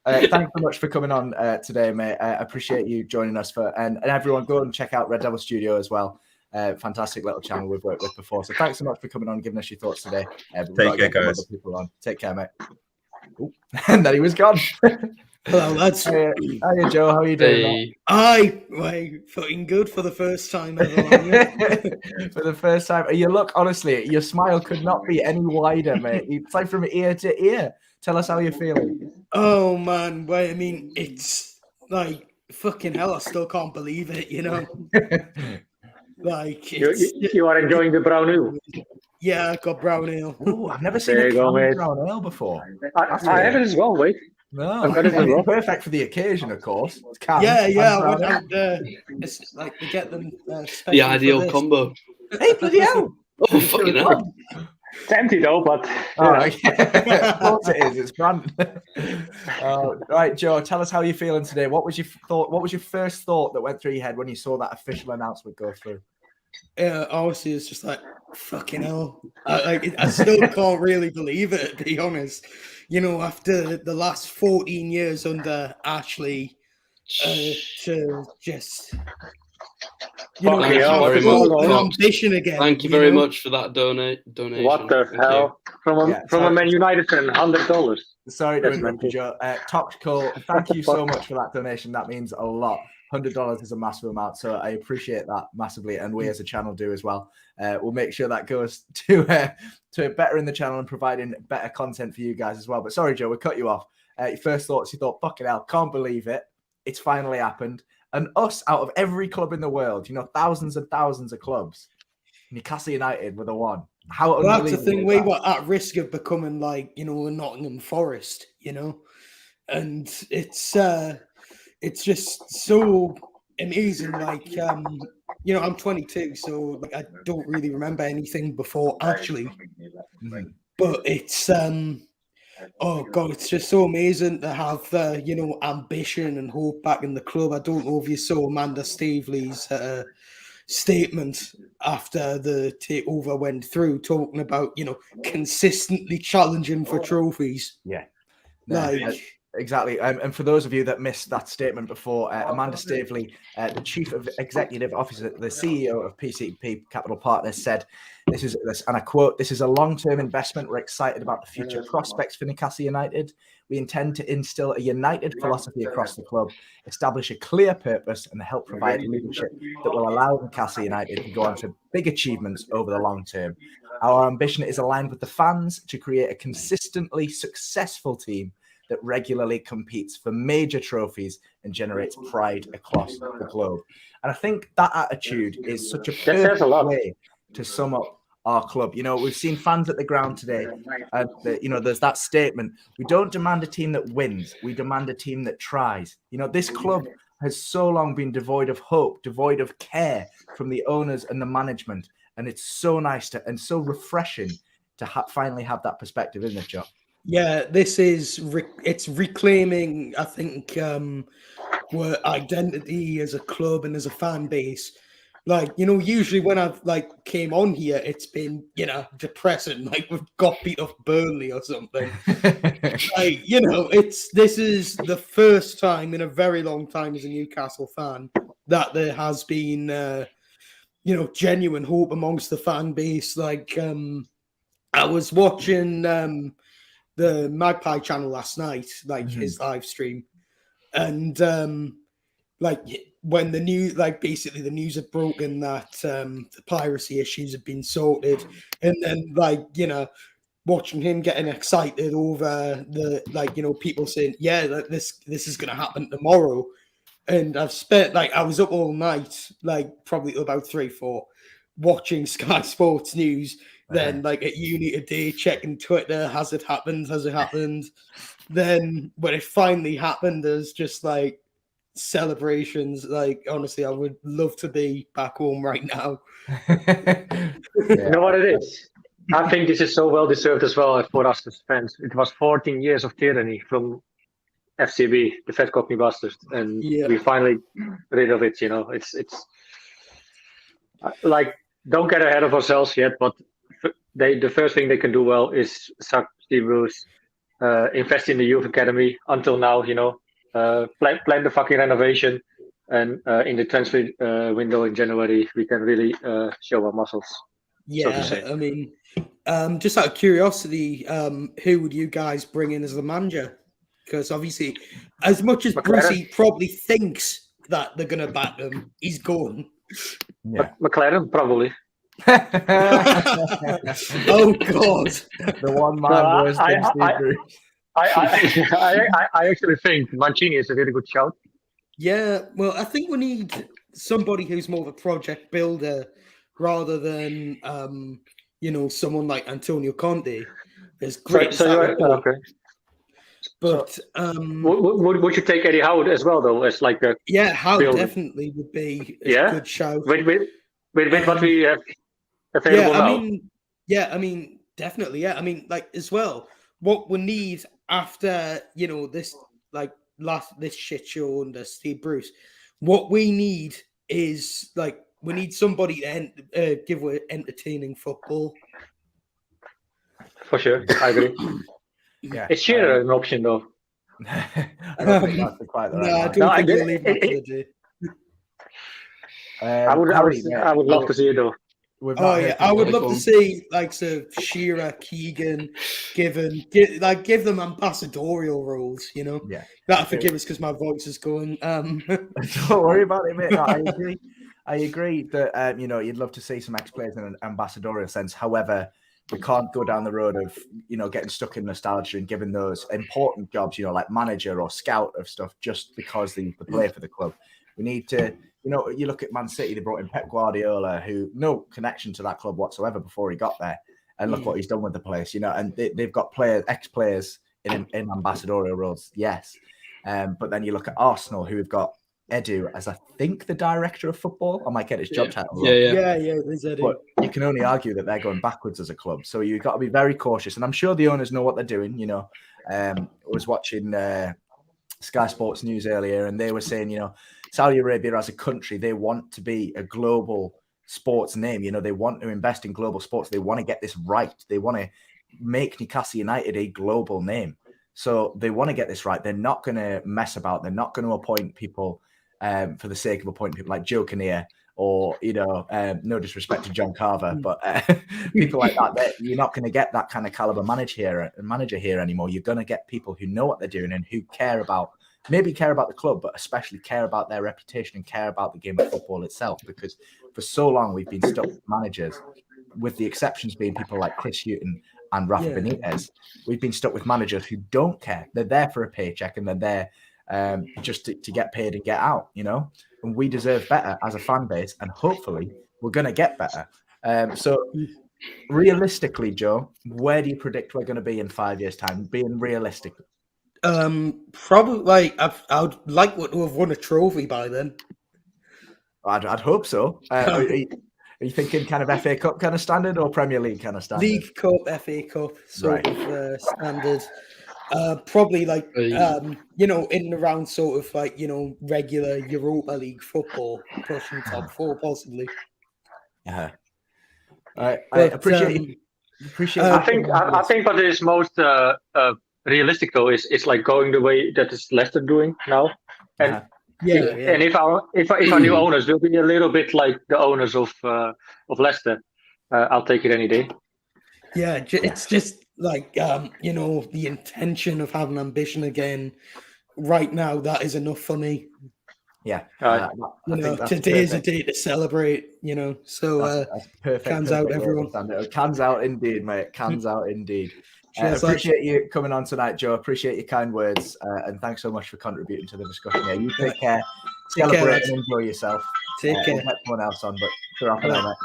Thanks so much for coming on today, mate. I appreciate you joining us and everyone go and check out Red Devil Studio as well. Fantastic little channel we've worked with before. So thanks so much for coming on and giving us your thoughts today. Take care, guys. People on. Take care, mate. Ooh. And then he was gone. Hello, lads. Hiya, Joe. How are you doing? Fucking good for the first time ever. For the first time. You look, honestly, your smile could not be any wider, mate. It's like from ear to ear. Tell us how you're feeling. Oh, man. Well, I mean, it's fucking hell. I still can't believe it, You are enjoying the brown ale? Yeah, I got brown ale. Oh, I've never seen a brown ale before. I have it as well, wait. No, it's perfect for the occasion, of course. Yeah. It's like we get them. The ideal combo. Hey, bloody hell! Oh, fucking hell. It's empty though, but of course it is. It's grand. Right, Joe, tell us how you're feeling today. What was your thought? What was your first thought that went through your head when you saw that official announcement go through? Yeah, obviously it's just fucking hell. I still can't really believe it, to be honest. After the last 14 years under Ashley, to just ambition again. Thank you very much for that donation. What the hell? From a Man United fan, $100. Sorry to interrupt you, Joe. Topical, thank you so much for that donation. That means a lot. $100 is a massive amount, so I appreciate that massively, and we as a channel do as well. We'll make sure that goes to bettering the channel and providing better content for you guys as well. But sorry, Joe, we cut you off. Your first thoughts, you thought, fucking hell, can't believe it. It's finally happened. And us, out of every club in the world, thousands and thousands of clubs, Newcastle United were the one. How that's the thing. We were at risk of becoming a Nottingham Forest, and it's just so amazing. I'm 22, so I don't really remember anything before actually. But it's oh god, it's just so amazing to have ambition and hope back in the club. I don't know if you saw Amanda Staveley's statement after the takeover went through, talking about consistently challenging for trophies. Yeah, exactly. And for those of you that missed that statement before, Amanda Staveley, the Chief Executive Officer, the CEO of PCP Capital Partners, said, and I quote, "This is a long-term investment. We're excited about the future prospects for Newcastle United. We intend to instill a united philosophy across the club, establish a clear purpose, and help provide leadership that will allow Newcastle United to go on to big achievements over the long term. Our ambition is aligned with the fans to create a consistently successful team that regularly competes for major trophies and generates pride across the globe." And I think that attitude is such a perfect way to sum up our club. We've seen fans at the ground today, and there's that statement: we don't demand a team that wins, we demand a team that tries. This club has so long been devoid of hope, devoid of care from the owners and the management, and it's so nice and so refreshing to finally have that perspective, isn't it, Joe? Yeah, this is it's reclaiming, I think, our identity as a club and as a fan base. Like, you know, usually when I've came on here, it's been, you know, depressing. Like we've got beat off Burnley or something. Like, you know, this is the first time in a very long time as a Newcastle fan that there has been, you know, genuine hope amongst the fan base. Like, I was watching the Magpie channel last night, like his live stream, and like when the news, like basically the news had broken that the piracy issues had been sorted, and then like, you know, watching him getting excited over the, like, you know, people saying, yeah, this is gonna happen tomorrow. And I've spent, like, I was up all night, like probably about 3-4, watching Sky Sports News. Then, like, at uni today, checking Twitter, has it happened? Has it happened? Then, when it finally happened, there's just like celebrations. Like, honestly, I would love to be back home right now. You know what it is? I think this is so well deserved as well for us as fans. It was 14 years of tyranny from FCB, the Fat Cockney Bastards, and we finally rid of it. You know, it's like, don't get ahead of ourselves yet, but the first thing they can do well is suck Steve Bruce, invest in the youth academy. Until now, you know, plan the fucking renovation, and in the transfer window in January, we can really show our muscles. Yeah, so to say. I mean, just out of curiosity, who would you guys bring in as the manager? Because obviously, as much as Brucey probably thinks that they're going to back him, he's gone. Yeah. McLaren, probably. Oh, God. The one man worse than Steve Bruce. I actually think Mancini is a really good shout. Yeah, well, I think we need somebody who's more of a project builder rather than, you know, someone like Antonio Conte. There's great. Okay. But would you take Eddie Howe as well, though, as like a Howe builder? Definitely would be a good shout. With what we have available now. I mean, definitely, yeah. I mean, like, as well, what we need after, you know, this this shit show under Steve Bruce, what we need is, like, we need somebody to give away entertaining football. For sure, I agree. Yeah, is Shearer an option though? I don't think that's quite the right I don't think we'll leave that to the day. I would love to see it though. I would love to see like Shearer, Keegan, give them ambassadorial roles. You know, that'll forgive us because my voice is going. Don't worry about it, mate. No, I agree that you know, you'd love to see some ex-players in an ambassadorial sense. However, we can't go down the road of, you know, getting stuck in nostalgia and giving those important jobs, you know, like manager or scout of stuff, just because they play for the club. We need to, you know, you look at Man City, they brought in Pep Guardiola, who no connection to that club whatsoever before he got there. And look what he's done with the place, you know, and they've got ex-players in ambassadorial roles, yes. But then you look at Arsenal, who have got Edu as, I think, the director of football. I might get his job title wrong. Yeah, there's Edu. But you can only argue that they're going backwards as a club. So you've got to be very cautious. And I'm sure the owners know what they're doing. You know, I was watching Sky Sports News earlier, and they were saying, you know, Saudi Arabia as a country, they want to be a global sports name. You know, they want to invest in global sports. They want to get this right. They want to make Newcastle United a global name. So they want to get this right. They're not going to mess about. They're not going to appoint people for the sake of appointing people like Joe Kinnear or, you know, no disrespect to John Carver, but people like that. You're not going to get that kind of caliber manager here anymore. You're going to get people who know what they're doing and who care about the club, but especially care about their reputation and care about the game of football itself. Because for so long we've been stuck with managers, with the exceptions being people like Chris Hughton and Rafa Benitez. We've been stuck with managers who don't care. They're there for a paycheck and they're there just to get paid and get out, you know. And we deserve better as a fan base, and hopefully we're going to get better. So realistically, Joe, where do you predict we're going to be in 5 years' time? Being realistic. Probably like I would like to have won a trophy by then. I'd hope so. Are you thinking kind of FA Cup kind of standard or Premier League kind of standard? League Cup, FA Cup, sort Right. of standard. Probably like in and around sort of like regular Europa League football, pushing top four possibly. Yeah. I But, appreciate you. Appreciate. I think what is most realistic though is it's like going the way that is Leicester doing now, and and if our new owners will be a little bit like the owners of Leicester, I'll take it any day. Yeah, it's just like the intention of having ambition again. Right now, that is enough for me. Yeah, today's a day to celebrate. So that's perfect. Cans out, everyone. Cans out indeed, mate. Cans out indeed. Cheers, appreciate you coming on tonight, Joe. Appreciate your kind words, and thanks so much for contributing to the discussion here. You take care, celebrate and enjoy yourself. Take care. We'll get someone else on, but sure, after that.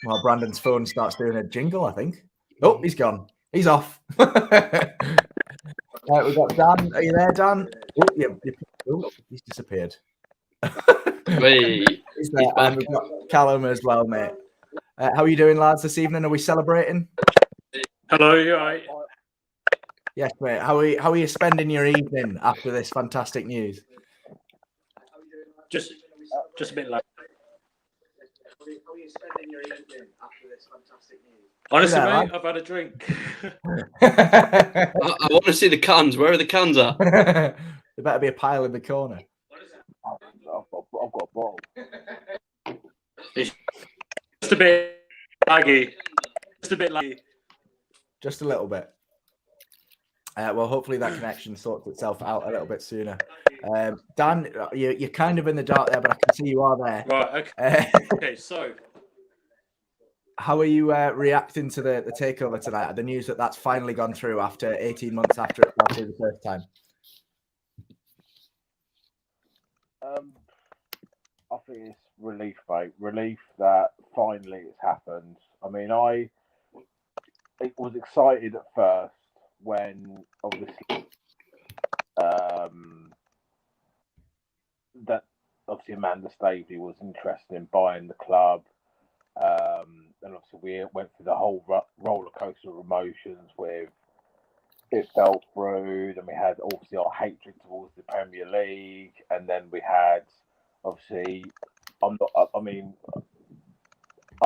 Well, Brandon's phone starts doing a jingle, I think. Oh, he's gone. He's off. Right, we've got Dan. Are you there, Dan? He's disappeared. He's there. And we've got Callum as well, mate. How are you doing, lads, this evening? Are we celebrating? Hello, you all right? Yes, mate. How are you spending your evening after this fantastic news? Just a bit like. How are you spending your evening after this fantastic news? Honestly, mate, I've had a drink. I want to see the cans. Where are the cans at? There better be a pile in the corner. I've got a bottle. It's just a bit laggy. Just a bit laggy. Just a little bit. Well, hopefully that connection sorts itself out a little bit sooner. Dan, you're kind of in the dark there, but I can see you are there. Right. Okay. Okay. So, how are you reacting to the takeover tonight? The news that's finally gone through after 18 months after it fell through the first time. I think it's relief, mate. Relief that finally it's happened. I mean, it was excited at first when obviously that obviously Amanda Staveley was interested in buying the club, and obviously we went through the whole roller coaster of emotions with it fell through. Then we had obviously our hatred towards the Premier League, and then we had obviously I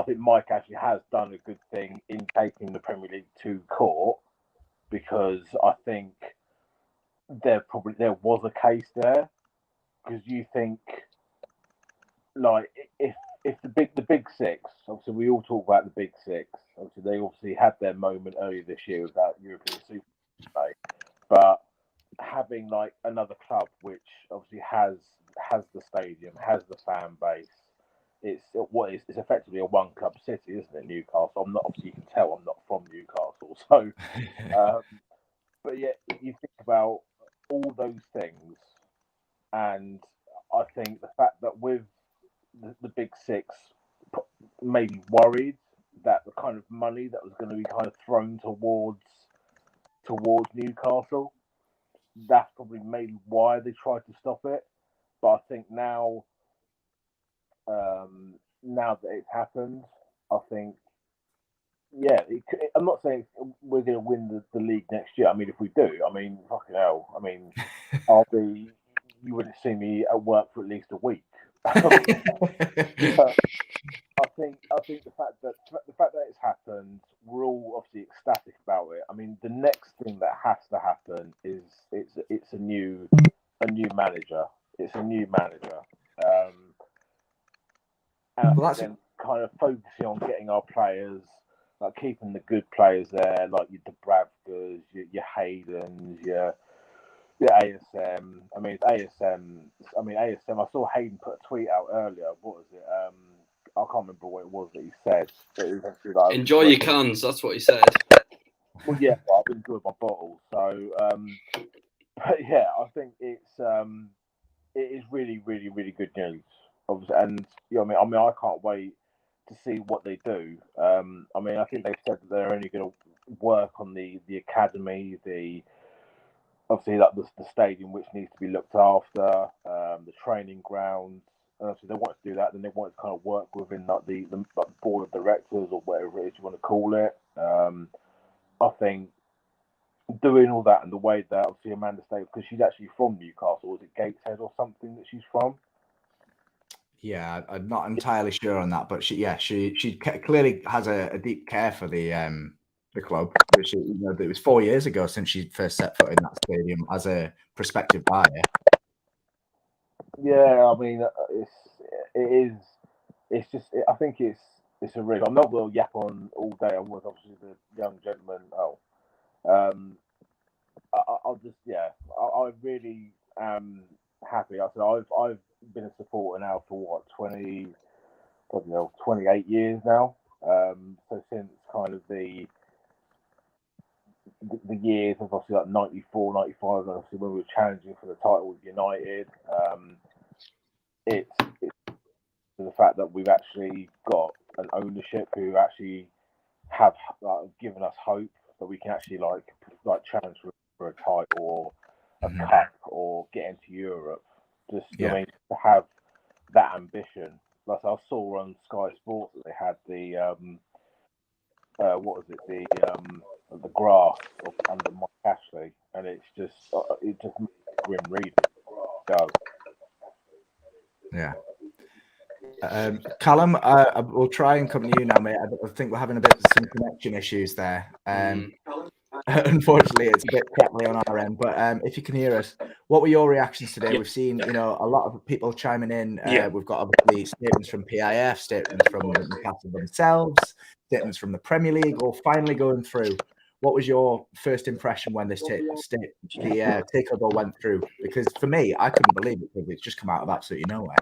think Mike actually has done a good thing in taking the Premier League to court, because I think there was a case there, because you think like if the big six, obviously we all talk about the big six, obviously they obviously had their moment earlier this year with that European Super League, but having like another club which obviously has the stadium, has the fan base, it's effectively a one club city, isn't it, Newcastle? Obviously you can tell I'm not from Newcastle, so but yet you think about all those things, and I think the fact that with the big six maybe worried that the kind of money that was going to be kind of thrown towards Newcastle, that's probably maybe why they tried to stop it. But I think now that it's happened, I think, yeah, I'm not saying we're going to win the league next year. I mean, if we do, I mean, fucking hell. I mean, you wouldn't see me at work for at least a week. But I think the fact that it's happened, we're all obviously ecstatic about it. I mean, the next thing that has to happen is it's a new manager. It's a new manager. And then kind of focusing on getting our players, like keeping the good players there, like your Dubravkas, your Haydens, your ASM. I mean, ASM. I saw Hayden put a tweet out earlier. What was it? I can't remember what it was that he said. It was actually like, enjoy your cans. That's what he said. Well, yeah, I've enjoyed my bottle. So, but yeah, I think it is really, really, really good news. Obviously, and I mean, I can't wait to see what they do. I mean, I think they've said that they're only going to work on the academy, obviously like the stadium which needs to be looked after, the training grounds. And obviously they wanted to do that, then they wanted to kind of work within like the board of directors or whatever it is you want to call it. I think doing all that and the way that obviously Amanda Staveley, because she's actually from Newcastle, was it Gateshead or something that she's from? Yeah, I'm not entirely sure on that, but she clearly has a deep care for the club. Which, you know, it was 4 years ago since she first set foot in that stadium as a prospective buyer. Yeah, I mean, it's just, I think it's a risk. I'm not going to yap on all day. I'm with obviously the young gentleman. I'll just, I really am happy. I said I've been a supporter now for what 28 years now. So since kind of the years of obviously like 94, 95, and obviously when we were challenging for the title with United, it's the fact that we've actually got an ownership who actually have given us hope that we can actually like challenge for a title or a cup or get into Europe. Just I mean, to have that ambition. Like I saw on Sky Sports that they had the what was it, the graph under Mike Ashley, and it just makes grim reading. Yeah. Callum, we'll try and come to you now, mate. I think we're having some connection issues there. Unfortunately, it's a bit crackly on our end, but if you can hear us, what were your reactions today? We've seen, you know, a lot of people chiming in. We've got obviously statements from PIF, statements from Newcastle themselves, statements from the Premier League, all finally going through. What was your first impression when this takeover went through? Because for me, I couldn't believe it because it's just come out of absolutely nowhere.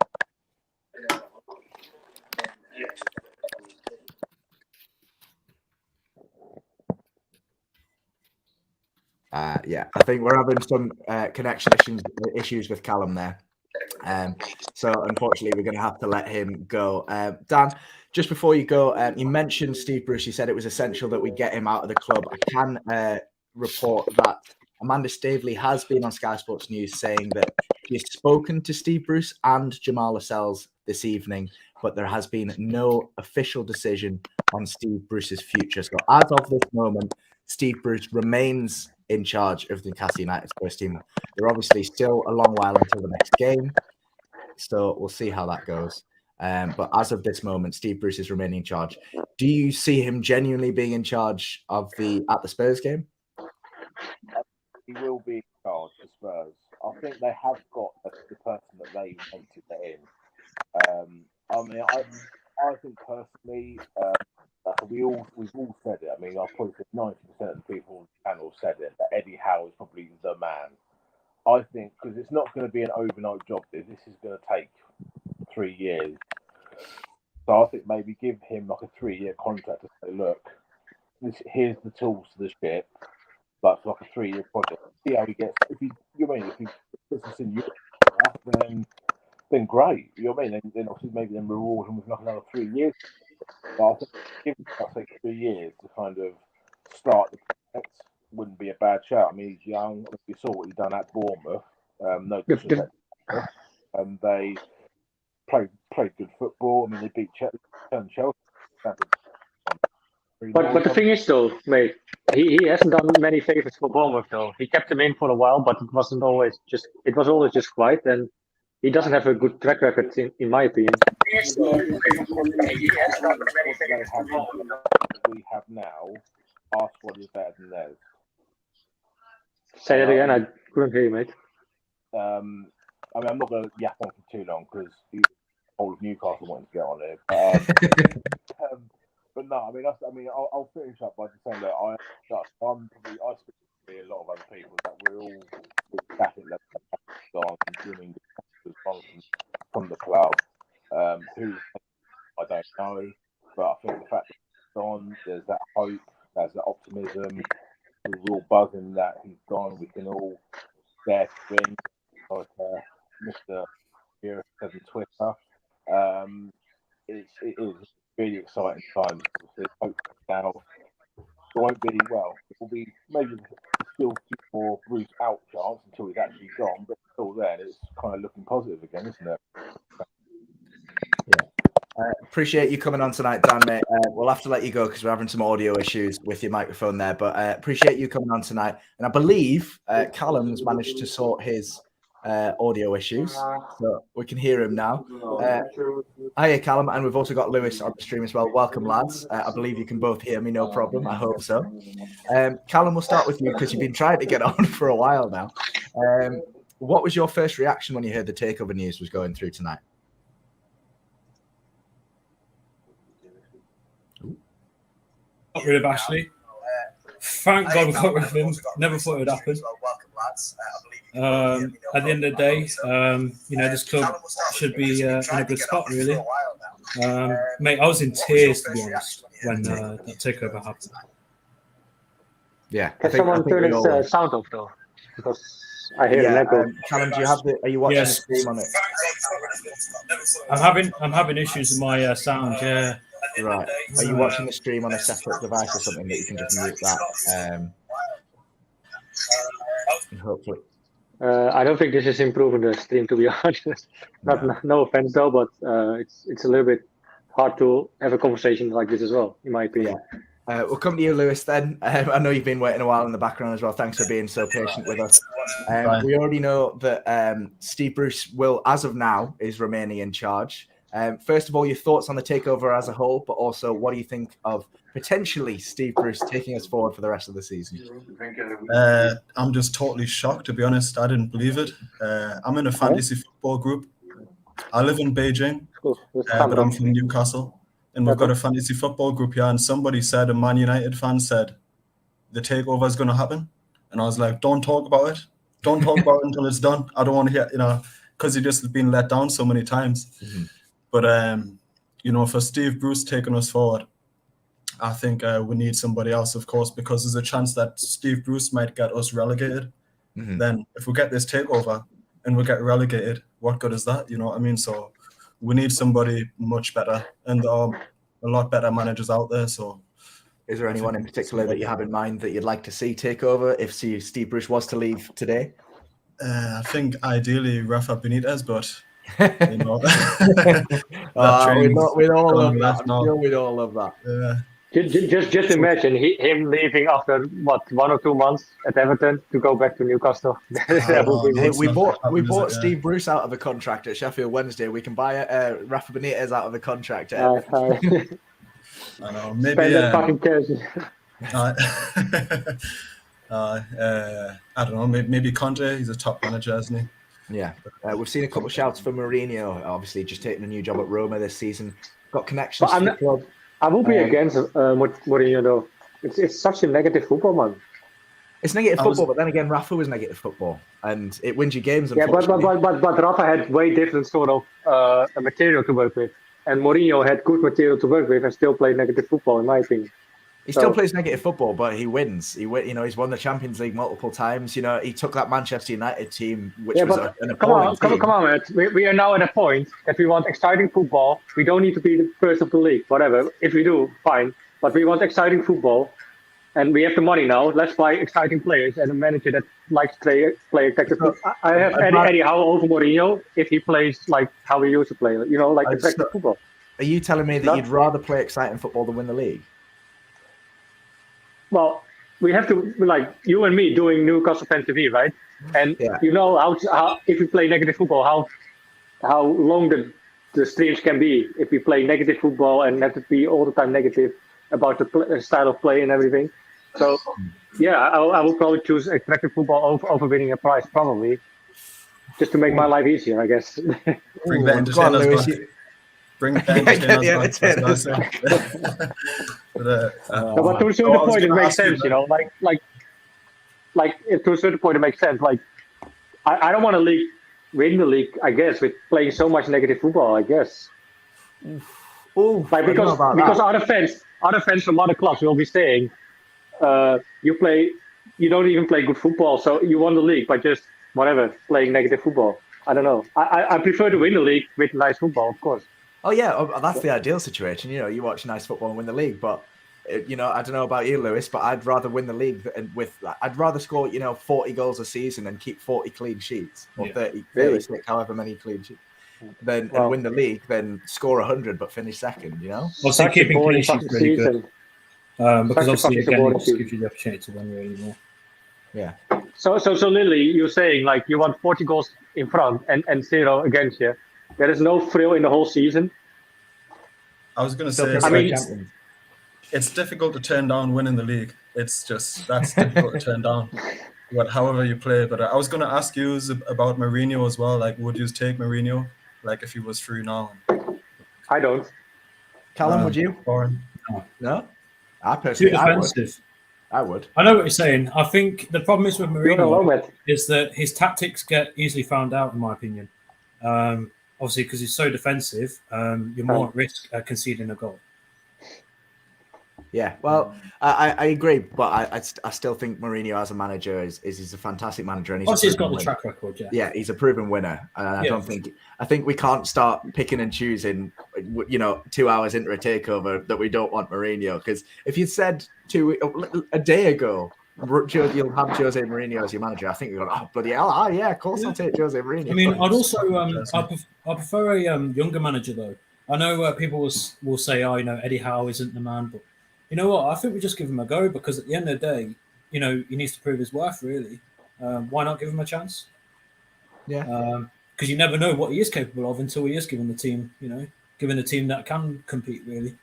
I think we're having some connection issues with Callum there. So unfortunately, we're going to have to let him go. Dan, just before you go, you mentioned Steve Bruce. You said it was essential that we get him out of the club. I can report that Amanda Staveley has been on Sky Sports News saying that she has spoken to Steve Bruce and Jamal Lascelles this evening, but there has been no official decision on Steve Bruce's future. So as of this moment, Steve Bruce remains in charge of the Newcastle United first team. They're obviously still a long while until the next game, so we'll see how that goes. But as of this moment, Steve Bruce is remaining in charge. Do you see him genuinely being in charge of at the Spurs game? He will be in charge for Spurs. I think they have got the person that they wanted in. I mean, I think personally, we've all said it. I mean, I've probably said 90% of the people on the channel said it, that Eddie Howe is probably the man. I think because it's not going to be an overnight job. This is going to take 3 years. So I think maybe give him like a 3-year contract to say, look, here's the tools to the ship, like for like a 3-year project. See how he gets. If he puts us in Europe, then great. You know what I mean? Then obviously maybe then reward him with like another 3 years. But I think give him like 3 years to kind of start the project wouldn't be a bad shout. I mean, he's young. You saw what he done at Bournemouth. No disrespect. And they played good football. I mean, they beat Chelsea. But the thing is, though, mate, he hasn't done many favors for Bournemouth, though. He kept him in for a while, but it was always just quiet, and he doesn't have a good track record, in my opinion. We have now. Our squad is better than theirs. Say that again. I couldn't hear you, mate. I mean, I'm not going to yap on for too long because the whole of Newcastle wanted to get on here. But no, I mean, I'll finish up by just saying that I speak to a lot of other people that we're all back at level winning from the club. Who I don't know, but I think the fact that he's gone, there's that hope, there's that optimism. We're all buzzing that he's gone. We can all dare to win, like Mr. Here says on Twitter. It is really exciting times. There's hope now. It won't be well. It will be maybe still a few more Bruce out chance until he's actually gone, but until then, it's kind of looking positive again, isn't it? Appreciate you coming on tonight, Dan, mate. We'll have to let you go because we're having some audio issues with your microphone there. But appreciate you coming on tonight. And I believe Callum's managed to sort his audio issues, so we can hear him now. Hiya, Callum, and we've also got Lewis on the stream as well. Welcome, lads. I believe you can both hear me, no problem. I hope so. Callum, we'll start with you because you've been trying to get on for a while now. What was your first reaction when you heard the takeover news was going through tonight? Got rid of Ashley. Thank God we got rid of him. Never thought it would happen. At the end of the day, this club should be in a good spot, really. Mate, I was in tears, to be honest, when that takeover happened. Yeah. Can someone turn his sound off, though? Because I hear an echo. Callum, do you have are you watching the stream on it? I'm having issues with my sound, yeah. Right. Are you watching the stream on a separate device or something that you can just mute that? Hopefully. I don't think this is improving the stream, to be honest. No offense though, but it's a little bit hard to have a conversation like this as well, in my opinion. We'll come to you, Lewis, then. I know you've been waiting a while in the background as well. Thanks for being so patient with us. We already know that Steve Bruce will, as of now, is remaining in charge. First of all, your thoughts on the takeover as a whole, but also what do you think of potentially Steve Bruce taking us forward for the rest of the season? I'm just totally shocked, to be honest. I didn't believe it. I'm in a fantasy football group. I live in Beijing, but I'm from Newcastle. And we've got a fantasy football group here. And somebody said, a Man United fan said, the takeover is going to happen. And I was like, don't talk about it. Don't talk about it until it's done. I don't want to hear, because you've just been let down so many times. Mm-hmm. But, for Steve Bruce taking us forward, I think we need somebody else, of course, because there's a chance that Steve Bruce might get us relegated. Mm-hmm. Then if we get this takeover and we get relegated, what good is that? You know what I mean? So we need somebody much better, and there are a lot better managers out there. So is there anyone in particular that you have in mind that you'd like to see take over if Steve Bruce was to leave today? I think ideally Rafa Benitez, but we'd all love that. I'm sure we'd all love that. Yeah. Just imagine him leaving after 1 or 2 months at Everton to go back to Newcastle. We bought Steve Bruce out of a contract at Sheffield Wednesday. We can buy Rafa Benitez out of a contract at Everton. I know, maybe spend that fucking cash. I don't know. Maybe Conte. He's a top manager, isn't he? Yeah, we've seen a couple of shouts for Mourinho. Obviously, just taking a new job at Roma this season. Got connections to the club. I will be against Mourinho though. It's such a negative football, man. It's negative football, but then again, Rafa was negative football, and it wins you games. Yeah, but Rafa had way different sort of material to work with, and Mourinho had good material to work with and still played negative football, in my opinion. He still plays negative football, but he wins. He's won the Champions League multiple times. He took that Manchester United team, which was an appalling team. Come on, man. We are now at a point that we want exciting football. We don't need to be the first of the league, whatever. If we do, fine. But we want exciting football, and we have the money now. Let's buy exciting players and a manager that likes to play effective football. I have Eddie Howe over Mourinho if he plays like how we used to play, effective football. Are you telling me that you'd rather play exciting football than win the league? Well, we have to, like you and me doing Newcastle Fans TV, right? And how if we play negative football, how long the streams can be if we play negative football and have to be all the time negative about the style of play and everything. So, yeah, I will probably choose attractive football over winning a prize, probably, just to make my life easier, I guess. Bring the entertainers back. Bring the entertainers back. But to a certain point, it makes sense, Like to a certain point, it makes sense. Like, I don't want to win the league, I guess, with playing so much negative football, I guess. Because other fans from other clubs will be saying, you don't even play good football, so you won the league by just whatever playing negative football. I don't know. I prefer to win the league with nice football, of course. Oh yeah, that's the ideal situation. You watch nice football and win the league, but I don't know about you, Lewis, but I'd rather win the league I'd rather score 40 goals a season and keep 40 clean sheets or 36, however many clean sheets. then and win the league, then score 100 but finish second. You know, Also, keeping clean sheets really good. season. Because Such a obviously, fucking again, it boring just season. gives you the opportunity to win really more. Yeah. So Lily, you're saying like you want 40 goals in front and 0 against you. There is no thrill in the whole season. I was going to Still say, Premier League champions. it's difficult to turn down winning the league. It's just that's difficult to turn down. However you play. But I was going to ask you about Mourinho as well. Like, would you take Mourinho, like if he was free now? I don't. Callum, would you? Warren? No. I Too personally, defensive. I would. I know what you're saying. I think the problem is with You're alone Mourinho with. is that his tactics get easily found out, in my opinion. Obviously, because he's so defensive, you're more at risk conceding a goal. Yeah, well, I agree, but I still think Mourinho as a manager is a fantastic manager, and Obviously, he's got the winner. track record, yeah. Yeah, he's a proven winner, and I think we can't start picking and choosing, 2 hours into a takeover that we don't want Mourinho, because if you said a day ago you'll have Jose Mourinho as your manager, I think you're going, oh bloody hell, yeah, of course I'll take Jose Mourinho. I mean, I'd also I prefer a younger manager though. I know people will say, Eddie Howe isn't the man, but you know what? I think we just give him a go, because at the end of the day, he needs to prove his worth, really. Why not give him a chance? Yeah. Because you never know what he is capable of until he is given the team, given the team that can compete, really.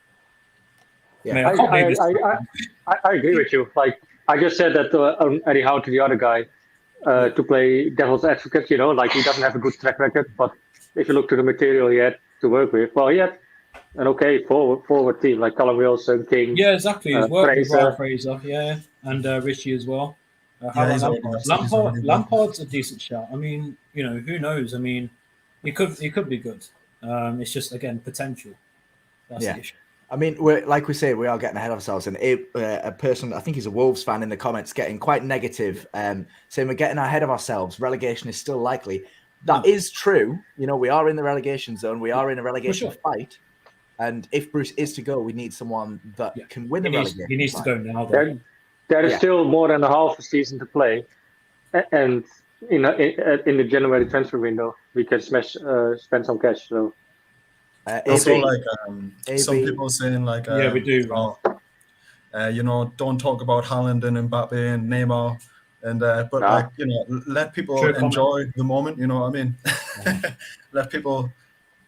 Yeah, I agree with you. Like, I just said that Eddie Howe to the other guy to play devil's advocate, like he doesn't have a good track record, but if you look to the material he had to work with, well, he had an okay forward team like Callum Wilson, King. Yeah, exactly. He's worked with Fraser. Ryan Fraser, yeah, and Richie as well. Lampard's a decent shot. I mean, who knows? I mean, he could be good. It's just, again, potential. That's the issue. I mean, like we say, we are getting ahead of ourselves. And a person, I think he's a Wolves fan in the comments, getting quite negative, saying we're getting ahead of ourselves. Relegation is still likely. That is true. We are in the relegation zone. We are in a relegation fight. And if Bruce is to go, we need someone that can win the relegation. He needs fight. to go now. There is still more than a half a season to play. And in the January transfer window, we can spend some cash. So. Also, like some people saying, like, we do. Don't talk about Haaland and Mbappe and Neymar, and let people enjoy the moment. You know what I mean? Let people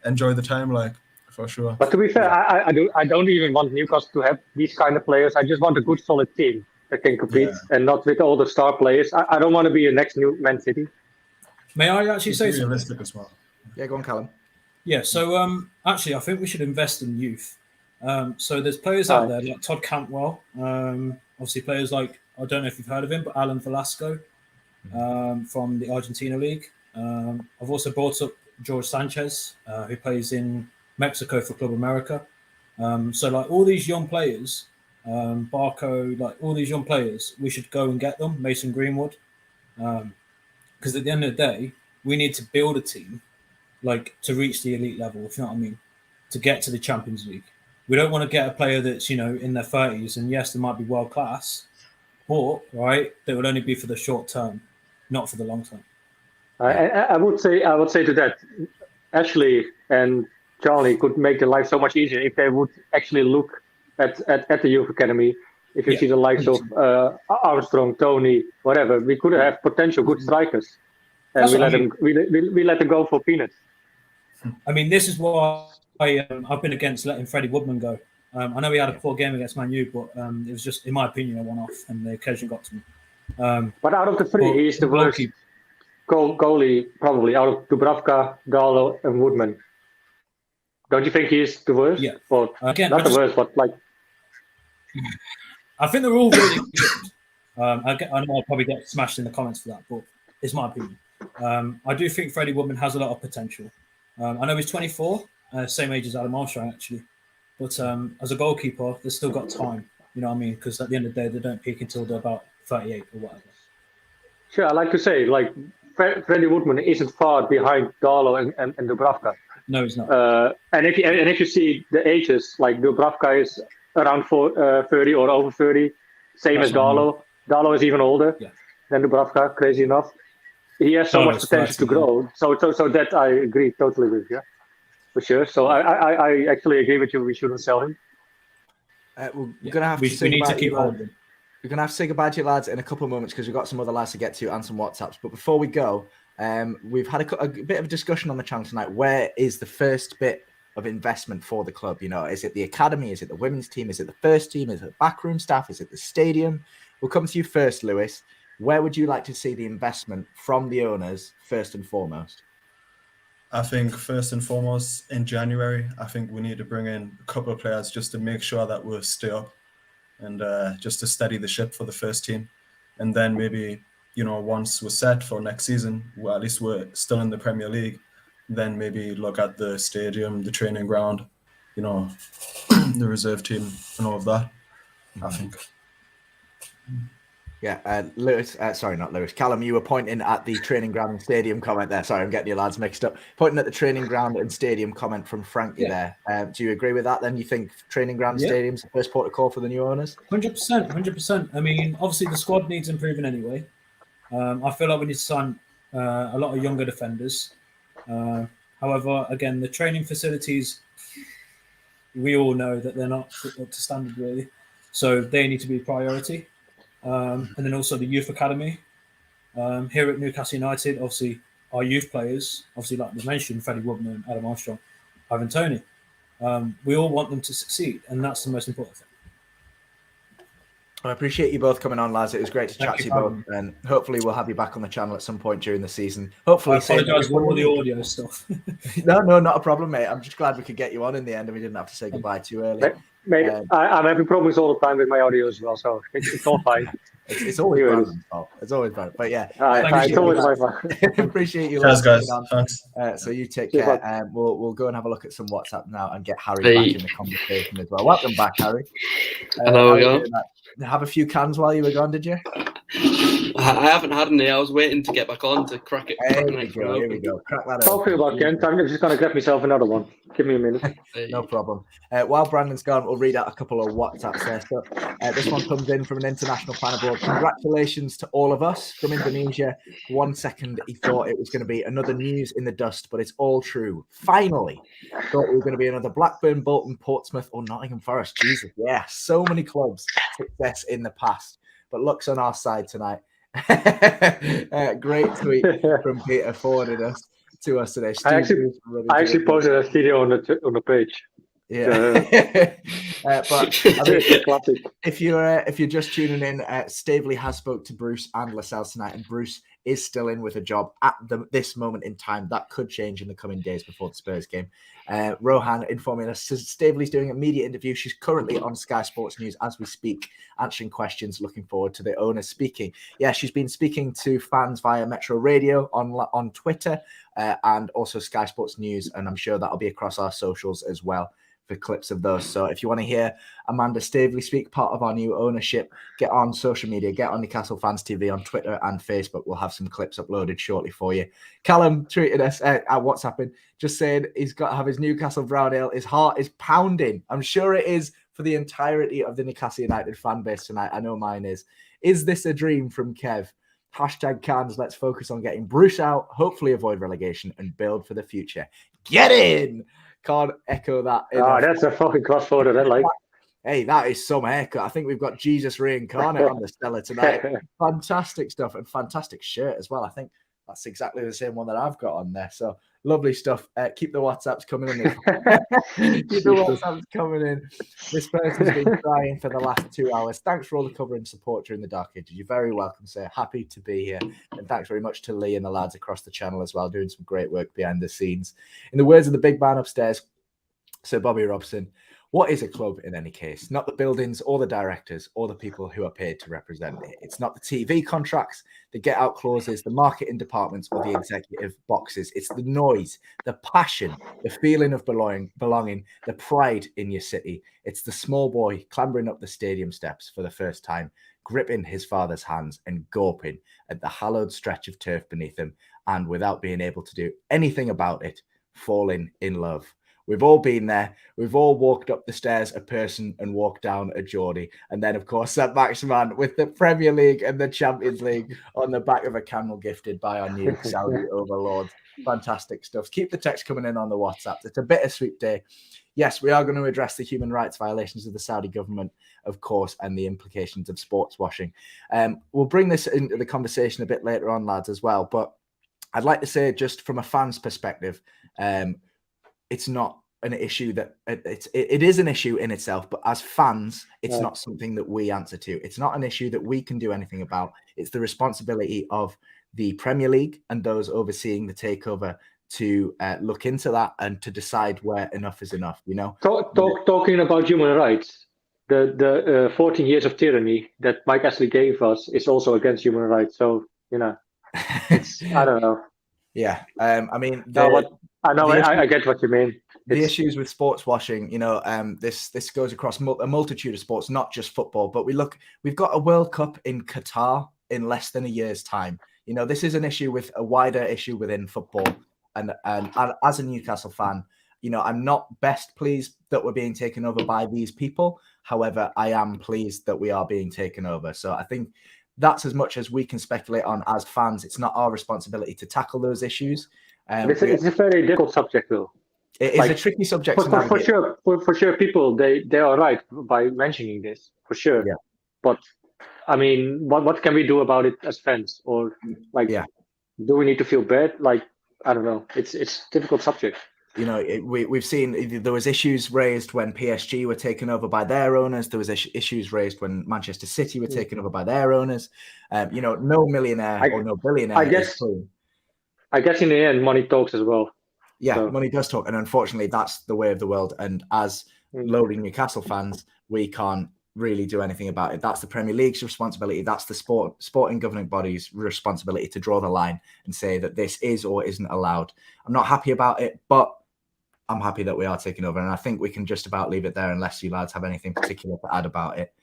enjoy the time, like, for sure. But to be fair, I don't even want Newcastle to have these kind of players. I just want a good, solid team that can compete, and not with all the star players. I don't want to be a next new Man City. May I actually say something? Realistic as well. Yeah, go on, Callum. Yeah, so actually, I think we should invest in youth. So there's players out there like Todd Cantwell, obviously players like, I don't know if you've heard of him, but Alan Velasco from the Argentina League. I've also brought up George Sanchez, who plays in Mexico for Club America. So like all these young players, Barco, like all these young players, we should go and get them, Mason Greenwood. Because at the end of the day, we need to build a team like to reach the elite level, if you know what I mean, to get to the Champions League. We don't want to get a player that's, in their 30s, and yes, they might be world class, but they will only be for the short term, not for the long term. I would say to that, Ashley and Charlie could make their life so much easier if they would actually look at the youth academy. If you see the likes of Armstrong, Tony, whatever, we could have potential good strikers, and we let them go for peanuts. I mean, this is why I've been against letting Freddie Woodman go. I know he had a poor game against Man U, but it was just, in my opinion, a one-off, and the occasion got to me. But out of the three, he's the worst goalie, probably, out of Dubravka, Gallo, and Woodman. Don't you think he's the worst? Yeah. Well, again, not the worst, but like... I think they're all really good. I know I'll probably get smashed in the comments for that, but it's my opinion. I do think Freddie Woodman has a lot of potential. I know he's 24, same age as Adam Armstrong, actually. But as a goalkeeper, they've still got time. You know what I mean? Because at the end of the day, they don't peak until they're about 38 or whatever. Sure, I like to say, like, Freddie Woodman isn't far behind Gallo and Dubravka. No, he's not. And if you see the ages, like Dubravka is around 30 or over 30, same as Gallo. Gallo is even older than Dubravka, crazy enough. he has so much potential to grow. So that I agree totally with you, for sure. So I actually agree with you. We shouldn't sell him. We're gonna have We to say need goodbye to keep you, lads. holding. We're gonna have to say goodbye to you lads in a couple of moments because we've got some other lads to get to and some WhatsApps. But before we go, we've had a bit of a discussion on the channel tonight. Where is the first bit of investment for the club? You know, is it the academy? Is it the women's team? Is it the first team? Is it the backroom staff? Is it the stadium? We'll come to you first, Lewis. Where would you like to see the investment from the owners first and foremost? I think first and foremost in January, I think we need to bring in a couple of players just to make sure that we'll stay up and just to steady the ship for the first team. And then maybe, you know, once we're set for next season, well, at least we're still in the Premier League, then maybe look at the stadium, the training ground, you know, the reserve team and all of that, I think. Yeah, Lewis, sorry, not Lewis. Callum, you were pointing at the training ground and stadium comment there. Sorry, I'm getting you lads mixed up. Pointing at the training ground and stadium comment from Frankie there. Do you agree with that then? You think training ground and stadium's the first port of call for the new owners? 100%, 100%. I mean, obviously the squad needs improving anyway. I feel like we need to sign a lot of younger defenders. However, again, the training facilities, we all know that they're not up to standard really. So they need to be a priority. And then also the youth academy. Here at Newcastle United, obviously our youth players, obviously like we mentioned, Freddie Rueben and Adam Armstrong, Ivan Toney. We all want them to succeed, and that's the most important thing. I appreciate you both coming on, lads. It was great to chat to you both, and hopefully we'll have you back on the channel at some point during the season. Hopefully, I apologise for all the audio stuff. No, not a problem, mate. I'm just glad we could get you on in the end, and we didn't have to say goodbye too early. Mate, I'm having problems all the time with my audio as well, so it's all fine. It's always Brandon's fault. It's always Brandon. But yeah, it's always my fault. Appreciate you. Cheers, guys. Thanks. So you take care. We'll go and have a look at some WhatsApp now and get Harry back in the conversation as well. Welcome back, Harry. Hello, have a few cans while you were gone, did you? I haven't had any. I was waiting to get back on to crack it. Here we go. Crack that Talk about Kent. I'm just going to grab myself another one. Give me a minute. No problem. While Brandon's gone, we'll read out a couple of WhatsApps there. So this one comes in from an international fan abroad. Congratulations to all of us from Indonesia. 1 second, he thought it was going to be another news in the dust, but it's all true. Finally, thought it was going to be another Blackburn, Bolton, Portsmouth, or Nottingham Forest. Jesus, yeah, so many clubs success in the past, but luck's on our side tonight. Great tweet from Peter forwarded us to us today. I actually posted a video on the page. Yeah, but I mean, if you're just tuning in, Staveley has spoke to Bruce and Lascelles tonight, and Bruce is still in with a job at this moment in time. That could change in the coming days before the Spurs game. Rohan informing us Staveley's doing a media interview. She's currently on Sky Sports News as we speak, answering questions. Looking forward to the owner speaking. Yeah, she's been speaking to fans via Metro Radio on Twitter and also Sky Sports News, and I'm sure that'll be across our socials as well for clips of those. So if you want to hear Amanda Staveley speak, part of our new ownership, get on social media, get on Newcastle Fans TV on Twitter and Facebook. We'll have some clips uploaded shortly for you. Callum tweeted us at WhatsApping, just saying he's got to have his Newcastle Brown Ale. His heart is pounding. I'm sure it is for the entirety of the Newcastle United fan base tonight. I know mine is. Is this a dream from Kev? #Cans, let's focus on getting Bruce out, hopefully avoid relegation and build for the future. Get in! Can't echo that. That's a fucking cross photo. That like. Hey, that is some haircut. I think we've got Jesus reincarnate on the Stella tonight. Fantastic stuff and fantastic shirt as well. I think that's exactly the same one that I've got on there. So lovely stuff. Keep the WhatsApps coming in. Keep the WhatsApps coming in. This person's been crying for the last 2 hours. Thanks for all the cover and support during the Dark Ages. You're very welcome, sir. Happy to be here. And thanks very much to Lee and the lads across the channel as well, doing some great work behind the scenes. In the words of the big man upstairs, Sir Bobby Robson, what is a club in any case? Not the buildings or the directors or the people who are paid to represent it. It's not the TV contracts, the get out clauses, the marketing departments or the executive boxes. It's the noise, the passion, the feeling of belonging, the pride in your city. It's the small boy clambering up the stadium steps for the first time, gripping his father's hands and gawping at the hallowed stretch of turf beneath him, and without being able to do anything about it, falling in love. We've all been there. We've all walked up the stairs a person and walked down a Geordie. And then, of course, that Maximan with the Premier League and the Champions League on the back of a camel gifted by our new Saudi overlords. Fantastic stuff. Keep the text coming in on the WhatsApp. It's a bittersweet day. Yes, we are going to address the human rights violations of the Saudi government, of course, and the implications of sports washing. We'll bring this into the conversation a bit later on, lads, as well. But I'd like to say, just from a fan's perspective, it's not an issue that it is an issue in itself, but as fans, it's not something that we answer to. It's not an issue that we can do anything about. It's the responsibility of the Premier League and those overseeing the takeover to look into that and to decide where enough is enough. You know, talking about human rights, the 14 years of tyranny that Mike Ashley gave us is also against human rights. So you know, it's I don't know. Yeah, I mean, I get what you mean. The issues with sports washing, you know, this goes across a multitude of sports, not just football. But we've got a World Cup in Qatar in less than a year's time. You know, this is an issue with a wider issue within football. And as a Newcastle fan, you know, I'm not best pleased that we're being taken over by these people. However, I am pleased that we are being taken over. So I think that's as much as we can speculate on as fans. It's not our responsibility to tackle those issues. It's a very difficult subject, though. It is a tricky subject for sure. For sure, people they are right by mentioning this for sure. Yeah. But I mean, what can we do about it as fans? Or like, do we need to feel bad? Like, I don't know. It's a difficult subject. You know, we've seen there was issues raised when PSG were taken over by their owners. There was issues raised when Manchester City were taken over by their owners. You know, no millionaire or no billionaire. I guess in the end, money talks as well. Yeah, so money does talk, and unfortunately, that's the way of the world. And as lowly Newcastle fans, we can't really do anything about it. That's the Premier League's responsibility. That's the sporting governing body's responsibility to draw the line and say that this is or isn't allowed. I'm not happy about it, but I'm happy that we are taking over. And I think we can just about leave it there unless you lads have anything particular to add about it.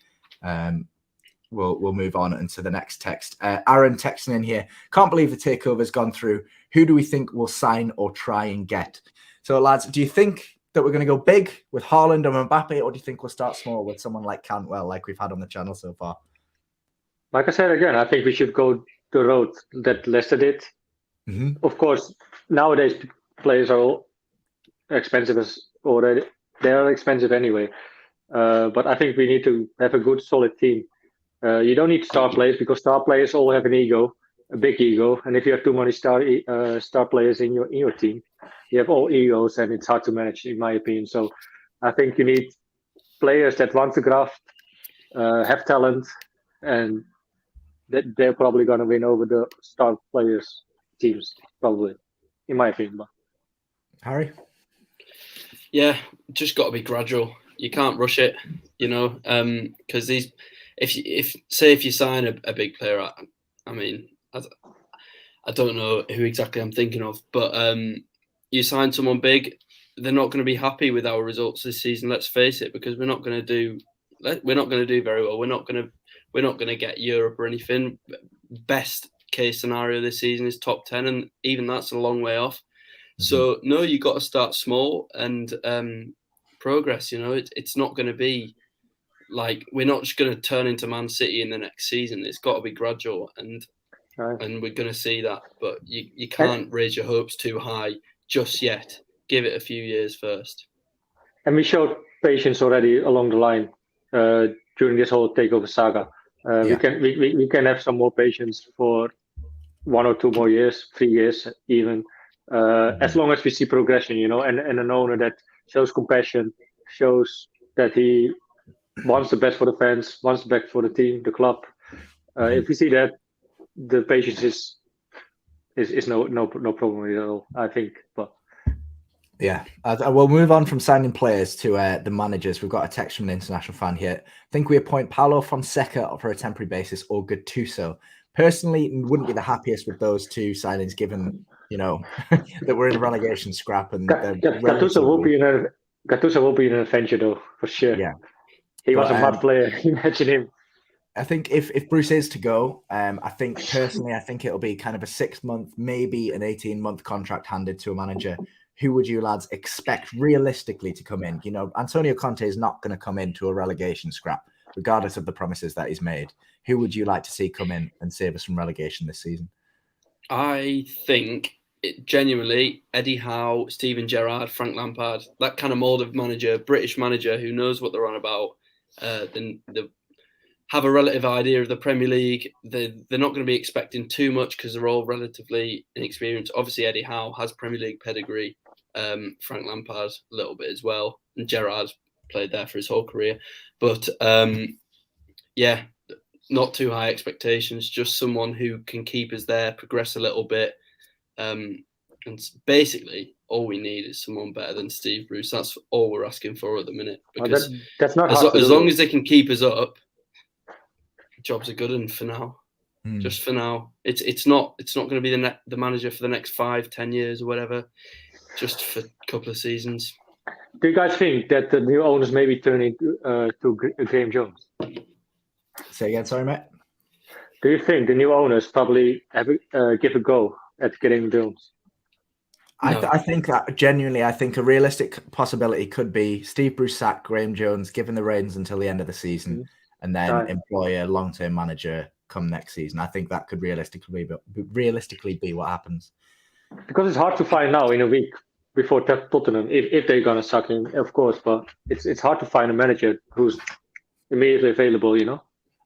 We'll move on into the next text. Aaron texting in here. Can't believe the takeover's gone through. Who do we think will sign or try and get? So lads, do you think that we're going to go big with Haaland and Mbappe, or do you think we'll start small with someone like Cantwell, like we've had on the channel so far? Like I said again, I think we should go the road that Leicester did. Mm-hmm. Of course, nowadays players are all expensive already. They are expensive anyway. But I think we need to have a good, solid team. You don't need star players because star players all have an ego, a big ego. And if you have too many star players in your team, you have all egos, and it's hard to manage, in my opinion. So I think you need players that want to graft, have talent, and that they're probably going to win over the star players teams, probably, in my opinion. Harry? Yeah, just got to be gradual. You can't rush it, you know, because if you sign a big player, I mean, I don't know who exactly I'm thinking of, but you sign someone big, they're not going to be happy with our results this season. Let's face it, because we're not going to do very well. We're not going to get Europe or anything. Best case scenario this season is top 10, and even that's a long way off. Mm-hmm. So no, you got to start small and progress. You know, it's not going to be like we're not just going to turn into Man City in the next season. It's got to be gradual, and we're going to see that. But you can't raise your hopes too high just yet. Give it a few years first. And we showed patience already along the line during this whole takeover saga. We can have some more patience for 1 or 2 more years, 3 years even, as long as we see progression, you know, and an owner that shows compassion, shows that he wants the best for the fans, wants the best for the team, the club. If we see that, the patience is no problem at all, I think. But yeah, we'll move on from signing players to the managers. We've got a text from an international fan here. Think we appoint Paulo Fonseca for a temporary basis or Gattuso? Personally, wouldn't be the happiest with those two signings, given, you know, that we're in a relegation scrap. And Gattuso will be an adventure, though, for sure. Yeah, he was a mad player. Imagine him. I think if Bruce is to go, I think it'll be kind of a 6 month, maybe an 18-month contract handed to a manager who would you lads expect realistically to come in? You know, Antonio Conte is not going to come into a relegation scrap, regardless of the promises that he's made. Who would you like to see come in and save us from relegation this season? I think genuinely Eddie Howe, Steven Gerrard, Frank Lampard, that kind of mould of manager, British manager who knows what they're on about, they have a relative idea of the Premier League. They're not going to be expecting too much because they're all relatively inexperienced. Obviously, Eddie Howe has Premier League pedigree. Frank Lampard a little bit as well, and Gerrard's played there for his whole career. But yeah, not too high expectations. Just someone who can keep us there, progress a little bit. And basically, all we need is someone better than Steve Bruce. That's all we're asking for at the minute. Because that's not as long as they can keep us up, jobs are good. And for now, just for now, it's not going to be the manager for the next 5-10 years or whatever. Just for a couple of seasons. Do you guys think that the new owners may be turning to Graham Jones? Say again, sorry, mate. Do you think the new owners probably give a go at Graham Jones? I think that genuinely, I think a realistic possibility could be Steve Bruce sack Graham Jones, given the reins until the end of the season, and then employ a long-term manager come next season. I think that could realistically be what happens. Because it's hard to find now in a week before Tottenham, if they're going to suck him, of course, but it's hard to find a manager who's immediately available, you know?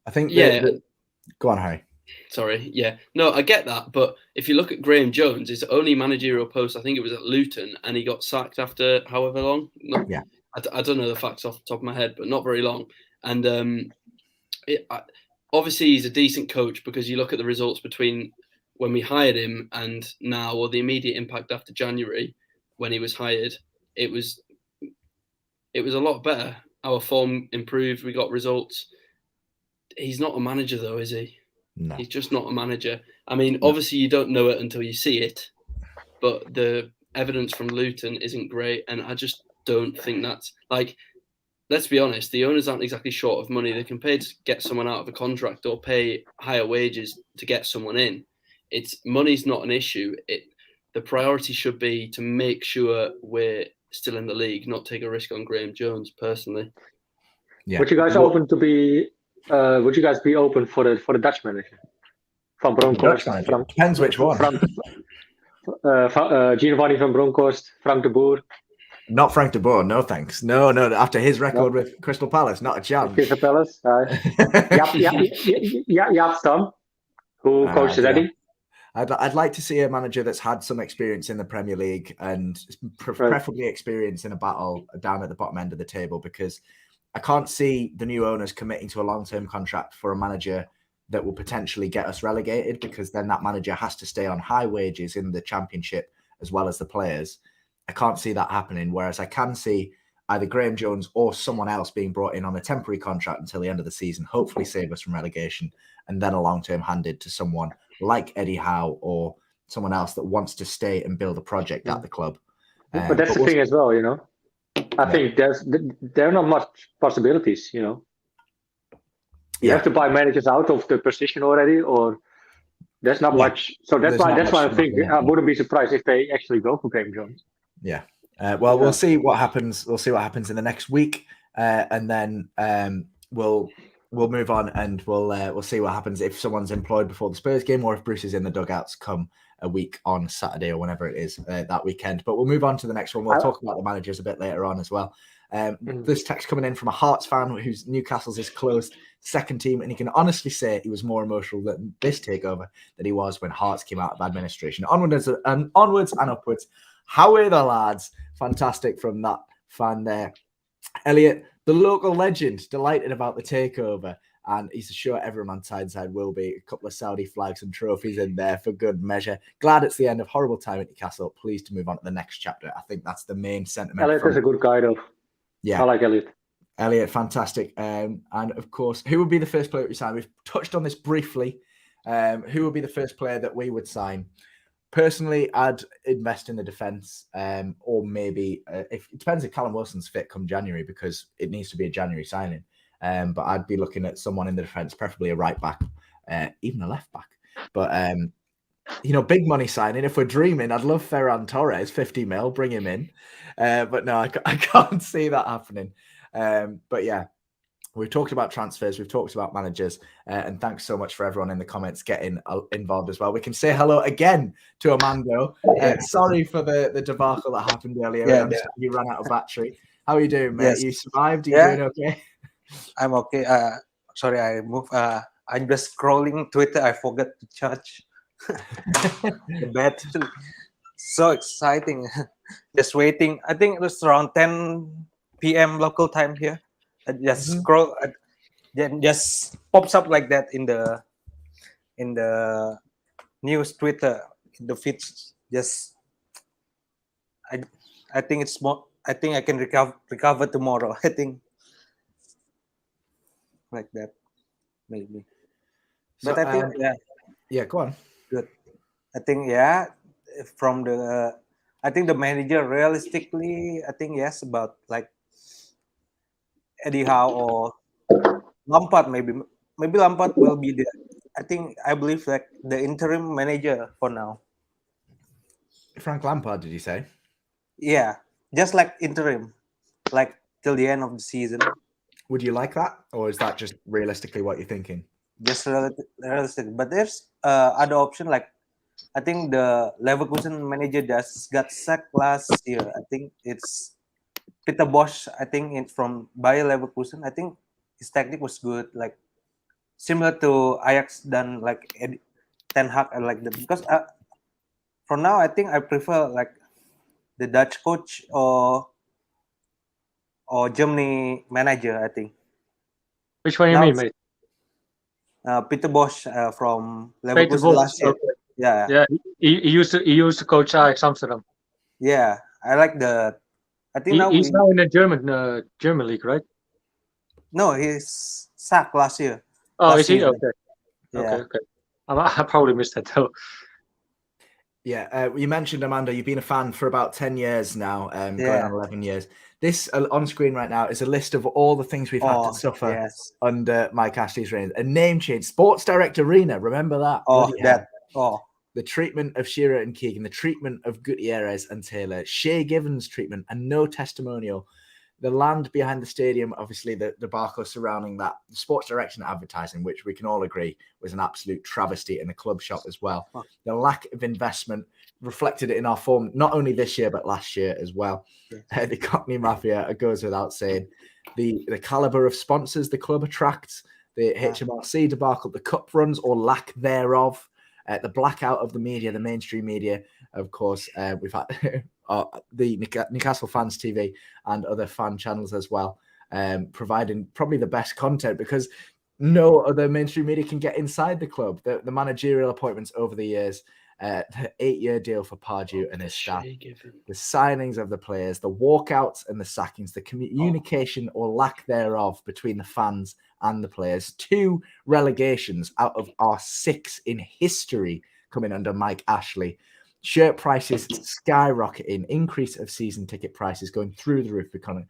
I think, go on, Harry. Sorry, yeah. No, I get that, but if you look at Graham Jones, his only managerial post, I think it was at Luton, and he got sacked after however long. I don't know the facts off the top of my head, but not very long. And obviously he's a decent coach because you look at the results between when we hired him and now, or the immediate impact after January when he was hired, it was a lot better. Our form improved. We got results. He's not a manager though, is he? No. He's just not a manager. I mean, obviously you don't know it until you see it, but the evidence from Luton isn't great. And I just don't think that's like, let's be honest, the owners aren't exactly short of money. They can pay to get someone out of a contract or pay higher wages to get someone in. Money's not an issue. The priority should be to make sure we're still in the league, not take a risk on Graham Jones. Personally, Would you guys open to be? Would you guys be open for the Dutch manager from Bronkhorst? Depends which one. Giovanni van Bronckhorst, Frank de Boer. Not Frank de Boer, no thanks. No. After his record with Crystal Palace, not a chance. Crystal Palace. Jaap Stam, who coaches Eddie. I'd like to see a manager that's had some experience in the Premier League and preferably experience in a battle down at the bottom end of the table, because I can't see the new owners committing to a long-term contract for a manager that will potentially get us relegated, because then that manager has to stay on high wages in the Championship as well as the players. I can't see that happening, whereas I can see either Graham Jones or someone else being brought in on a temporary contract until the end of the season, hopefully save us from relegation, and then a long-term handed to someone like Eddie Howe or someone else that wants to stay and build a project at the club. But that's the thing as well, you know. I think there are not much possibilities, you know. You have to buy managers out of the position already, or there's not much. So that's why I think I wouldn't be surprised if they actually go for Graham Jones. Yeah. We'll see what happens. We'll see what happens in the next week, and then we'll move on, and we'll see what happens if someone's employed before the Spurs game, or if Bruce is in the dugouts come a week on Saturday or whenever it is that weekend. But we'll move on to the next one. We'll talk about the managers a bit later on as well. This text coming in from a Hearts fan who's Newcastle's his close second team, and he can honestly say he was more emotional than this takeover than he was when Hearts came out of administration. Onwards and upwards. How are the lads? Fantastic from that fan there. Elliot, the local legend, delighted about the takeover, and he's sure everyone on Tyneside will be. A couple of Saudi flags and trophies in there for good measure. Glad it's the end of horrible time at Newcastle. Pleased to move on to the next chapter. I think that's the main sentiment. Elliot is a good guy, though. Yeah, I like Elliot. Elliot, fantastic. And of course, who would be the first player that we sign? We've touched on this briefly. Who would be the first player that we would sign? Personally, I'd invest in the defence, or maybe if it depends if Callum Wilson's fit come January, because it needs to be a January signing. But I'd be looking at someone in the defence, preferably a right back, even a left back. But big money signing. If we're dreaming, I'd love Ferran Torres, 50 mil, bring him in. But no, I can't see that happening. But yeah, we've talked about transfers, we've talked about managers, and thanks so much for everyone in the comments getting involved as well. We can say hello again to Amanda. Sorry for the debacle that happened earlier. Yeah, You ran out of battery. How are you doing, mate? Yes. You survived? Are you doing okay? I'm okay. Sorry, I moved. I'm just scrolling Twitter. I forgot to charge the battery. So exciting. Just waiting. I think it was around 10 p.m. local time here. I just scroll. Then just pops up like that in the news Twitter, in the feeds. Just I think it's more. I think I can recover tomorrow. I think like that, maybe. But I think go on. Good. I think from the I think the manager realistically, I think yes, about like Eddie Howe or Lampard, maybe Lampard will be the. I believe like the interim manager for now. Frank Lampard, did you say? Yeah, just like interim, like till the end of the season. Would you like that, or is that just realistically what you're thinking? Just realistic, but there's other option. Like I think the Leverkusen manager just got sacked last year. I think it's Peter Bosch. I think it's from Bayer Leverkusen. I think his tactic was good, like similar to Ajax than like Ten Hag and like that. Because for now, I think I prefer like the Dutch coach or Germany manager. I think. Which one you mean, mate? Peter Bosch from Leverkusen last year. Okay. Yeah. He used to coach Ajax Amsterdam. Yeah, I like the. I think he's now in the German league, right? No, he's sacked last year. Oh, last is he? season. Okay. Yeah. Okay. I probably missed that though. Yeah, you mentioned, Amanda, you've been a fan for about 10 years now, going on 11 years. This on screen right now is a list of all the things we've had to suffer under Mike Ashley's reign. A name change, Sports Direct Arena, remember that? The treatment of Shearer and Keegan, the treatment of Gutierrez and Taylor, Shea Given's treatment, and no testimonial. The land behind the stadium, obviously the debacle surrounding that, the Sports Direction advertising, which we can all agree was an absolute travesty in the club shop as well. The lack of investment reflected in our form, not only this year, but last year as well. The Cockney Mafia, it goes without saying. The caliber of sponsors the club attracts, the HMRC debacle, the cup runs or lack thereof, the blackout of the media, the mainstream media. Of course, we've had the Newcastle Fans TV and other fan channels as well, providing probably the best content because no other mainstream media can get inside the club. The managerial appointments over the years, the 8-year deal for Pardew and his staff, the signings of the players, the walkouts and the sackings, the communication or lack thereof between the fans and the players, 2 relegations out of our 6 in history coming under Mike Ashley. Shirt prices skyrocketing, increase of season ticket prices going through the roof, becoming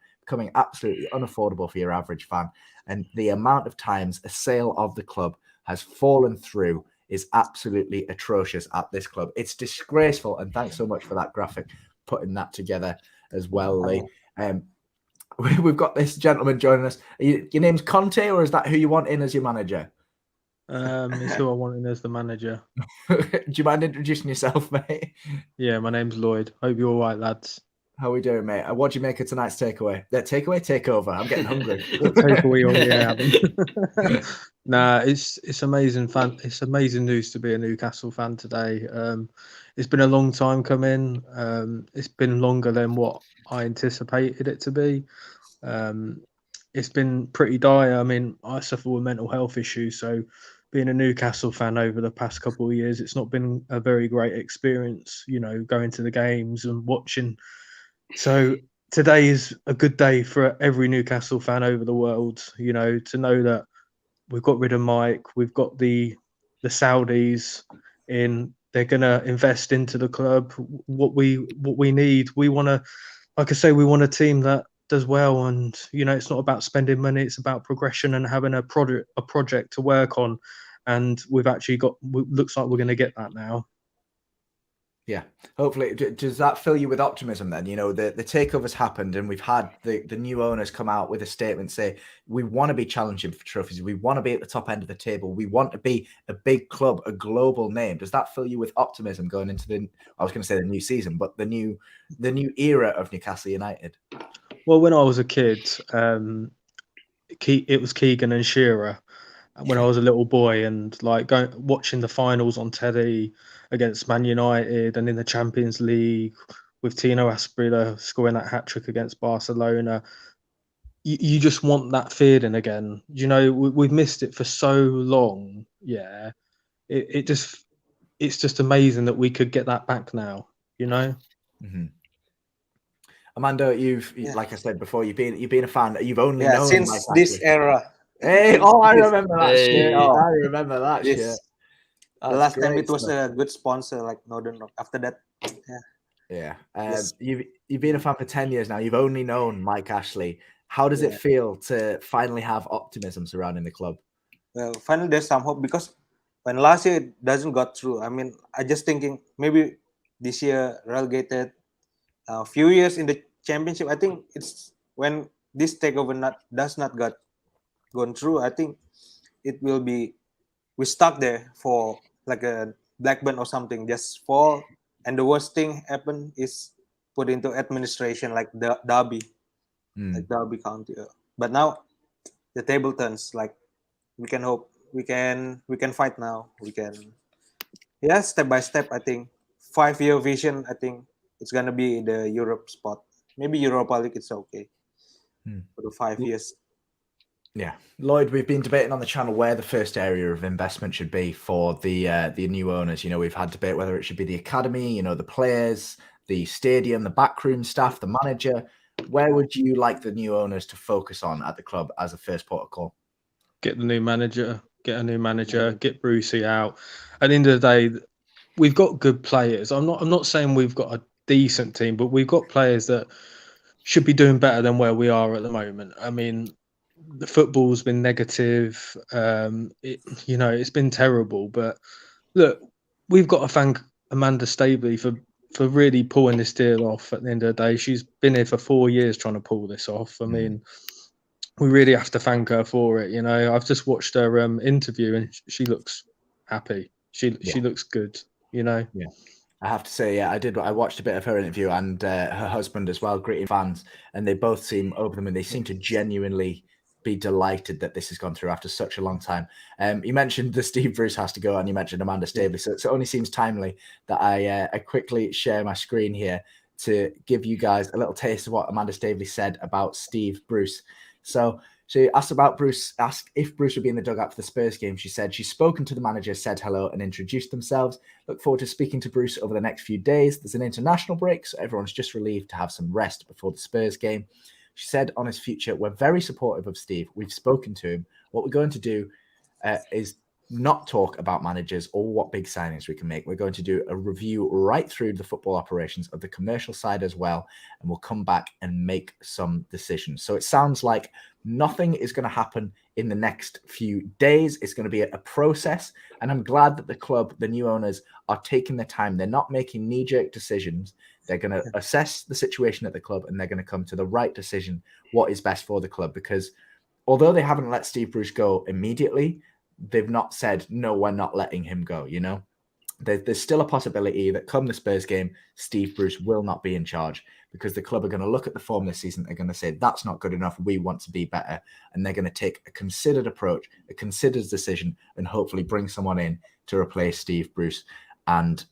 absolutely unaffordable for your average fan. And the amount of times a sale of the club has fallen through is absolutely atrocious at this club. It's disgraceful. And thanks so much for that graphic, putting that together as well, Lee. We've got this gentleman joining us. Your name's Conte, or is that who you want in as your manager? It's who I want in as the manager. Do you mind introducing yourself, mate? Yeah, my name's Lloyd. Hope you're all right, lads. How are we doing, mate? What do you make of tonight's takeaway? Takeover. I'm getting hungry. Nah, it's amazing fan. It's amazing news to be a Newcastle fan today. It's been a long time coming. It's been longer than what I anticipated it to be. It's been pretty dire. I mean, I suffer with mental health issues, so being a Newcastle fan over the past couple of years, it's not been a very great experience, going to the games and watching. So today is a good day for every Newcastle fan over the world, to know that we've got rid of Mike, we've got the Saudis in, they're going to invest into the club. What we need, we want to, like I say, we want a team that does well, and it's not about spending money, it's about progression and having a project to work on, and we've actually got, looks like we're going to get that now. Yeah, hopefully. Does that fill you with optimism then? You know, the takeover's happened and we've had the new owners come out with a statement say, we want to be challenging for trophies. We want to be at the top end of the table. We want to be a big club, a global name. Does that fill you with optimism going into I was going to say the new season, but the new era of Newcastle United? Well, when I was a kid, it was Keegan and Shearer. When I was a little boy, and like watching the finals on telly against Man United, and in the Champions League with Tino Asprilla scoring that hat-trick against Barcelona, you just want that feeling again. You know, we've missed it for so long. Yeah, it's just amazing that we could get that back now. You know. Mm-hmm. Amanda, like I said before, you've been a fan. You've only known since this era. Hey, I remember that shit. Hey. Oh, I remember that shit. The last time it was a good sponsor like Northern Rock. After that, yeah. You've been a fan for 10 years now. You've only known Mike Ashley. How does it feel to finally have optimism surrounding the club? Well, finally there's some hope, because when last year it doesn't got through. I mean, I just thinking maybe this year relegated. A few years in the championship, I think it's when this takeover does not gone through. I think it will be we stuck there for like a Blackburn or something, just fall, and the worst thing happened is put into administration like the Derby, like Derby County. But now the table turns. Like we can hope, we can fight now. We can, step by step. I think 5-year vision. I think it's gonna be the Europe spot. Maybe Europa League. It's okay for the 5 years. Yeah, Lloyd, we've been debating on the channel where the first area of investment should be for the new owners. You know, we've had debate whether it should be the academy, you know, the players, the stadium, the backroom staff, the manager. Where would you like the new owners to focus on at the club as a first port of call? Get a new manager, get Brucey out. At the end of the day, we've got good players. I'm not saying we've got a decent team, but we've got players that should be doing better than where we are at the moment. I mean, the football's been negative. It's been terrible. But look, we've got to thank Amanda Staveley for really pulling this deal off. At the end of the day, she's been here for 4 years trying to pull this off. I mean, we really have to thank her for it. You know, I've just watched her interview and she looks happy. She looks good. You know. Yeah. I have to say, I did. I watched a bit of her interview and her husband as well, greeting fans, and they both seem over them, and they seem to genuinely be delighted that this has gone through after such a long time. You mentioned the Steve Bruce has to go, and you mentioned Amanda Staveley, so it only seems timely that I quickly share my screen here to give you guys a little taste of what Amanda Staveley said about Steve Bruce. So she asked if Bruce would be in the dugout for the Spurs game. She said she's spoken to the manager, said hello, and introduced themselves. Look forward to speaking to Bruce over the next few days. There's an international break, so everyone's just relieved to have some rest before the Spurs game. She said on his future, we're very supportive of Steve. We've spoken to him. What we're going to do is not talk about managers or what big signings we can make. We're going to do a review right through the football operations of the commercial side as well, and we'll come back and make some decisions. So it sounds like nothing is going to happen in the next few days. It's going to be a process, and I'm glad that the club, the new owners, are taking their time. They're not making knee-jerk decisions. They're going to assess the situation at the club, and they're going to come to the right decision, what is best for the club. Because although they haven't let Steve Bruce go immediately, they've not said, no, we're not letting him go, you know? There's still a possibility that come the Spurs game, Steve Bruce will not be in charge, because the club are going to look at the form this season. They're going to say, that's not good enough. We want to be better. And they're going to take a considered approach, a considered decision, and hopefully bring someone in to replace Steve Bruce and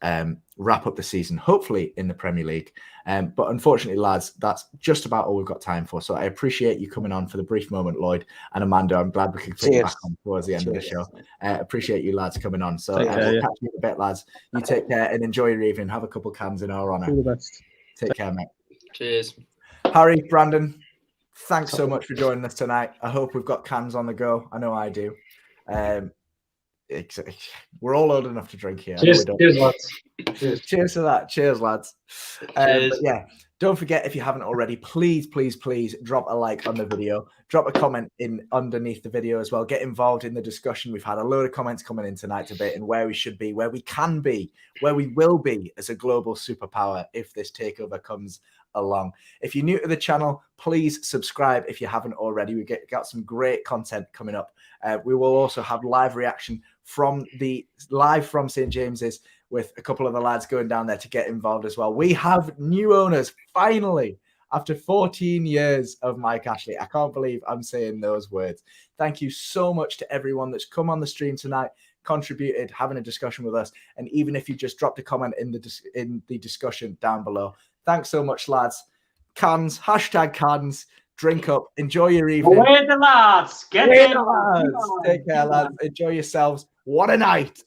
wrap up the season, hopefully in the Premier League. But unfortunately, lads, that's just about all we've got time for. So I appreciate you coming on for the brief moment, Lloyd and Amanda. I'm glad we could put you back on towards the end of the show. Appreciate you lads coming on. So we'll catch you in a bit, lads. You take care and enjoy your evening. Have a couple of cans in our honour. All the best. Take care, mate. Cheers. Harry, Brandon, thanks so much for joining us tonight. I hope we've got cans on the go. I know I do. We're all old enough to drink here. Cheers, lads. Cheers to that. Cheers, lads. Cheers. But yeah, Don't forget, if you haven't already, please drop a like on the video. Drop a comment in underneath the video as well. Get involved in the discussion. We've had a load of comments coming in tonight debating where we should be, where we can be, where we will be as a global superpower if this takeover comes along. If you're new to the channel, please subscribe if you haven't already. We got some great content coming up. We will also have live reaction from St. James's, with a couple of the lads going down there to get involved as well. We have new owners, finally, after 14 years of Mike Ashley. I can't believe I'm saying those words. Thank you so much to everyone that's come on the stream tonight, contributed, having a discussion with us, and even if you just dropped a comment in the discussion down below. Thanks so much, lads. Cans, #cans, drink up, enjoy your evening. Away the lads. Get Away in. the lads. Take care, lads. Enjoy yourselves. What a night.